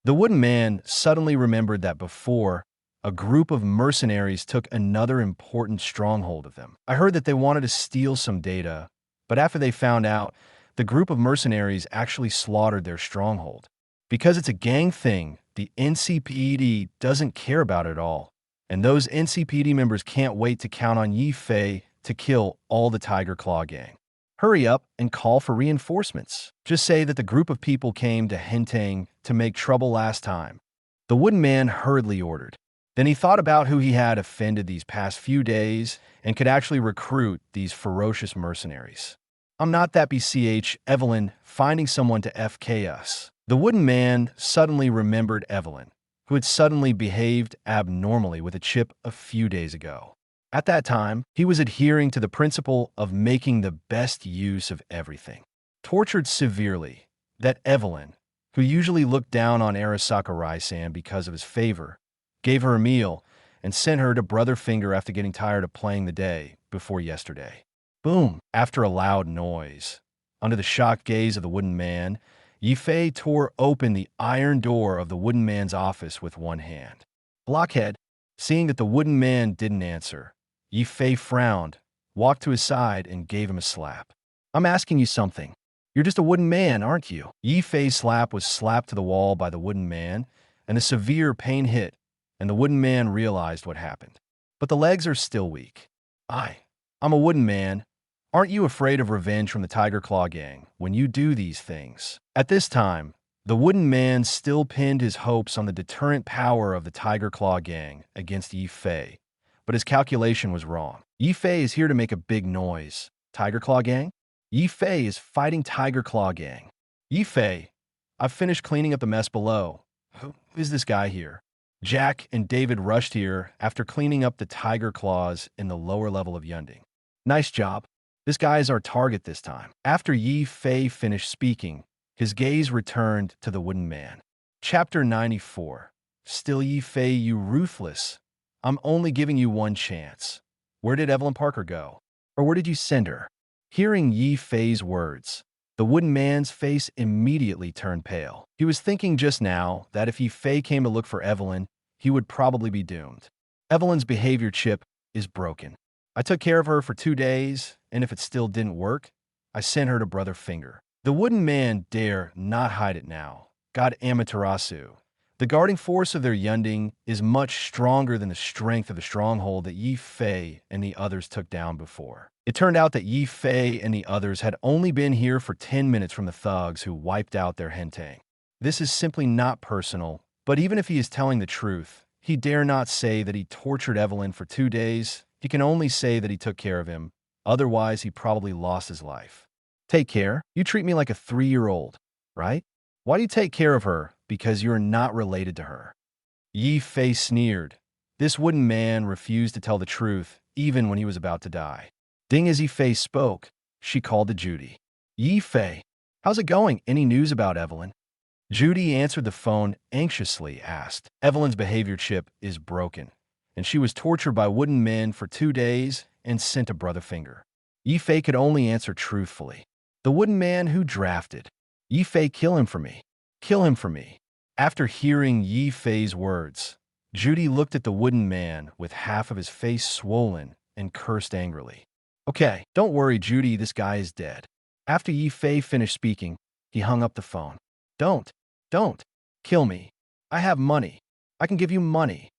Speaker 2: The wooden man suddenly remembered that before, a group of mercenaries took another important stronghold of them. I heard that they wanted to steal some data, but after they found out, the group of mercenaries actually slaughtered their stronghold. Because it's a gang thing, the NCPD doesn't care about it at all, and those NCPD members can't wait to count on Ye Fei to kill all the Tiger Claw gang. Hurry up and call for reinforcements. Just say that the group of people came to Hintang to make trouble last time. The wooden man hurriedly ordered. Then he thought about who he had offended these past few days and could actually recruit these ferocious mercenaries. I'm not that BCH Evelyn finding someone to FK us. The wooden man suddenly remembered Evelyn, who had suddenly behaved abnormally with a chip a few days ago. At that time, he was adhering to the principle of making the best use of everything. Tortured severely, that Evelyn, who usually looked down on Arasaka Rai-san because of his favor, gave her a meal and sent her to Brother Finger after getting tired of playing the day before yesterday. Boom! After a loud noise, under the shocked gaze of the wooden man, Ye Fei tore open the iron door of the wooden man's office with one hand. Blockhead. Seeing that the wooden man didn't answer, Ye Fei frowned, walked to his side, and gave him a slap. I'm asking you something. You're just a wooden man, aren't you? Ye Fei's slap was slapped to the wall by the wooden man, and a severe pain hit, and the wooden man realized what happened. But the legs are still weak. I'm a wooden man. Aren't you afraid of revenge from the Tiger Claw gang when you do these things? At this time, the wooden man still pinned his hopes on the deterrent power of the Tiger Claw gang against Ye Fei, but his calculation was wrong. Ye Fei is here to make a big noise. Tiger Claw gang? Ye Fei is fighting Tiger Claw gang. Ye Fei, I've finished cleaning up the mess below. Who is this guy here? Jack and David rushed here after cleaning up the tiger claws in the lower level of Yunding. Nice job. This guy is our target this time. After Ye Fei finished speaking, his gaze returned to the wooden man. Chapter 94. Still Ye Fei, you ruthless. I'm only giving you one chance. Where did Evelyn Parker go? Or where did you send her? Hearing Ye Fei's words, the wooden man's face immediately turned pale. He was thinking just now that if Ye Fei came to look for Evelyn, he would probably be doomed. Evelyn's behavior chip is broken. I took care of her for 2 days, and if it still didn't work, I sent her to Brother Finger. The wooden man dare not hide it now. God Amaterasu. The guarding force of their Yunding is much stronger than the strength of the stronghold that Ye Fei and the others took down before. It turned out that Ye Fei and the others had only been here for 10 minutes from the thugs who wiped out their Hentang. This is simply not personal, but even if he is telling the truth, he dare not say that he tortured Evelyn for 2 days. He can only say that he took care of him. Otherwise, he probably lost his life. Take care? You treat me like a 3-year-old, right? Why do you take care of her? Because you're not related to her. Ye Fei sneered. This wooden man refused to tell the truth, even when he was about to die. Ding as Ye Fei spoke, she called to Judy. Ye Fei, how's it going? Any news about Evelyn? Judy answered the phone anxiously, asked. Evelyn's behavior chip is broken, and she was tortured by wooden men for 2 days and sent to Brother Finger. Ye Fei could only answer truthfully. The wooden man who drafted. Ye Fei, kill him for me. Kill him for me. After hearing Ye Fei's words, Judy looked at the wooden man with half of his face swollen and cursed angrily. Okay, don't worry, Judy, this guy is dead. After Ye Fei finished speaking, he hung up the phone. Don't kill me. I have money. I can give you money.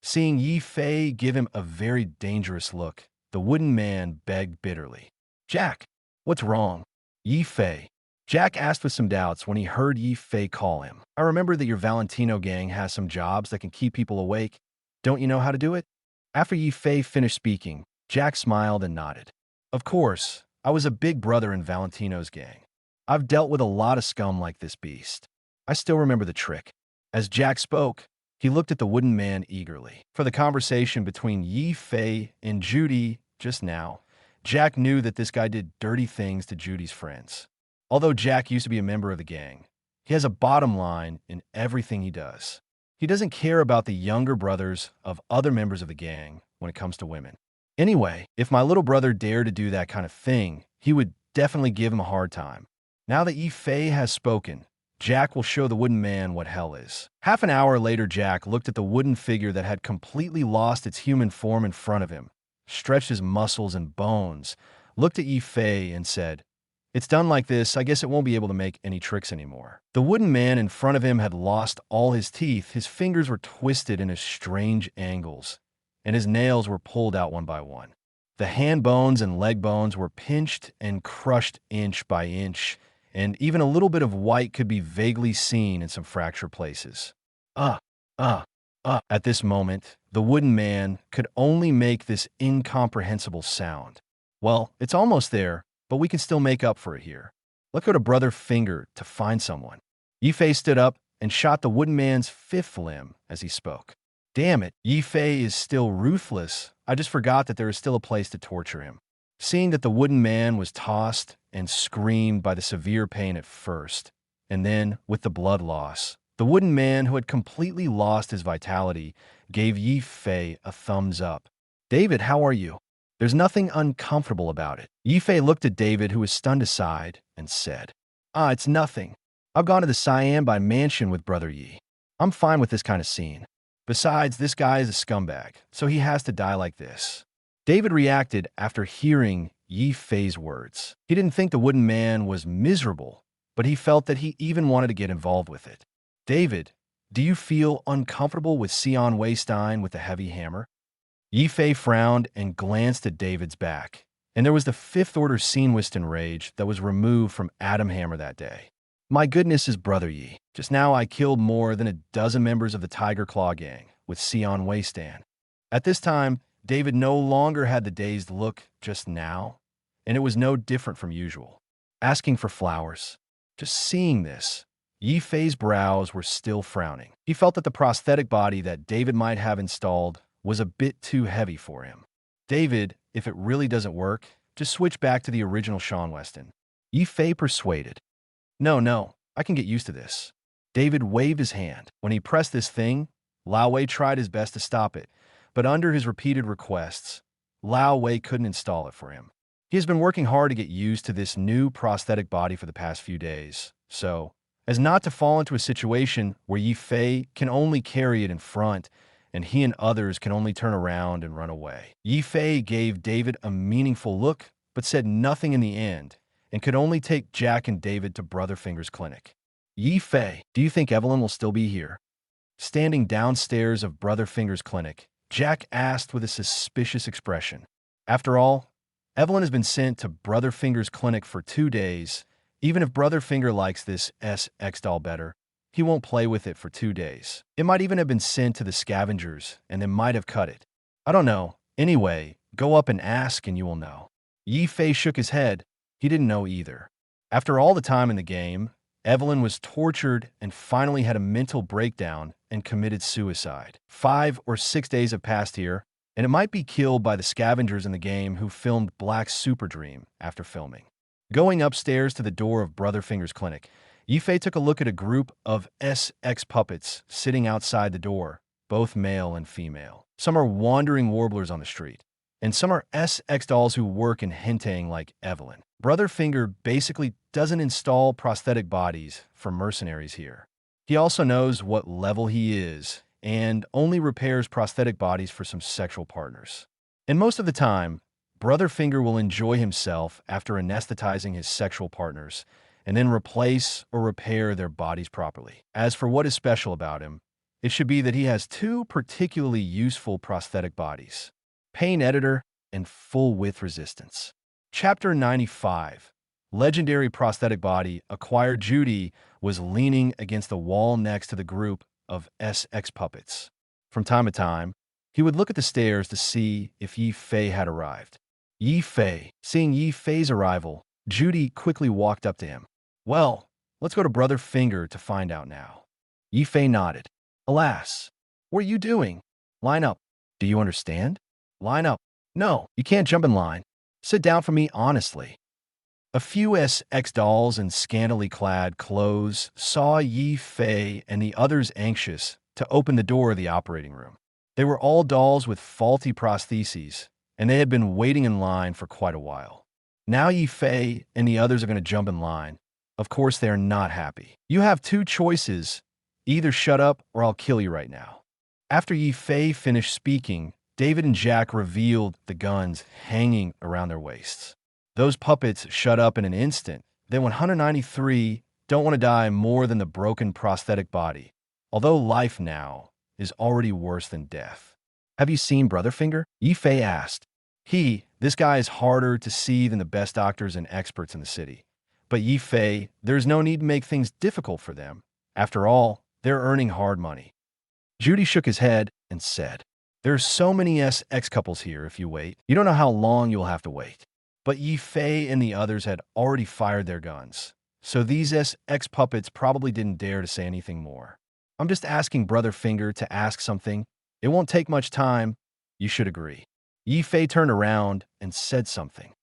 Speaker 2: Seeing Ye Fei give him a very dangerous look, the wooden man begged bitterly. Jack, what's wrong? Ye Fei. Jack asked with some doubts when he heard Ye Fei call him. I remember that your Valentino gang has some jobs that can keep people awake. Don't you know how to do it? After Ye Fei finished speaking, Jack smiled and nodded. Of course, I was a big brother in Valentino's gang. I've dealt with a lot of scum like this beast. I still remember the trick. As Jack spoke, he looked at the wooden man eagerly. For the conversation between Ye Fei and Judy just now, Jack knew that this guy did dirty things to Judy's friends. Although Jack used to be a member of the gang, he has a bottom line in everything he does. He doesn't care about the younger brothers of other members of the gang when it comes to women. Anyway, if my little brother dared to do that kind of thing, he would definitely give him a hard time. Now that Ye Fei has spoken, Jack will show the wooden man what hell is. Half an hour later, Jack looked at the wooden figure that had completely lost its human form in front of him, stretched his muscles and bones, looked at Ye Fei and said, It's done like this, I guess it won't be able to make any tricks anymore. The wooden man in front of him had lost all his teeth, his fingers were twisted in strange angles, and his nails were pulled out one by one. The hand bones and leg bones were pinched and crushed inch by inch, and even a little bit of white could be vaguely seen in some fractured places. At this moment, the wooden man could only make this incomprehensible sound. Well, it's almost there, but we can still make up for it here. Let's go to Brother Finger to find someone. Ye Fei stood up and shot the wooden man's 5th limb as he spoke. Damn it, Ye Fei is still ruthless. I just forgot that there is still a place to torture him. Seeing that the wooden man was tossed and screamed by the severe pain at first, and then, with the blood loss, the wooden man, who had completely lost his vitality, gave Ye Fei a thumbs up. David, how are you? There's nothing uncomfortable about it. Ye Fei looked at David, who was stunned aside, and said, It's nothing. I've gone to the Cyanide Mansion with Brother Yi. I'm fine with this kind of scene. Besides, this guy is a scumbag, so he has to die like this. David reacted after hearing Ye Fei's words. He didn't think the wooden man was miserable, but he felt that he even wanted to get involved with it. David, do you feel uncomfortable with Sion Waystein with the heavy hammer? Ye Fei frowned and glanced at David's back, and there was the fifth-order Wiston rage that was removed from Adam Hammer that day. My goodness is Brother Yi. Just now I killed more than a dozen members of the Tiger Claw gang with Sion Waystan. At this time, David no longer had the dazed look just now, and it was no different from usual. Asking for flowers. Just seeing this, Ye Fei's brows were still frowning. He felt that the prosthetic body that David might have installed was a bit too heavy for him. David, if it really doesn't work, just switch back to the original Sean Weston. Ye Fei persuaded. No, I can get used to this. David waved his hand. When he pressed this thing, Lao Wei tried his best to stop it, but under his repeated requests, Lao Wei couldn't install it for him. He has been working hard to get used to this new prosthetic body for the past few days, so as not to fall into a situation where Ye Fei can only carry it in front and he and others can only turn around and run away. Ye Fei gave David a meaningful look, but said nothing in the end, and could only take Jack and David to Brotherfinger's clinic. Ye Fei, do you think Evelyn will still be here? Standing downstairs of Brotherfinger's clinic, Jack asked with a suspicious expression. After all, Evelyn has been sent to Brotherfinger's clinic for 2 days. Even if Brotherfinger likes this SX doll better, he won't play with it for 2 days. It might even have been sent to the scavengers, and they might have cut it. I don't know. Anyway, go up and ask and you will know. Ye Fei shook his head. He didn't know either. After all the time in the game, Evelyn was tortured and finally had a mental breakdown and committed suicide. 5 or 6 days have passed here, and it might be killed by the scavengers in the game who filmed Black Super Dream after filming. Going upstairs to the door of Brotherfinger's clinic, Ye Fei took a look at a group of SX puppets sitting outside the door, both male and female. Some are wandering warblers on the street, and some are SX dolls who work in hentai like Evelyn. Brotherfinger basically doesn't install prosthetic bodies for mercenaries here. He also knows what level he is and only repairs prosthetic bodies for some sexual partners. And most of the time, Brotherfinger will enjoy himself after anesthetizing his sexual partners and then replace or repair their bodies properly. As for what is special about him, it should be that he has 2 particularly useful prosthetic bodies: Pain Editor and Full Width Resistance. Chapter 95. Legendary prosthetic body acquired. Judy was leaning against the wall next to the group of SX puppets. From time to time, he would look at the stairs to see if Ye Fei had arrived. Ye Fei. Seeing Ye Fei's arrival, Judy quickly walked up to him. Well, let's go to Brotherfinger to find out now. Ye Fei nodded. Alas, what are you doing? Line up. Do you understand? Line up. No, you can't jump in line. Sit down for me honestly. A few SX dolls in scantily clad clothes saw Ye Fei and the others anxious to open the door of the operating room. They were all dolls with faulty prostheses, and they had been waiting in line for quite a while. Now Ye Fei and the others are going to jump in line. Of course, they are not happy. You have 2 choices. Either shut up or I'll kill you right now. After Ye Fei finished speaking, David and Jack revealed the guns hanging around their waists. Those puppets shut up in an instant. They 193 don't want to die more than the broken prosthetic body, although life now is already worse than death. Have you seen Brotherfinger? Ye Fei asked. This guy is harder to see than the best doctors and experts in the city. But Ye Fei, there's no need to make things difficult for them. After all, they're earning hard money. Judy shook his head and said, There's so many SX couples here if you wait. You don't know how long you'll have to wait. But Ye Fei and the others had already fired their guns, so these SX puppets probably didn't dare to say anything more. I'm just asking Brotherfinger to ask something. It won't take much time. You should agree. Ye Fei turned around and said something.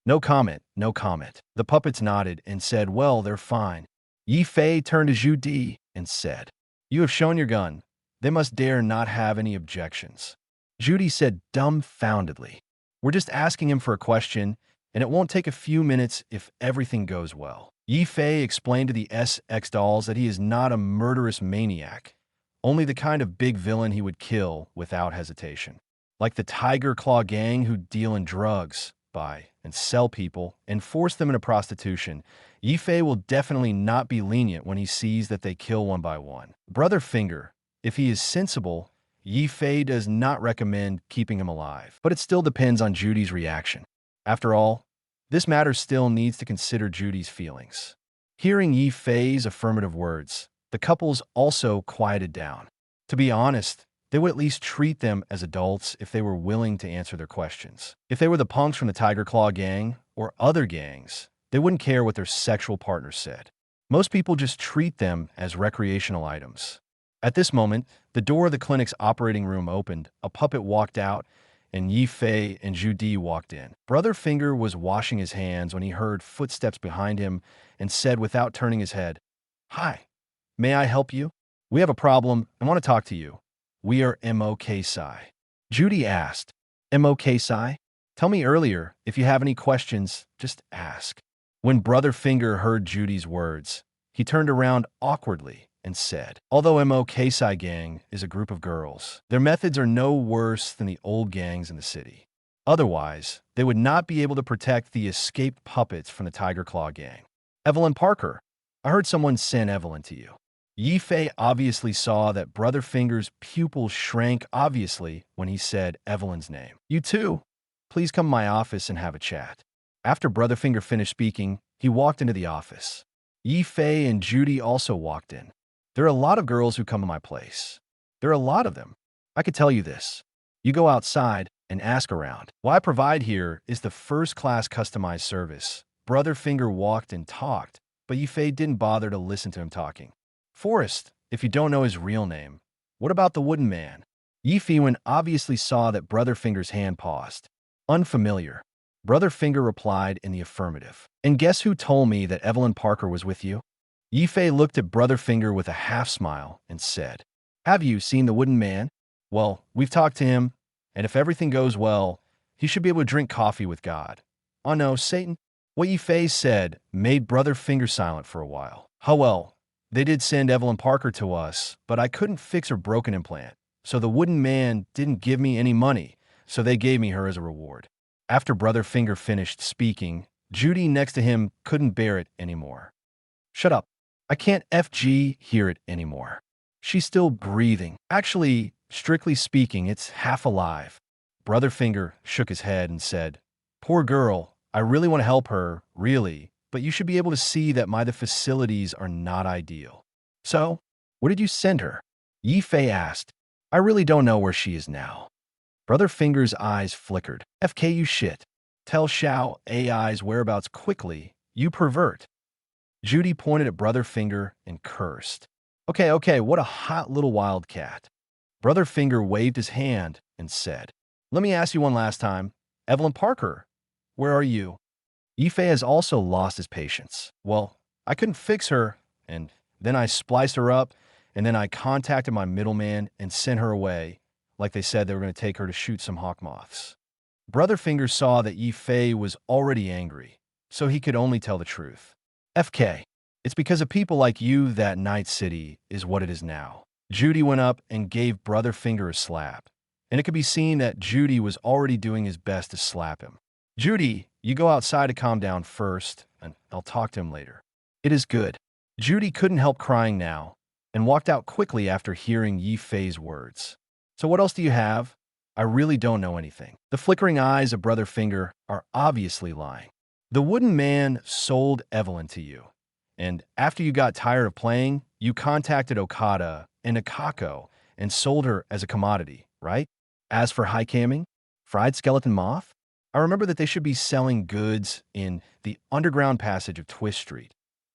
Speaker 2: No comment, no comment. The puppets nodded and said, well, they're fine. Ye Fei turned to Judy and said, You have shown your gun. They must dare not have any objections. Judy said dumbfoundedly, We're just asking him for a question, and it won't take a few minutes if everything goes well. Ye Fei explained to the SX dolls that he is not a murderous maniac, only the kind of big villain he would kill without hesitation. Like the Tiger Claw gang who deal in drugs, buy, and sell people, and force them into prostitution, Ye Fei will definitely not be lenient when he sees that they kill one by one. Brother Finger, if he is sensible, Ye Fei does not recommend keeping him alive, but it still depends on Judy's reaction. After all, this matter still needs to consider Judy's feelings. Hearing Ye Fei's affirmative words, the couples also quieted down. To be honest, they would at least treat them as adults if they were willing to answer their questions. If they were the punks from the Tiger Claw gang or other gangs, they wouldn't care what their sexual partners said. Most people just treat them as recreational items. At this moment, the door of the clinic's operating room opened, a puppet walked out, and Ye Fei and Judy walked in. Brother Finger was washing his hands when he heard footsteps behind him and said without turning his head, "Hi, may I help you? We have a problem and want to talk to you. We are MOK Psi." Judy asked, "MOK Psi? Tell me earlier. If you have any questions, just ask." When Brother Finger heard Judy's words, he turned around awkwardly and said, "Although MOK Psi gang is a group of girls, their methods are no worse than the old gangs in the city. Otherwise, they would not be able to protect the escaped puppets from the Tiger Claw gang. Evelyn Parker, I heard someone send Evelyn to you." Ye Fei obviously saw that Brother Finger's pupils shrank obviously when he said Evelyn's name. "You too. Please come to my office and have a chat." After Brother Finger finished speaking, he walked into the office. Ye Fei and Judy also walked in. "There are a lot of girls who come to my place. There are a lot of them. I could tell you this. You go outside and ask around. What I provide here is the first-class customized service." Brother Finger walked and talked, but Ye Fei didn't bother to listen to him talking. "Forrest, if you don't know his real name. What about the wooden man?" Ye Fei obviously saw that Brother Finger's hand paused. "Unfamiliar." Brother Finger replied in the affirmative. "And guess who told me that Evelyn Parker was with you?" Ye Fei looked at Brother Finger with a half-smile and said, "Have you seen the wooden man? Well, we've talked to him, and if everything goes well, he should be able to drink coffee with God. Oh no, Satan." What Ye Fei said made Brother Finger silent for a while. "Oh well, they did send Evelyn Parker to us, but I couldn't fix her broken implant, so the wooden man didn't give me any money, so they gave me her as a reward." After Brother Finger finished speaking, Judy next to him couldn't bear it anymore. "Shut up. I can't hear it anymore. She's still breathing. Actually, strictly speaking, it's half alive." Brother Finger shook his head and said, "Poor girl, I really want to help her, really, but you should be able to see that the facilities are not ideal." "So, where did you send her?" Ye Fei asked. "I really don't know where she is now." Brother Finger's eyes flickered. "FK, you shit. Tell Xiao AI's whereabouts quickly, you pervert." Judy pointed at Brother Finger and cursed. Okay, what a hot little wildcat." Brother Finger waved his hand and said, "Let me ask you one last time. Evelyn Parker, where are you?" Ye Fei has also lost his patience. "Well, I couldn't fix her, and then I spliced her up, and then I contacted my middleman and sent her away, like they said they were going to take her to shoot some hawk moths." Brother Finger saw that Ye Fei was already angry, so he could only tell the truth. "FK, it's because of people like you that Night City is what it is now." Judy went up and gave Brother Finger a slap, and it could be seen that Judy was already doing his best to slap him. "Judy, you go outside to calm down first, and I'll talk to him later." "It is good." Judy couldn't help crying now, and walked out quickly after hearing Ye Fei's words. "So what else do you have?" "I really don't know anything." The flickering eyes of Brother Finger are obviously lying. "The wooden man sold Evelyn to you, and after you got tired of playing, you contacted Okada and Akako and sold her as a commodity, right? As for high camming, fried skeleton moth, I remember that they should be selling goods in the underground passage of Twist Street,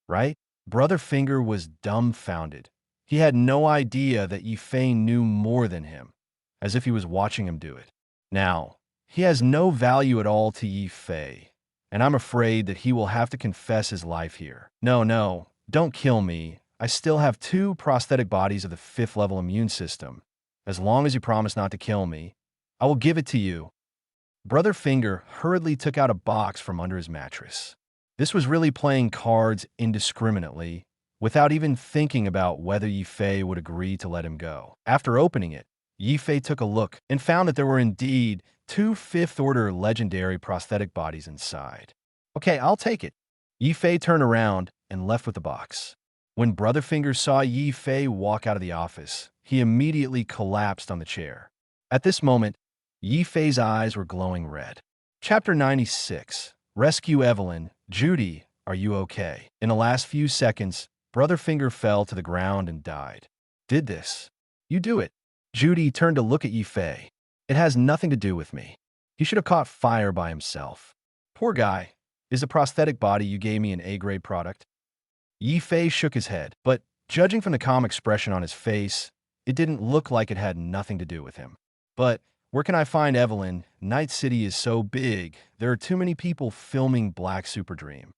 Speaker 2: right?" Brother Finger was dumbfounded. He had no idea that Ye Fei knew more than him, as if he was watching him do it. Now, he has no value at all to Ye Fei, and I'm afraid that he will have to confess his life here. No, don't kill me. I still have 2 prosthetic bodies of the 5th level immune system. As long as you promise not to kill me, I will give it to you." Brother Finger hurriedly took out a box from under his mattress. This was really playing cards indiscriminately, without even thinking about whether Ye Fei would agree to let him go. After opening it, Ye Fei took a look and found that there were indeed 2 fifth-order legendary prosthetic bodies inside. Okay, I'll take it. Ye Fei turned around and left with the box. When Brotherfinger saw Ye Fei walk out of the office, he immediately collapsed on the chair. At this moment, Ye Fei's eyes were glowing red. Chapter 96. Rescue Evelyn. Judy, are you okay? In the last few seconds, Brotherfinger fell to the ground and died. Did this? You do it. Judy turned to look at Ye Fei. It has nothing to do with me. He should have caught fire by himself. Poor guy. Is the prosthetic body you gave me an A-grade product? Ye Fei shook his head, but judging from the calm expression on his face, it didn't look like it had nothing to do with him. But where can I find Evelyn? Night City is so big, there are too many people filming Black Super Dream.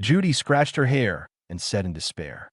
Speaker 2: Judy scratched her hair and said in despair,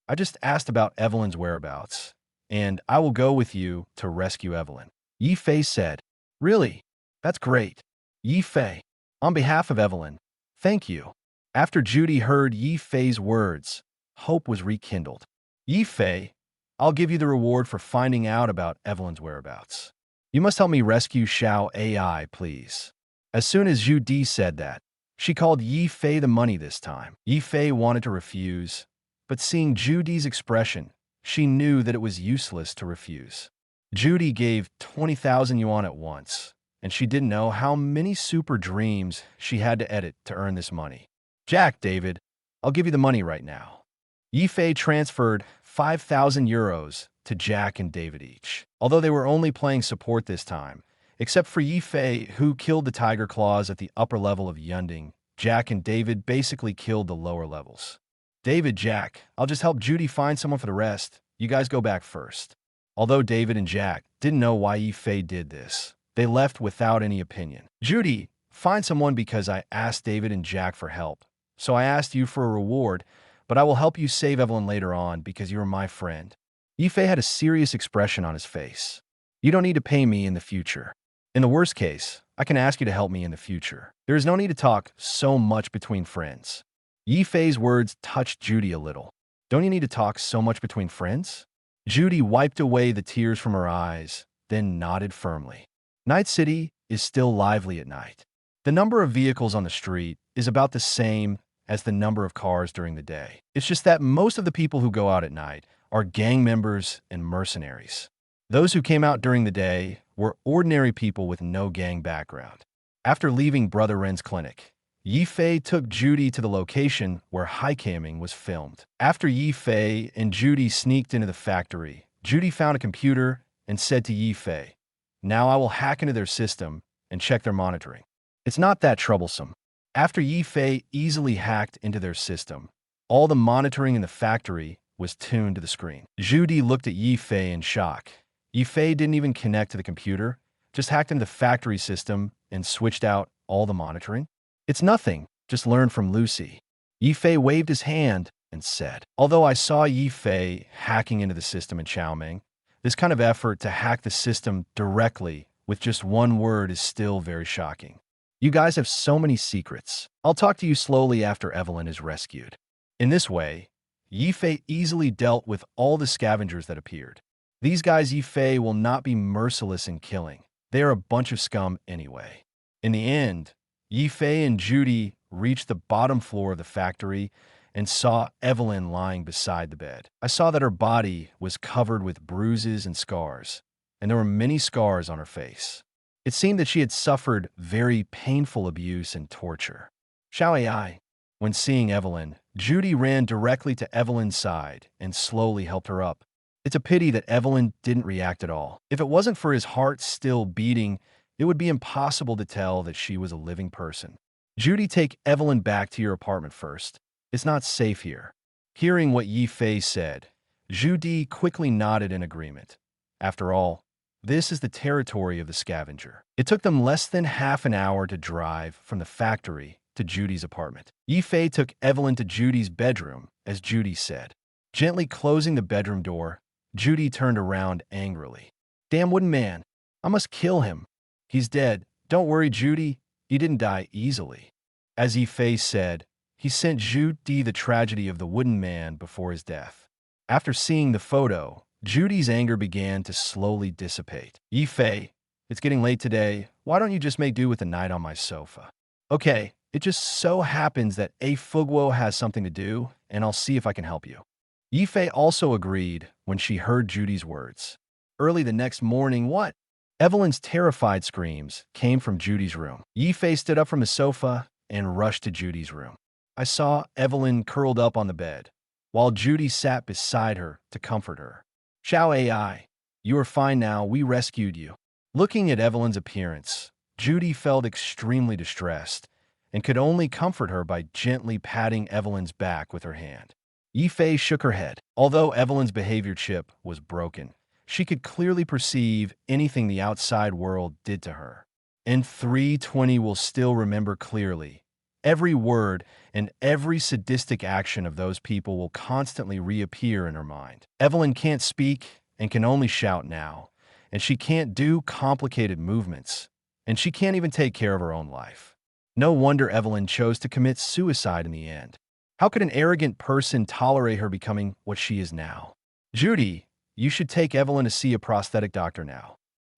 Speaker 2: I just asked about Evelyn's whereabouts, and I will go with you to rescue Evelyn. Ye Fei said, Really? That's great. Ye Fei, on behalf of Evelyn, thank you. After Judy heard Ye Fei's words, hope was rekindled. Ye Fei, I'll give you the reward for finding out about Evelyn's whereabouts. You must help me rescue Xiao AI, please. As soon as Zhu Di said that, she called Ye Fei the money this time. Ye Fei wanted to refuse, but seeing Zhu Di's expression, she knew that it was useless to refuse. Judy gave 20,000 yuan at once, and she didn't know how many super dreams she had to edit to earn this money. Jack, David, I'll give you the money right now. Ye Fei transferred 5,000 euros to Jack and David each. Although they were only playing support this time, except for Ye Fei, who killed the Tiger Claws at the upper level of Yunding, Jack and David basically killed the lower levels. David, Jack, I'll just help Judy find someone for the rest. You guys go back first. Although David and Jack didn't know why Ye Fei did this, they left without any opinion. Judy, find someone because I asked David and Jack for help. So I asked you for a reward, but I will help you save Evelyn later on because you are my friend. Ye Fei had a serious expression on his face. You don't need to pay me in the future. In the worst case, I can ask you to help me in the future. There is no need to talk so much between friends. Ye Fei's words touched Judy a little. Don't you need to talk so much between friends? Judy wiped away the tears from her eyes, then nodded firmly. Night City is still lively at night. The number of vehicles on the street is about the same as the number of cars during the day. It's just that most of the people who go out at night are gang members and mercenaries. Those who came out during the day were ordinary people with no gang background. After leaving Brother Ren's clinic, Ye Fei took Judy to the location where high-camming was filmed. After Ye Fei and Judy sneaked into the factory, Judy found a computer and said to Ye Fei, Now I will hack into their system and check their monitoring. It's not that troublesome. After Ye Fei easily hacked into their system, all the monitoring in the factory was tuned to the screen. Judy looked at Ye Fei in shock. Ye Fei didn't even connect to the computer, just hacked into the factory system and switched out all the monitoring. It's nothing, just learn from Lucy. Ye Fei waved his hand and said, Although I saw Ye Fei hacking into the system in Xiaoming, this kind of effort to hack the system directly with just one word is still very shocking. You guys have so many secrets. I'll talk to you slowly after Evelyn is rescued. In this way, Ye Fei easily dealt with all the scavengers that appeared. These guys Ye Fei will not be merciless in killing. They are a bunch of scum anyway. In the end, Ye Fei and Judy reached the bottom floor of the factory and saw Evelyn lying beside the bed. I saw that her body was covered with bruises and scars, and there were many scars on her face. It seemed that she had suffered very painful abuse and torture. Xiao AI. When seeing Evelyn, Judy ran directly to Evelyn's side and slowly helped her up. It's a pity that Evelyn didn't react at all. If it wasn't for his heart still beating, it would be impossible to tell that she was a living person. Judy, take Evelyn back to your apartment first. It's not safe here. Hearing what Ye Fei said, Zhu Di quickly nodded in agreement. After all, this is the territory of the scavenger. It took them less than half an hour to drive from the factory to Judy's apartment. Ye Fei took Evelyn to Judy's bedroom, as Judy said. Gently closing the bedroom door, Judy turned around angrily. Damn wooden man, I must kill him. He's dead. Don't worry, Judy. He didn't die easily. As Ye Fei said, he sent Judy the tragedy of the wooden man before his death. After seeing the photo, Judy's anger began to slowly dissipate. Ye Fei, it's getting late today. Why don't you just make do with the night on my sofa? Okay, it just so happens that A Fugwo has something to do, and I'll see if I can help you. Ye Fei also agreed when she heard Judy's words. Early the next morning, what? Evelyn's terrified screams came from Judy's room. Ye Fei stood up from the sofa and rushed to Judy's room. I saw Evelyn curled up on the bed, while Judy sat beside her to comfort her. Xiao AI, you are fine now, we rescued you. Looking at Evelyn's appearance, Judy felt extremely distressed and could only comfort her by gently patting Evelyn's back with her hand. Ye Fei shook her head. Although Evelyn's behavior chip was broken, she could clearly perceive anything the outside world did to her. And 320 will still remember clearly. Every word and every sadistic action of those people will constantly reappear in her mind. Evelyn can't speak and can only shout now, and she can't do complicated movements, and she can't even take care of her own life. No wonder Evelyn chose to commit suicide in the end. How could an arrogant person tolerate her becoming what she is now? Judy, you should take Evelyn to see a prosthetic doctor now.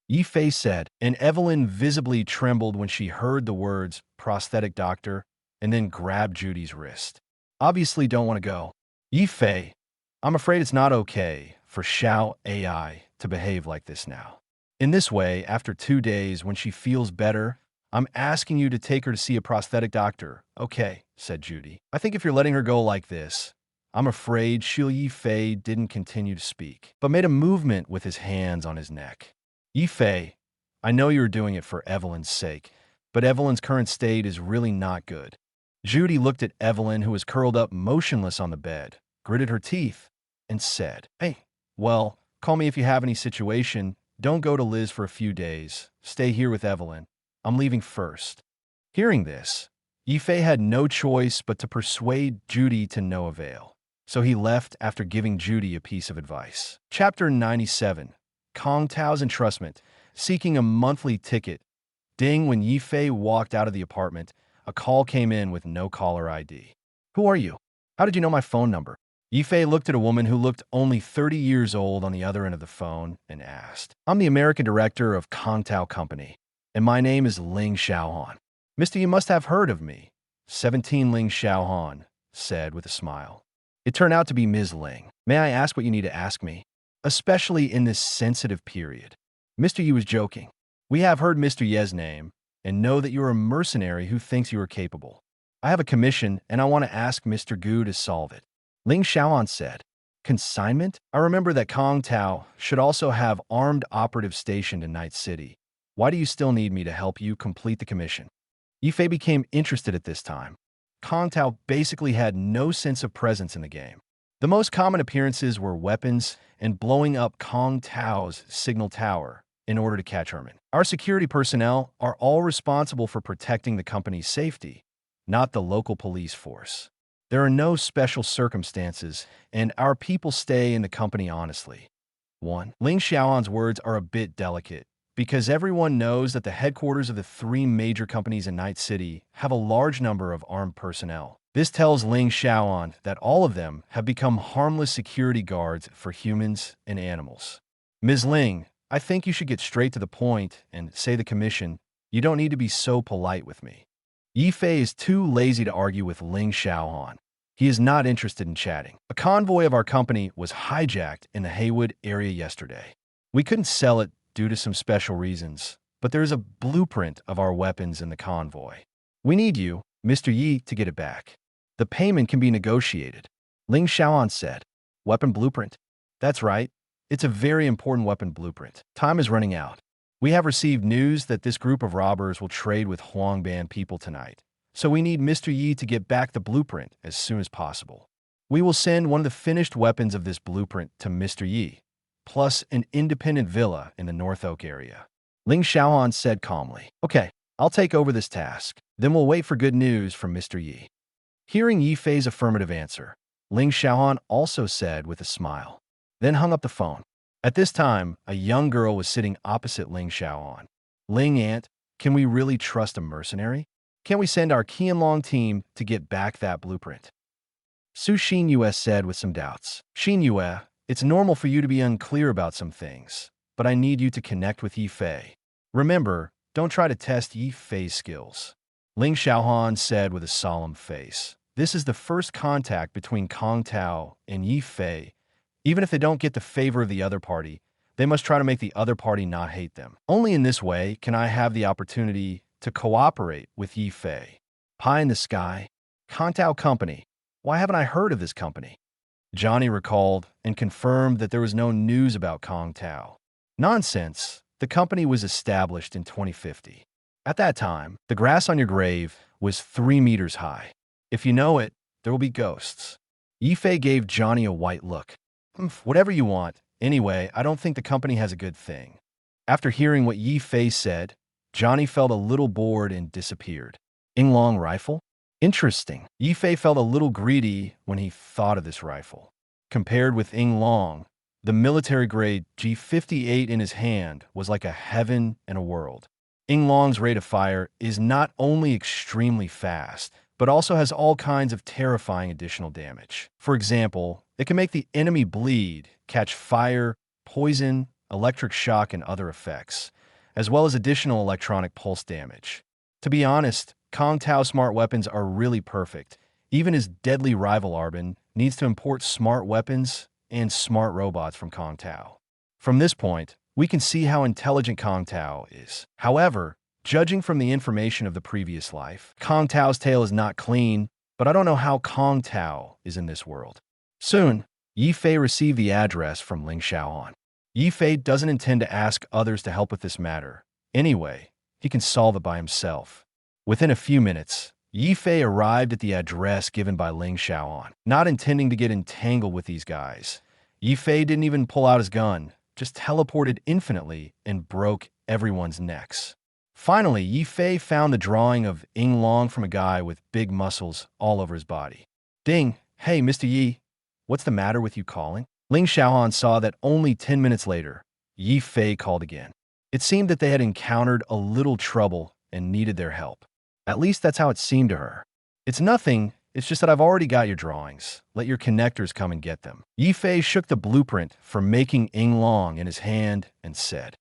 Speaker 2: Ye Fei said, and Evelyn visibly trembled when she heard the words prosthetic doctor and then grabbed Judy's wrist. Obviously don't want to go. Ye Fei, I'm afraid it's not okay for Xiao AI to behave like this now. In this way, after 2 days when she feels better, I'm asking you to take her to see a prosthetic doctor. Okay, said Judy. I think if you're letting her go like this, I'm afraid Ye Fei didn't continue to speak, but made a movement with his hands on his neck. Ye Fei, I know you're doing it for Evelyn's sake, but Evelyn's current state is really not good. Judy looked at Evelyn, who was curled up motionless on the bed, gritted her teeth, and said, Hey, well, call me if you have any situation. Don't go to Liz for a few days. Stay here with Evelyn. I'm leaving first. Hearing this, Ye Fei had no choice but to persuade Judy to no avail. So he left after giving Judy a piece of advice. Chapter 97. Kong Tao's entrustment, seeking a monthly ticket. Ding, when Ye Fei walked out of the apartment, a call came in with no caller ID. Who are you? How did you know my phone number? Ye Fei looked at a woman who looked only 30 years old on the other end of the phone and asked, I'm the American director of Kong Tao Company, and my name is Ling Xiaohan. Mister, you must have heard of me. 17 Ling Xiaohan said with a smile. It turned out to be Ms. Ling. May I ask what you need to ask me? Especially in this sensitive period. Mr. Yi was joking. We have heard Mr. Ye's name and know that you are a mercenary who thinks you are capable. I have a commission and I want to ask Mr. Gu to solve it. Ling Xiaohan said. Consignment? I remember that Kong Tao should also have armed operatives stationed in Night City. Why do you still need me to help you complete the commission? Ye Fei became interested at this time. Kong Tao basically had no sense of presence in the game. The most common appearances were weapons and blowing up Kong Tao's signal tower in order to catch Herman. Our security personnel are all responsible for protecting the company's safety, not the local police force. There are no special circumstances, and our people stay in the company honestly. 1. Ling Xiaohan's words are a bit delicate, because everyone knows that the headquarters of the 3 major companies in Night City have a large number of armed personnel. This tells Ling Xiaohan that all of them have become harmless security guards for humans and animals. Ms. Ling, I think you should get straight to the point and say the commission. You don't need to be so polite with me. Ye Fei is too lazy to argue with Ling Xiaohan. He is not interested in chatting. A convoy of our company was hijacked in the Haywood area yesterday. We couldn't sell it due to some special reasons, but there is a blueprint of our weapons in the convoy. We need you, Mr. Yi, to get it back. The payment can be negotiated. Ling Xiaohan said. Weapon blueprint? That's right. It's a very important weapon blueprint. Time is running out. We have received news that this group of robbers will trade with Huangban people tonight. So we need Mr. Yi to get back the blueprint as soon as possible. We will send one of the finished weapons of this blueprint to Mr. Yi, plus an independent villa in the North Oak area. Ling Xiaohan said calmly. Okay, I'll take over this task. Then we'll wait for good news from Mr. Yi. Hearing Ye Fei's affirmative answer, Ling Xiaohan also said with a smile, then hung up the phone. At this time, a young girl was sitting opposite Ling Xiaohan. Ling Aunt, can we really trust a mercenary? Can we send our Qianlong team to get back that blueprint? Su Xinyue said with some doubts. Xinyue, it's normal for you to be unclear about some things, but I need you to connect with Ye Fei. Remember, don't try to test Ye Fei's skills. Ling Xiaohan said with a solemn face. This is the first contact between Kong Tao and Ye Fei. Even if they don't get the favor of the other party, they must try to make the other party not hate them. Only in this way can I have the opportunity to cooperate with Ye Fei. Pie in the sky. Kong Tao Company. Why haven't I heard of this company? Johnny recalled and confirmed that there was no news about Kong Tao. Nonsense. The company was established in 2050. At that time, the grass on your grave was 3 meters high. If you know it, there will be ghosts. Ye Fei gave Johnny a white look. Whatever you want. Anyway, I don't think the company has a good thing. After hearing what Ye Fei said, Johnny felt a little bored and disappeared. Yinglong rifle? Interesting. Ye Fei felt a little greedy when he thought of this rifle. Compared with Yinglong, the military-grade G58 in his hand was like a heaven and a world. Yinglong's rate of fire is not only extremely fast, but also has all kinds of terrifying additional damage. For example, it can make the enemy bleed, catch fire, poison, electric shock, and other effects, as well as additional electronic pulse damage. To be honest, Kong Tao smart weapons are really perfect. Even his deadly rival Arbin needs to import smart weapons and smart robots from Kong Tao. From this point, we can see how intelligent Kong Tao is. However, judging from the information of the previous life, Kong Tao's tail is not clean, but I don't know how Kong Tao is in this world. Soon, Ye Fei received the address from Ling Xiaohan. Ye Fei doesn't intend to ask others to help with this matter. Anyway, he can solve it by himself. Within a few minutes, Ye Fei arrived at the address given by Ling Xiaohan. Not intending to get entangled with these guys, Ye Fei didn't even pull out his gun, just teleported infinitely and broke everyone's necks. Finally, Ye Fei found the drawing of Yinglong from a guy with big muscles all over his body. Ding! Hey, Mr. Yi, what's the matter with you calling? Ling Xiaohan saw that only 10 minutes later, Ye Fei called again. It seemed that they had encountered a little trouble and needed their help. At least that's how it seemed to her. It's nothing, it's just that I've already got your drawings. Let your connectors come and get them. Ye Fei shook the blueprint for making Yinglong in his hand and said,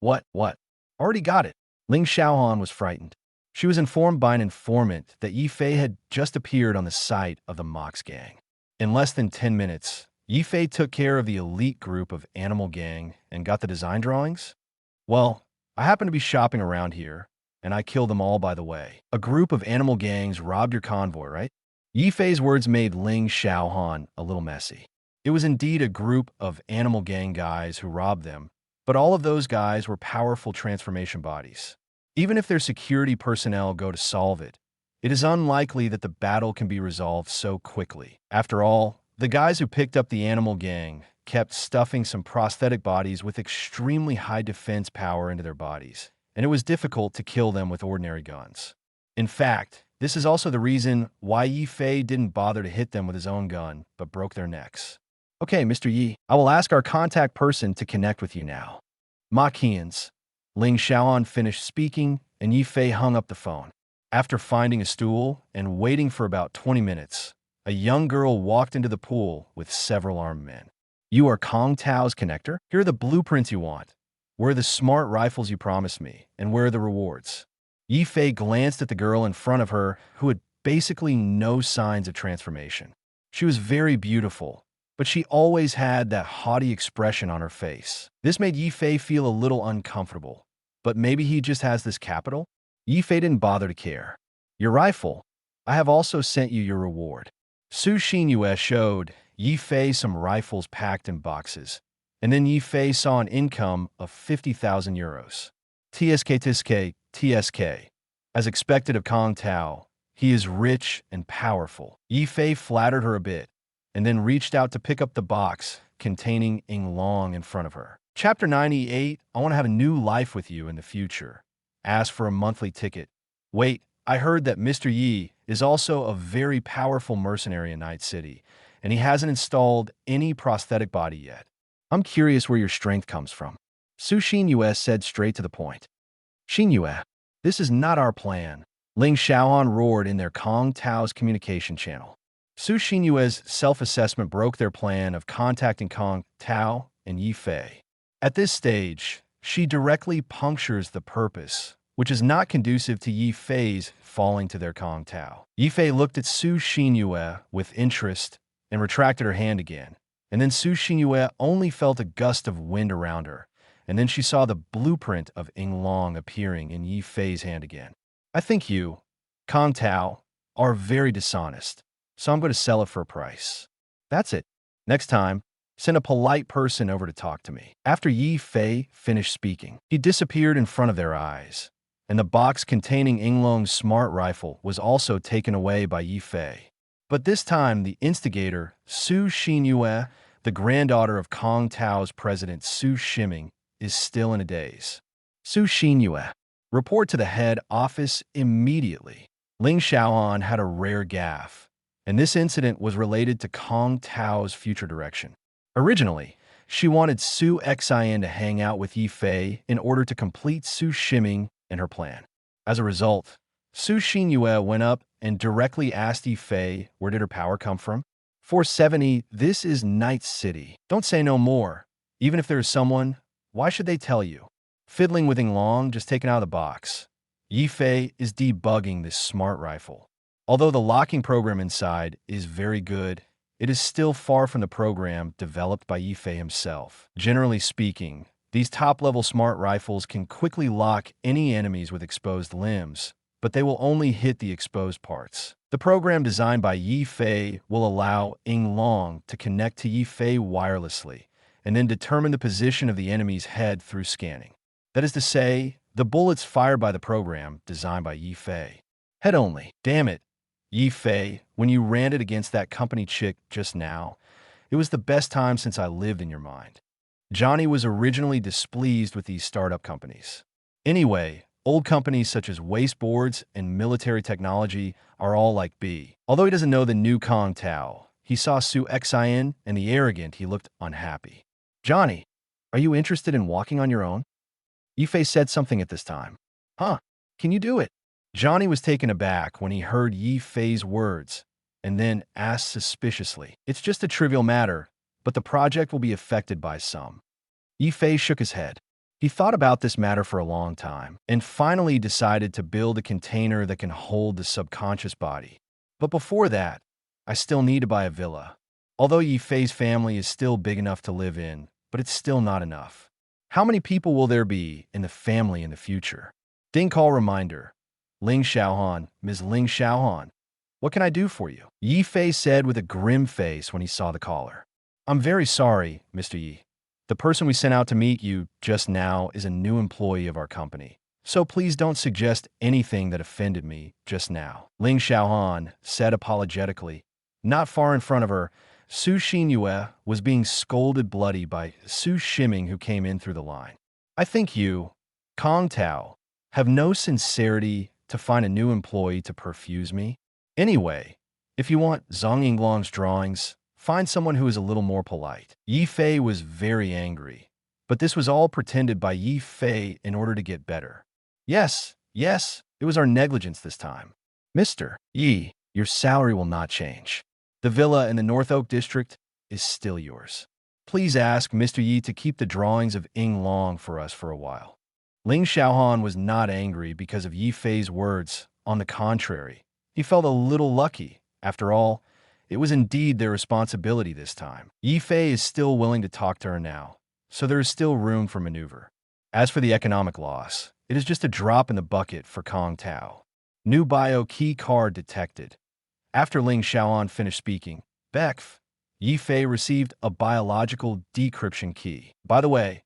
Speaker 2: What? Already got it. Ling Xiaohan was frightened. She was informed by an informant that Ye Fei had just appeared on the site of the Mox gang. In less than 10 minutes, Ye Fei took care of the elite group of Animal Gang and got the design drawings? Well, I happen to be shopping around here, and I killed them all by the way. A group of Animal Gangs robbed your convoy, right? Ye Fei's words made Ling Xiaohan a little messy. It was indeed a group of Animal Gang guys who robbed them, but all of those guys were powerful transformation bodies. Even if their security personnel go to solve it, it is unlikely that the battle can be resolved so quickly. After all, the guys who picked up the Animal Gang kept stuffing some prosthetic bodies with extremely high defense power into their bodies, and it was difficult to kill them with ordinary guns. In fact, this is also the reason why Ye Fei didn't bother to hit them with his own gun, but broke their necks. Okay, Mr. Yi, I will ask our contact person to connect with you now. Makians. Ling Xiaohan finished speaking, and Ye Fei hung up the phone. After finding a stool and waiting for about 20 minutes, a young girl walked into the pool with several armed men. You are Kong Tao's connector? Here are the blueprints you want. Where are the smart rifles you promised me? And where are the rewards? Ye Fei glanced at the girl in front of her, who had basically no signs of transformation. She was very beautiful, but she always had that haughty expression on her face. This made Ye Fei feel a little uncomfortable. But maybe he just has this capital? Ye Fei didn't bother to care. Your rifle. I have also sent you your reward. Su Xinyue showed Ye Fei some rifles packed in boxes, and then Ye Fei saw an income of 50,000 euros. TSK. As expected of Kong Tao, he is rich and powerful. Ye Fei flattered her a bit, and then reached out to pick up the box containing Yinglong in front of her. Chapter 98, I want to have a new life with you in the future. Ask for a monthly ticket. Wait, I heard that Mr. Yi is also a very powerful mercenary in Night City, and he hasn't installed any prosthetic body yet. I'm curious where your strength comes from. Su Xinyue said straight to the point. Xinyue, this is not our plan. Ling Xiaohan roared in their Kong Tao's communication channel. Su Xinyue's self-assessment broke their plan of contacting Kong Tao and Ye Fei. At this stage, she directly punctures the purpose, which is not conducive to Ye Fei's falling to their Kong Tao. Ye Fei looked at Su Xinyue with interest and retracted her hand again, and then Su Xinyue only felt a gust of wind around her, and then she saw the blueprint of Ying Long appearing in Ye Fei's hand again. I think you, Kong Tao, are very dishonest, so I'm going to sell it for a price. That's it. Next time, send a polite person over to talk to me. After Ye Fei finished speaking, he disappeared in front of their eyes, and the box containing Ying Long's smart rifle was also taken away by Ye Fei. But this time, the instigator, Su Xinyue, the granddaughter of Kong Tao's president Su Shiming, is still in a daze. Su Xinyue, report to the head office immediately. Ling Xiaohan had a rare gaffe, and this incident was related to Kong Tao's future direction. Originally, she wanted Su Xian to hang out with Ye Fei in order to complete Su Shiming and her plan. As a result, Su Xinyue went up and directly asked Ye Fei where did her power come from. 470, this is Night City. Don't say no more. Even if there is someone, why should they tell you? Fiddling with Ying Long just taken out of the box. Ye Fei is debugging this smart rifle. Although the locking program inside is very good, it is still far from the program developed by Ye Fei himself. Generally speaking, these top-level smart rifles can quickly lock any enemies with exposed limbs, but they will only hit the exposed parts. The program designed by Ye Fei will allow Ying Long to connect to Ye Fei wirelessly and then determine the position of the enemy's head through scanning. That is to say, the bullets fired by the program designed by Ye Fei. Head only. Damn it. Ye Fei, when you ranted against that company chick just now, it was the best time since I lived in your mind. Johnny was originally displeased with these startup companies. Anyway, old companies such as wasteboards and military technology are all like B. Although he doesn't know the new Kong Tao, he saw Su Xian and the arrogant, he looked unhappy. Johnny, are you interested in walking on your own? Ye Fei said something at this time. Huh, can you do it? Johnny was taken aback when he heard Ye Fei's words, and then asked suspiciously, it's just a trivial matter, but the project will be affected by some. Ye Fei shook his head. He thought about this matter for a long time, and finally decided to build a container that can hold the subconscious body. But before that, I still need to buy a villa. Although Ye Fei's family is still big enough to live in, but it's still not enough. How many people will there be in the family in the future? Ding call reminder. Ling Xiaohan, Ms. Ling Xiaohan. What can I do for you? Ye Fei said with a grim face when he saw the caller. I'm very sorry, Mr. Yi. The person we sent out to meet you just now is a new employee of our company. So please don't suggest anything that offended me just now. Ling Xiaohan said apologetically. Not far in front of her, Su Xinyue was being scolded bloody by Su Shiming, who came in through the line. I think you, Kong Tao, have no sincerity to find a new employee to perfuse me. Anyway, if you want Zhang Yinglong's drawings, find someone who is a little more polite. Ye Fei was very angry, but this was all pretended by Ye Fei in order to get better. Yes, it was our negligence this time. Mr. Yi, your salary will not change. The villa in the North Oak District is still yours. Please ask Mr. Yi to keep the drawings of Ying Long for us for a while. Ling Xiaohan was not angry because of Ye Fei's words. On the contrary, he felt a little lucky. After all, it was indeed their responsibility this time. Ye Fei is still willing to talk to her now, so there is still room for maneuver. As for the economic loss, it is just a drop in the bucket for Kong Tao. New bio key card detected. After Ling Xiaohan finished speaking, Bekf, Ye Fei received a biological decryption key. By the way,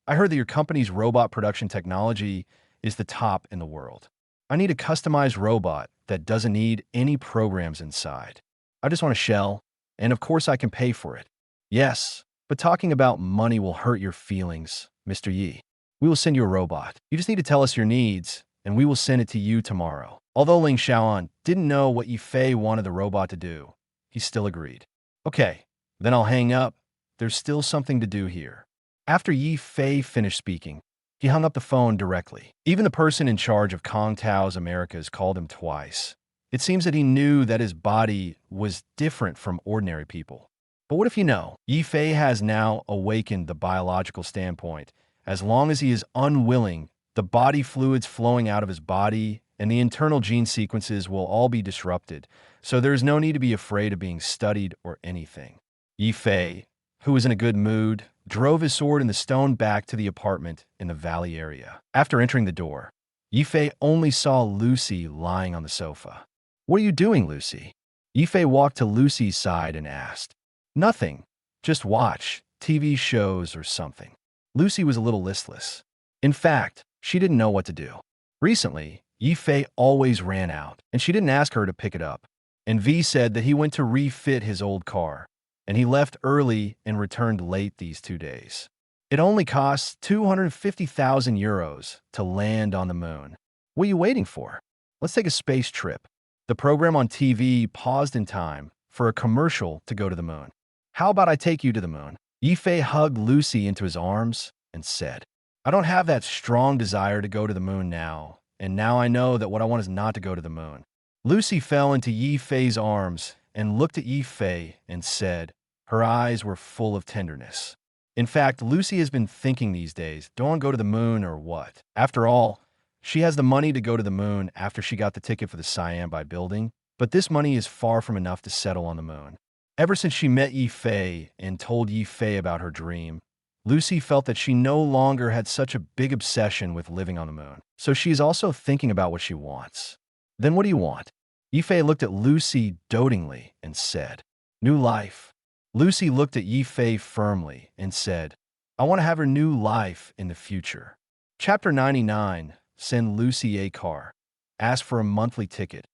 Speaker 2: I heard that your company's robot production technology is the top in the world. I need a customized robot that doesn't need any programs inside. I just want a shell, and of course I can pay for it. Yes, but talking about money will hurt your feelings, Mr. Yi. We will send you a robot. You just need to tell us your needs, and we will send it to you tomorrow. Although Ling Xiaohan didn't know what Ye Fei wanted the robot to do, he still agreed. Okay, then I'll hang up. There's still something to do here. After Ye Fei finished speaking, He hung up the phone directly. Even the person in charge of Kong Tao's Americas called him twice. It seems that he knew that his body was different from ordinary people. But what if you know? Ye Fei has now awakened the biological standpoint. As long as he is unwilling, the body fluids flowing out of his body and the internal gene sequences will all be disrupted, so there is no need to be afraid of being studied or anything. Ye Fei, who was in a good mood, drove his sword in the stone back to the apartment in the valley area. After entering the door, Ye Fei only saw Lucy lying on the sofa. "What are you doing, Lucy?" Ye Fei walked to Lucy's side and asked. "Nothing. Just watch TV shows or something." Lucy was a little listless. In fact, she didn't know what to do. Recently, Ye Fei always ran out, and she didn't ask her to pick it up. And V said that he went to refit his old car, and he left early and returned late these 2 days. It only costs 250,000 euros to land on the moon. What are you waiting for? Let's take a space trip. The program on TV paused in time for a commercial to go to the moon. How about I take you to the moon? Ye Fei hugged Lucy into his arms and said, "I don't have that strong desire to go to the moon now, and now I know that what I want is not to go to the moon." Lucy fell into Ye Fei's arms and looked at Ye Fei and said, her eyes were full of tenderness. In fact, Lucy has been thinking these days, do I want to go to the moon or what? After all, she has the money to go to the moon after she got the ticket for the Siam by building, but this money is far from enough to settle on the moon. Ever since she met Ye Fei and told Ye Fei about her dream, Lucy felt that she no longer had such a big obsession with living on the moon. So she is also thinking about what she wants. Then what do you want? Ye Fei looked at Lucy dotingly and said, "New life." Lucy looked at Ye Fei firmly and said, "I want to have her new life in the future." Chapter 99, Send Lucy a car. Ask for a monthly ticket.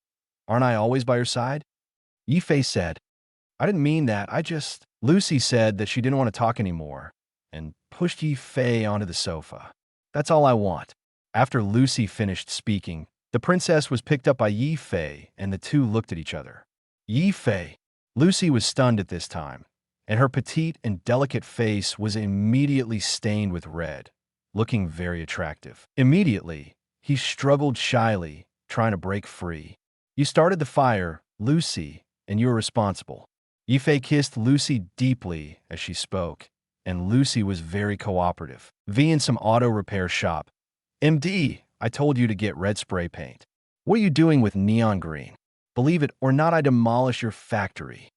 Speaker 2: Aren't I always by your side? Ye Fei said, "I didn't mean that, Lucy said that she didn't want to talk anymore and pushed Ye Fei onto the sofa. "That's all I want." After Lucy finished speaking, the princess was picked up by Ye Fei and the two looked at each other. Ye Fei. Lucy was stunned at this time, and her petite and delicate face was immediately stained with red, looking very attractive. Immediately, he struggled shyly, trying to break free. "You started the fire, Lucy, and you are responsible." Ye Fei kissed Lucy deeply as she spoke, and Lucy was very cooperative. "V in some auto repair shop. MD, I told you to get red spray paint. What are you doing with neon green? Believe it or not, I demolish your factory."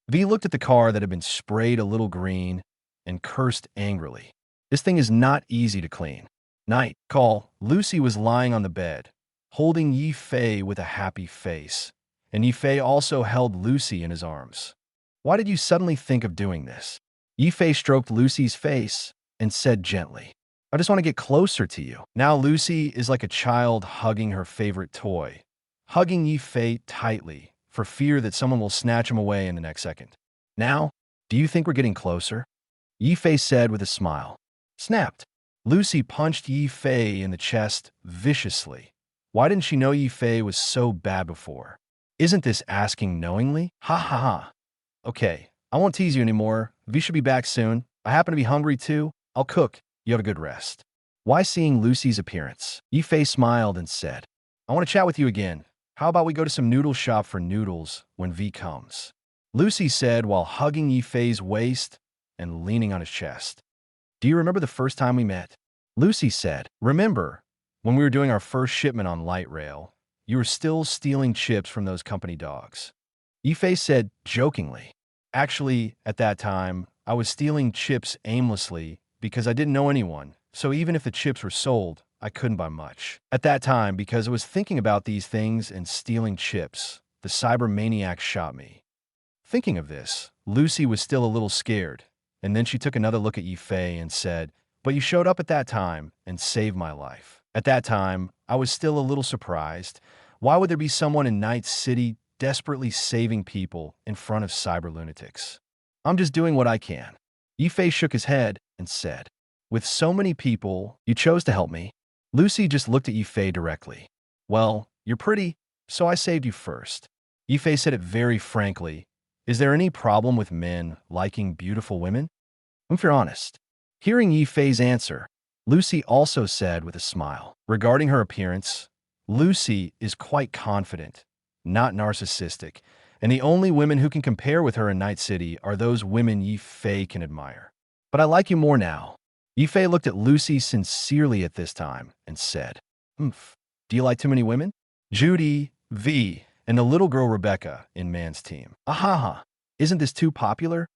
Speaker 2: V looked at the car that had been sprayed a little green and cursed angrily. "This thing is not easy to clean." Night call. Lucy was lying on the bed, holding Ye Fei with a happy face, and Ye Fei also held Lucy in his arms. "Why did you suddenly think of doing this?" Ye Fei stroked Lucy's face and said gently, "I just want to get closer to you." Now Lucy is like a child hugging her favorite toy, hugging Ye Fei tightly for fear that someone will snatch him away in the next second. "Now, do you think we're getting closer?" Ye Fei said with a smile. Snapped. Lucy punched Ye Fei in the chest viciously. Why didn't she know Ye Fei was so bad before? Isn't this asking knowingly? Ha ha ha. Okay, I won't tease you anymore. V should be back soon. I happen to be hungry too. I'll cook. You have a good rest. Why seeing Lucy's appearance? Ye Fei smiled and said, "I want to chat with you again. How about we go to some noodle shop for noodles when V comes?" Lucy said while hugging Ye Fei's waist and leaning on his chest. "Do you remember the first time we met?" Lucy said, "Remember, when we were doing our first shipment on light rail, you were still stealing chips from those company dogs." Ye Fei said jokingly, "Actually, at that time, I was stealing chips aimlessly because I didn't know anyone, so even if the chips were sold, I couldn't buy much. At that time, because I was thinking about these things and stealing chips, the cybermaniac shot me." Thinking of this, Lucy was still a little scared, and then she took another look at Ye Fei and said, "But you showed up at that time and saved my life." At that time, I was still a little surprised. Why would there be someone in Night City desperately saving people in front of cyber lunatics? "I'm just doing what I can." Ye Fei shook his head and said, "With so many people, you chose to help me." Lucy just looked at Ye Fei directly. "Well, you're pretty, so I saved you first." Ye Fei said it very frankly. "Is there any problem with men liking beautiful women?" If you're honest. Hearing Ye Fei's answer, Lucy also said with a smile. Regarding her appearance, Lucy is quite confident, not narcissistic, and the only women who can compare with her in Night City are those women Ye Fei can admire. But I like you more now. Ye Fei looked at Lucy sincerely at this time and said, "Humph, do you like too many women?" Judy, V, and the little girl Rebecca in Man's team. Ahaha, isn't this too popular?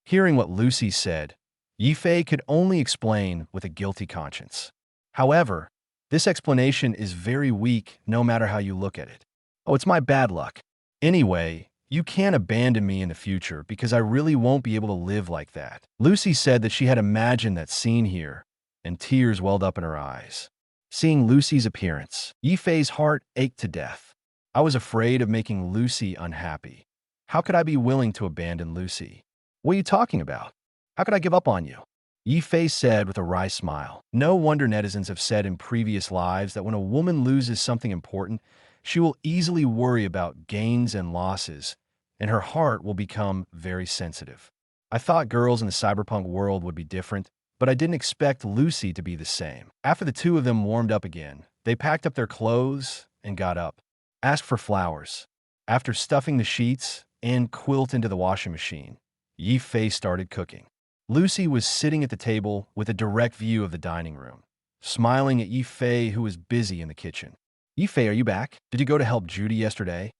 Speaker 2: Hearing what Lucy said, Ye Fei could only explain with a guilty conscience. However, this explanation is very weak no matter how you look at it. Oh, it's my bad luck. Anyway, you can't abandon me in the future because I really won't be able to live like that. Lucy said that she had imagined that scene here, and tears welled up in her eyes. Seeing Lucy's appearance, Ye Fei's heart ached to death. I was afraid of making Lucy unhappy. How could I be willing to abandon Lucy? What are you talking about? How could I give up on you? Ye Fei said with a wry smile. No wonder netizens have said in previous lives that when a woman loses something important, she will easily worry about gains and losses, and her heart will become very sensitive. I thought girls in the cyberpunk world would be different, but I didn't expect Lucy to be the same. After the two of them warmed up again, they packed up their clothes and got up. Asked for flowers. After stuffing the sheets and quilt into the washing machine, Ye Fei started cooking. Lucy was sitting at the table with a direct view of the dining room, smiling at Ye Fei, who was busy in the kitchen. Ye Fei, are you back? Did you go to help Judy yesterday?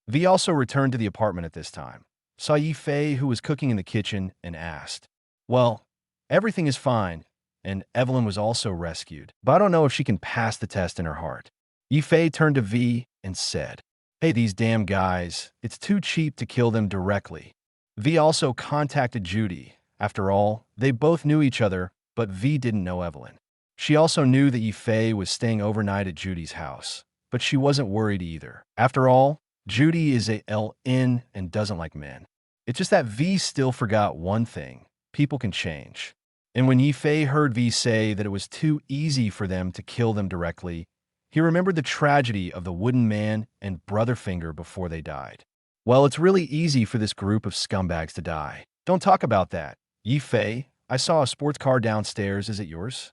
Speaker 2: V also returned to the apartment at this time, saw Ye Fei, who was cooking in the kitchen, and asked, "Well, everything is fine, and Evelyn was also rescued, but I don't know if she can pass the test in her heart." Ye Fei turned to V and said, "Hey, these damn guys, it's too cheap to kill them directly." V also contacted Judy. After all, they both knew each other, but V didn't know Evelyn. She also knew that Ye Fei was staying overnight at Judy's house, but she wasn't worried either. After all, Judy is a LN and doesn't like men. It's just that V still forgot one thing: people can change. And when Ye Fei heard V say that it was too easy for them to kill them directly, he remembered the tragedy of the Wooden Man and Brotherfinger before they died. Well, it's really easy for this group of scumbags to die. Don't talk about that. Ye Fei, I saw a sports car downstairs. Is it yours?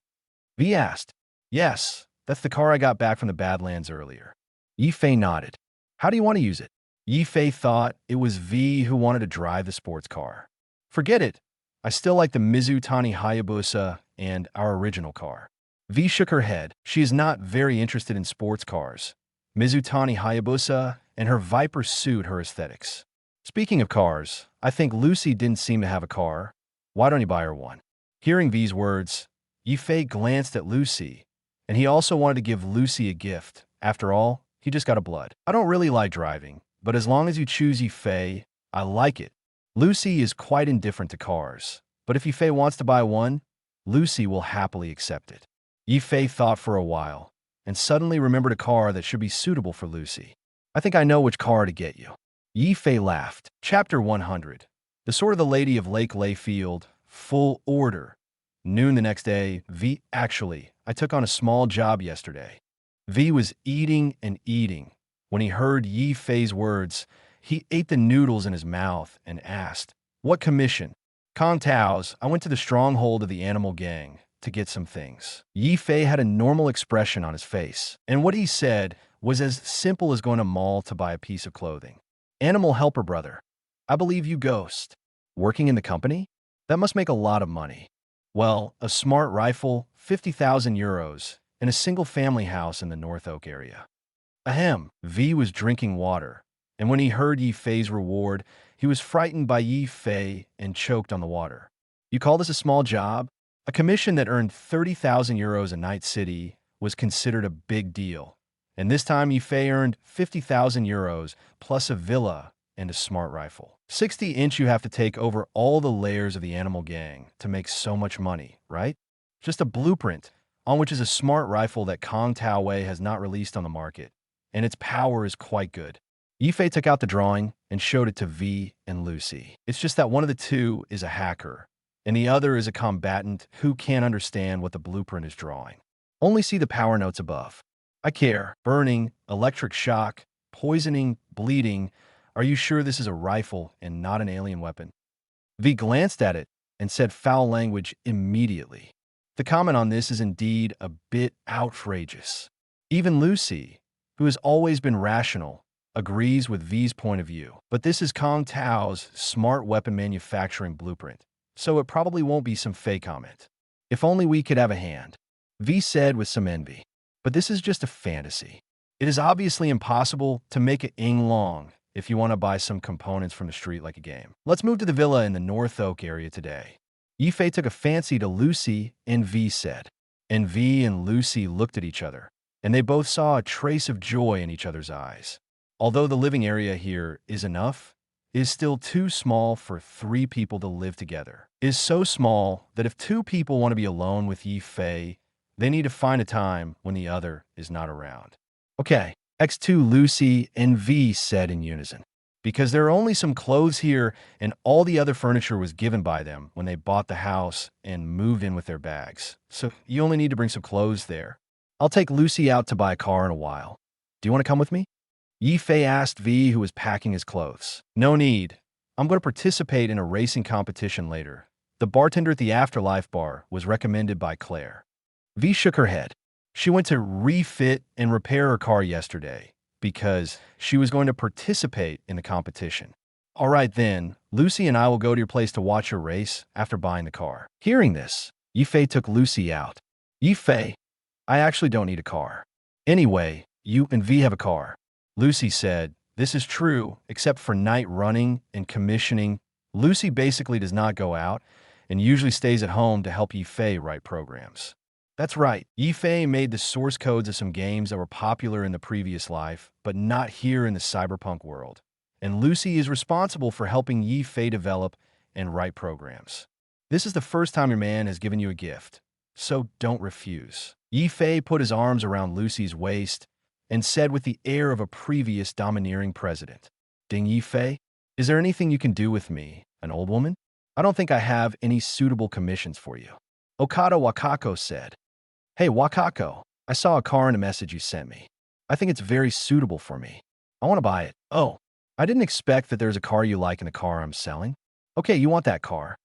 Speaker 2: V asked. Yes, that's the car I got back from the Badlands earlier. Ye Fei nodded. How do you want to use it? Ye Fei thought it was V who wanted to drive the sports car. Forget it. I still like the Mizutani Hayabusa and our original car. V shook her head. She is not very interested in sports cars. Mizutani Hayabusa and her Viper suit her aesthetics. Speaking of cars, I think Lucy didn't seem to have a car. Why don't you buy her one? Hearing V's words, Ye Fei glanced at Lucy, and he also wanted to give Lucy a gift. After all, he just got a blood. I don't really like driving, but as long as you choose Ye Fei, I like it. Lucy is quite indifferent to cars, but if Ye Fei wants to buy one, Lucy will happily accept it. Ye Fei thought for a while, and suddenly remembered a car that should be suitable for Lucy. I think I know which car to get you. Ye Fei laughed. Chapter 100. The Sword of the Lady of Lake Layfield. Full order. Noon the next day, V. Actually, I took on a small job yesterday. V was eating and eating. When he heard Ye Fei's words, he ate the noodles in his mouth and asked, "What commission?" Kong Tao's. I went to the stronghold of the animal gang to get some things. Ye Fei had a normal expression on his face, and what he said was as simple as going to mall to buy a piece of clothing. Animal helper brother. I believe you ghost. Working in the company? That must make a lot of money. Well, a smart rifle, 50,000 euros, and a single-family house in the North Oak area. Ahem. V was drinking water, and when he heard Ye Fei's reward, he was frightened by Ye Fei and choked on the water. You call this a small job? A commission that earned 30,000 euros in Night City was considered a big deal, and this time Ye Fei earned 50,000 euros plus a villa and a smart rifle. 60-inch you have to take over all the layers of the animal gang to make so much money, right? Just a blueprint on which is a smart rifle that Kong Tao has not released on the market, and its power is quite good. Ye Fei took out the drawing and showed it to V and Lucy. It's just that one of the two is a hacker, and the other is a combatant who can't understand what the blueprint is drawing. Only see the power notes above. I care. Burning, electric shock, poisoning, bleeding. Are you sure this is a rifle and not an alien weapon? V glanced at it and said foul language immediately. The comment on this is indeed a bit outrageous. Even Lucy, who has always been rational, agrees with V's point of view. But this is Kong Tao's smart weapon manufacturing blueprint, so it probably won't be some fake comment. If only we could have a hand, V said with some envy. But this is just a fantasy. It is obviously impossible to make it ing long if you want to buy some components from the street like a game. Let's move to the villa in the North Oak area today. Ye Fei took a fancy to Lucy, and V said. And V and Lucy looked at each other, and they both saw a trace of joy in each other's eyes. Although the living area here is enough, it is still too small for 3 people to live together. It is so small that if 2 people want to be alone with Ye Fei, they need to find a time when the other is not around. Okay, X2 Lucy and V said in unison. Because there are only some clothes here and all the other furniture was given by them when they bought the house and moved in with their bags. So you only need to bring some clothes there. I'll take Lucy out to buy a car in a while. Do you want to come with me? Ye Fei asked V, who was packing his clothes. No need. I'm going to participate in a racing competition later. The bartender at the Afterlife bar was recommended by Claire. V shook her head. She went to refit and repair her car yesterday because she was going to participate in the competition. All right then, Lucy and I will go to your place to watch your race after buying the car. Hearing this, Ye Fei took Lucy out. Ye Fei, I actually don't need a car. Anyway, you and V have a car. Lucy said, this is true, except for night running and commissioning. Lucy basically does not go out and usually stays at home to help Ye Fei write programs. That's right, Ye Fei made the source codes of some games that were popular in the previous life, but not here in the Cyberpunk world. And Lucy is responsible for helping Ye Fei develop and write programs. This is the first time your man has given you a gift, so don't refuse. Ye Fei put his arms around Lucy's waist and said with the air of a previous domineering president, Ding Ye Fei, is there anything you can do with me, an old woman? I don't think I have any suitable commissions for you. Okada Wakako said, Hey Wakako, I saw a car in a message you sent me. I think it's very suitable for me. I want to buy it. Oh, I didn't expect that there's a car you like in the car I'm selling. Okay, you want that car.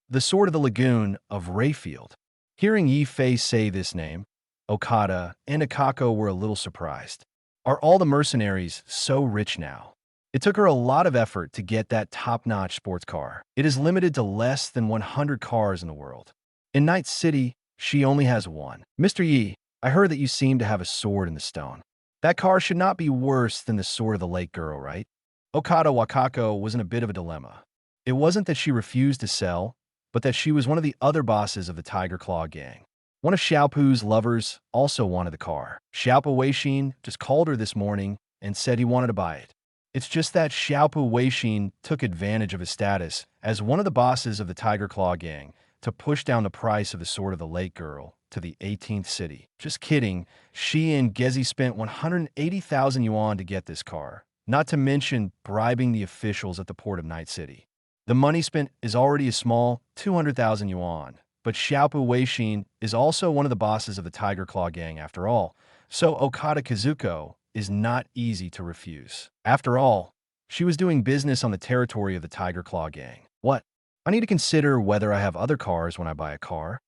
Speaker 2: The Sword of the Lagoon of Rayfield. Hearing Ye Fei say this name, Okada and Akako were a little surprised. Are all the mercenaries so rich now? It took her a lot of effort to get that top-notch sports car. It is limited to less than 100 cars in the world. In Night City, she only has one. Mr. Yi, I heard that you seem to have a sword in the stone. That car should not be worse than the Sword of the Lake girl, right? Okada Wakako was in a bit of a dilemma. It wasn't that she refused to sell, but that she was one of the other bosses of the Tiger Claw gang. One of Xiaopu's lovers also wanted the car. Xiaopu Weixin just called her this morning and said he wanted to buy it. It's just that Xiaopu Weixin took advantage of his status as one of the bosses of the Tiger Claw gang to push down the price of the Sword of the Lake girl to the 18th city. Just kidding, she and Gezi spent 180,000 yuan to get this car, not to mention bribing the officials at the port of Night City. The money spent is already a small 200,000 yuan. But Xiaopu Weixin is also one of the bosses of the Tiger Claw gang after all, so Okada Kazuko is not easy to refuse. After all, she was doing business on the territory of the Tiger Claw gang. What? I need to consider whether I have other cars when I buy a car.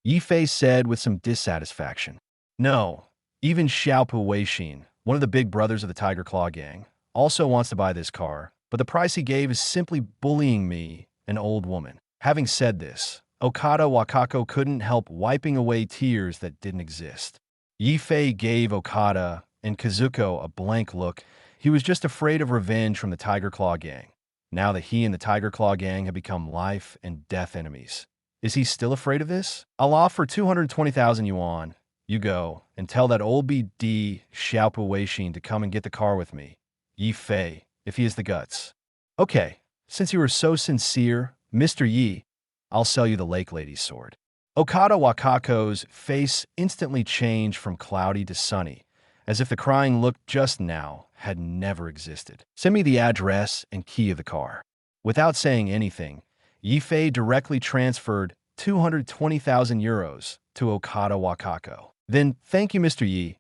Speaker 2: Ye Fei said with some dissatisfaction. No, even Xiaopu Weixin, one of the big brothers of the Tiger Claw gang, also wants to buy this car, but the price he gave is simply bullying me, an old woman. Having said this, Okada Wakako couldn't help wiping away tears that didn't exist. Ye Fei gave Okada and Kazuko a blank look. He was just afraid of revenge from the Tiger Claw gang, now that he and the Tiger Claw gang have become life and death enemies. Is he still afraid of this? I'll offer 220,000 yuan. You go and tell that old BD Xiaopu Weixin to come and get the car with me. Ye Fei, if he has the guts. Okay, since you were so sincere, Mr. Yi, I'll sell you the Lake Lady's sword. Okada Wakako's face instantly changed from cloudy to sunny, as if the crying look just now had never existed. Send me the address and key of the car. Without saying anything, Ye Fei directly transferred 220,000 euros to Okada Wakako. Then, thank you, Mr. Yi.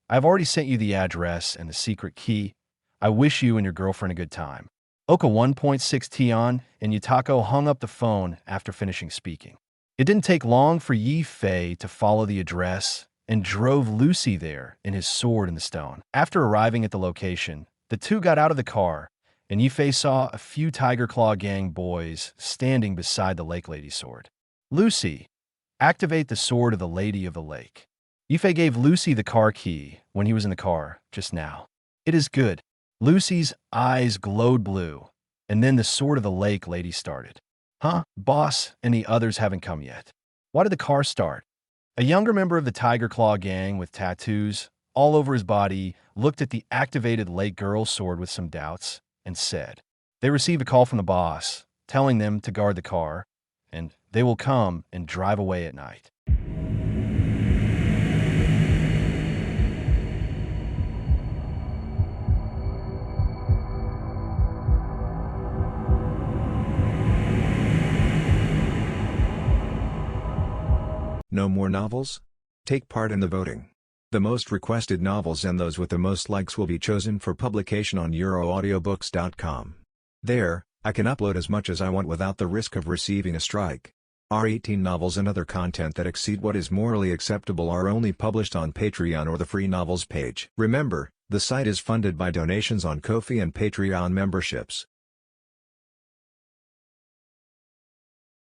Speaker 2: I've already sent you the address and the secret key. I wish you and your girlfriend a good time. Oka 1.6 Tion and Yutako hung up the phone after finishing speaking. It didn't take long for Ye Fei to follow the address and drove Lucy there in his sword in the stone. After arriving at the location, the two got out of the car, and Ye Fei saw a few Tiger Claw Gang boys standing beside the Lake Lady's sword. Lucy, activate the sword of the Lady of the Lake. Ye Fei gave Lucy the car key when he was in the car just now. It is good. Lucy's eyes glowed blue, and then the sword of the Lake Lady started. Huh? Boss and the others haven't come yet. Why did the car start? A younger member of the Tiger Claw Gang with tattoos all over his body looked at the activated Lake Girl's sword with some doubts and said, they received a call from the boss telling them to guard the car, and they will come and drive away at night.
Speaker 1: No more novels? Take part in the voting. The most requested novels and those with the most likes will be chosen for publication on euroaudiobooks.com. There, I can upload as much as I want without the risk of receiving a strike. Our 18 novels and other content that exceed what is morally acceptable are only published on Patreon or the free novels page. Remember, the site is funded by donations on Ko-fi and Patreon memberships.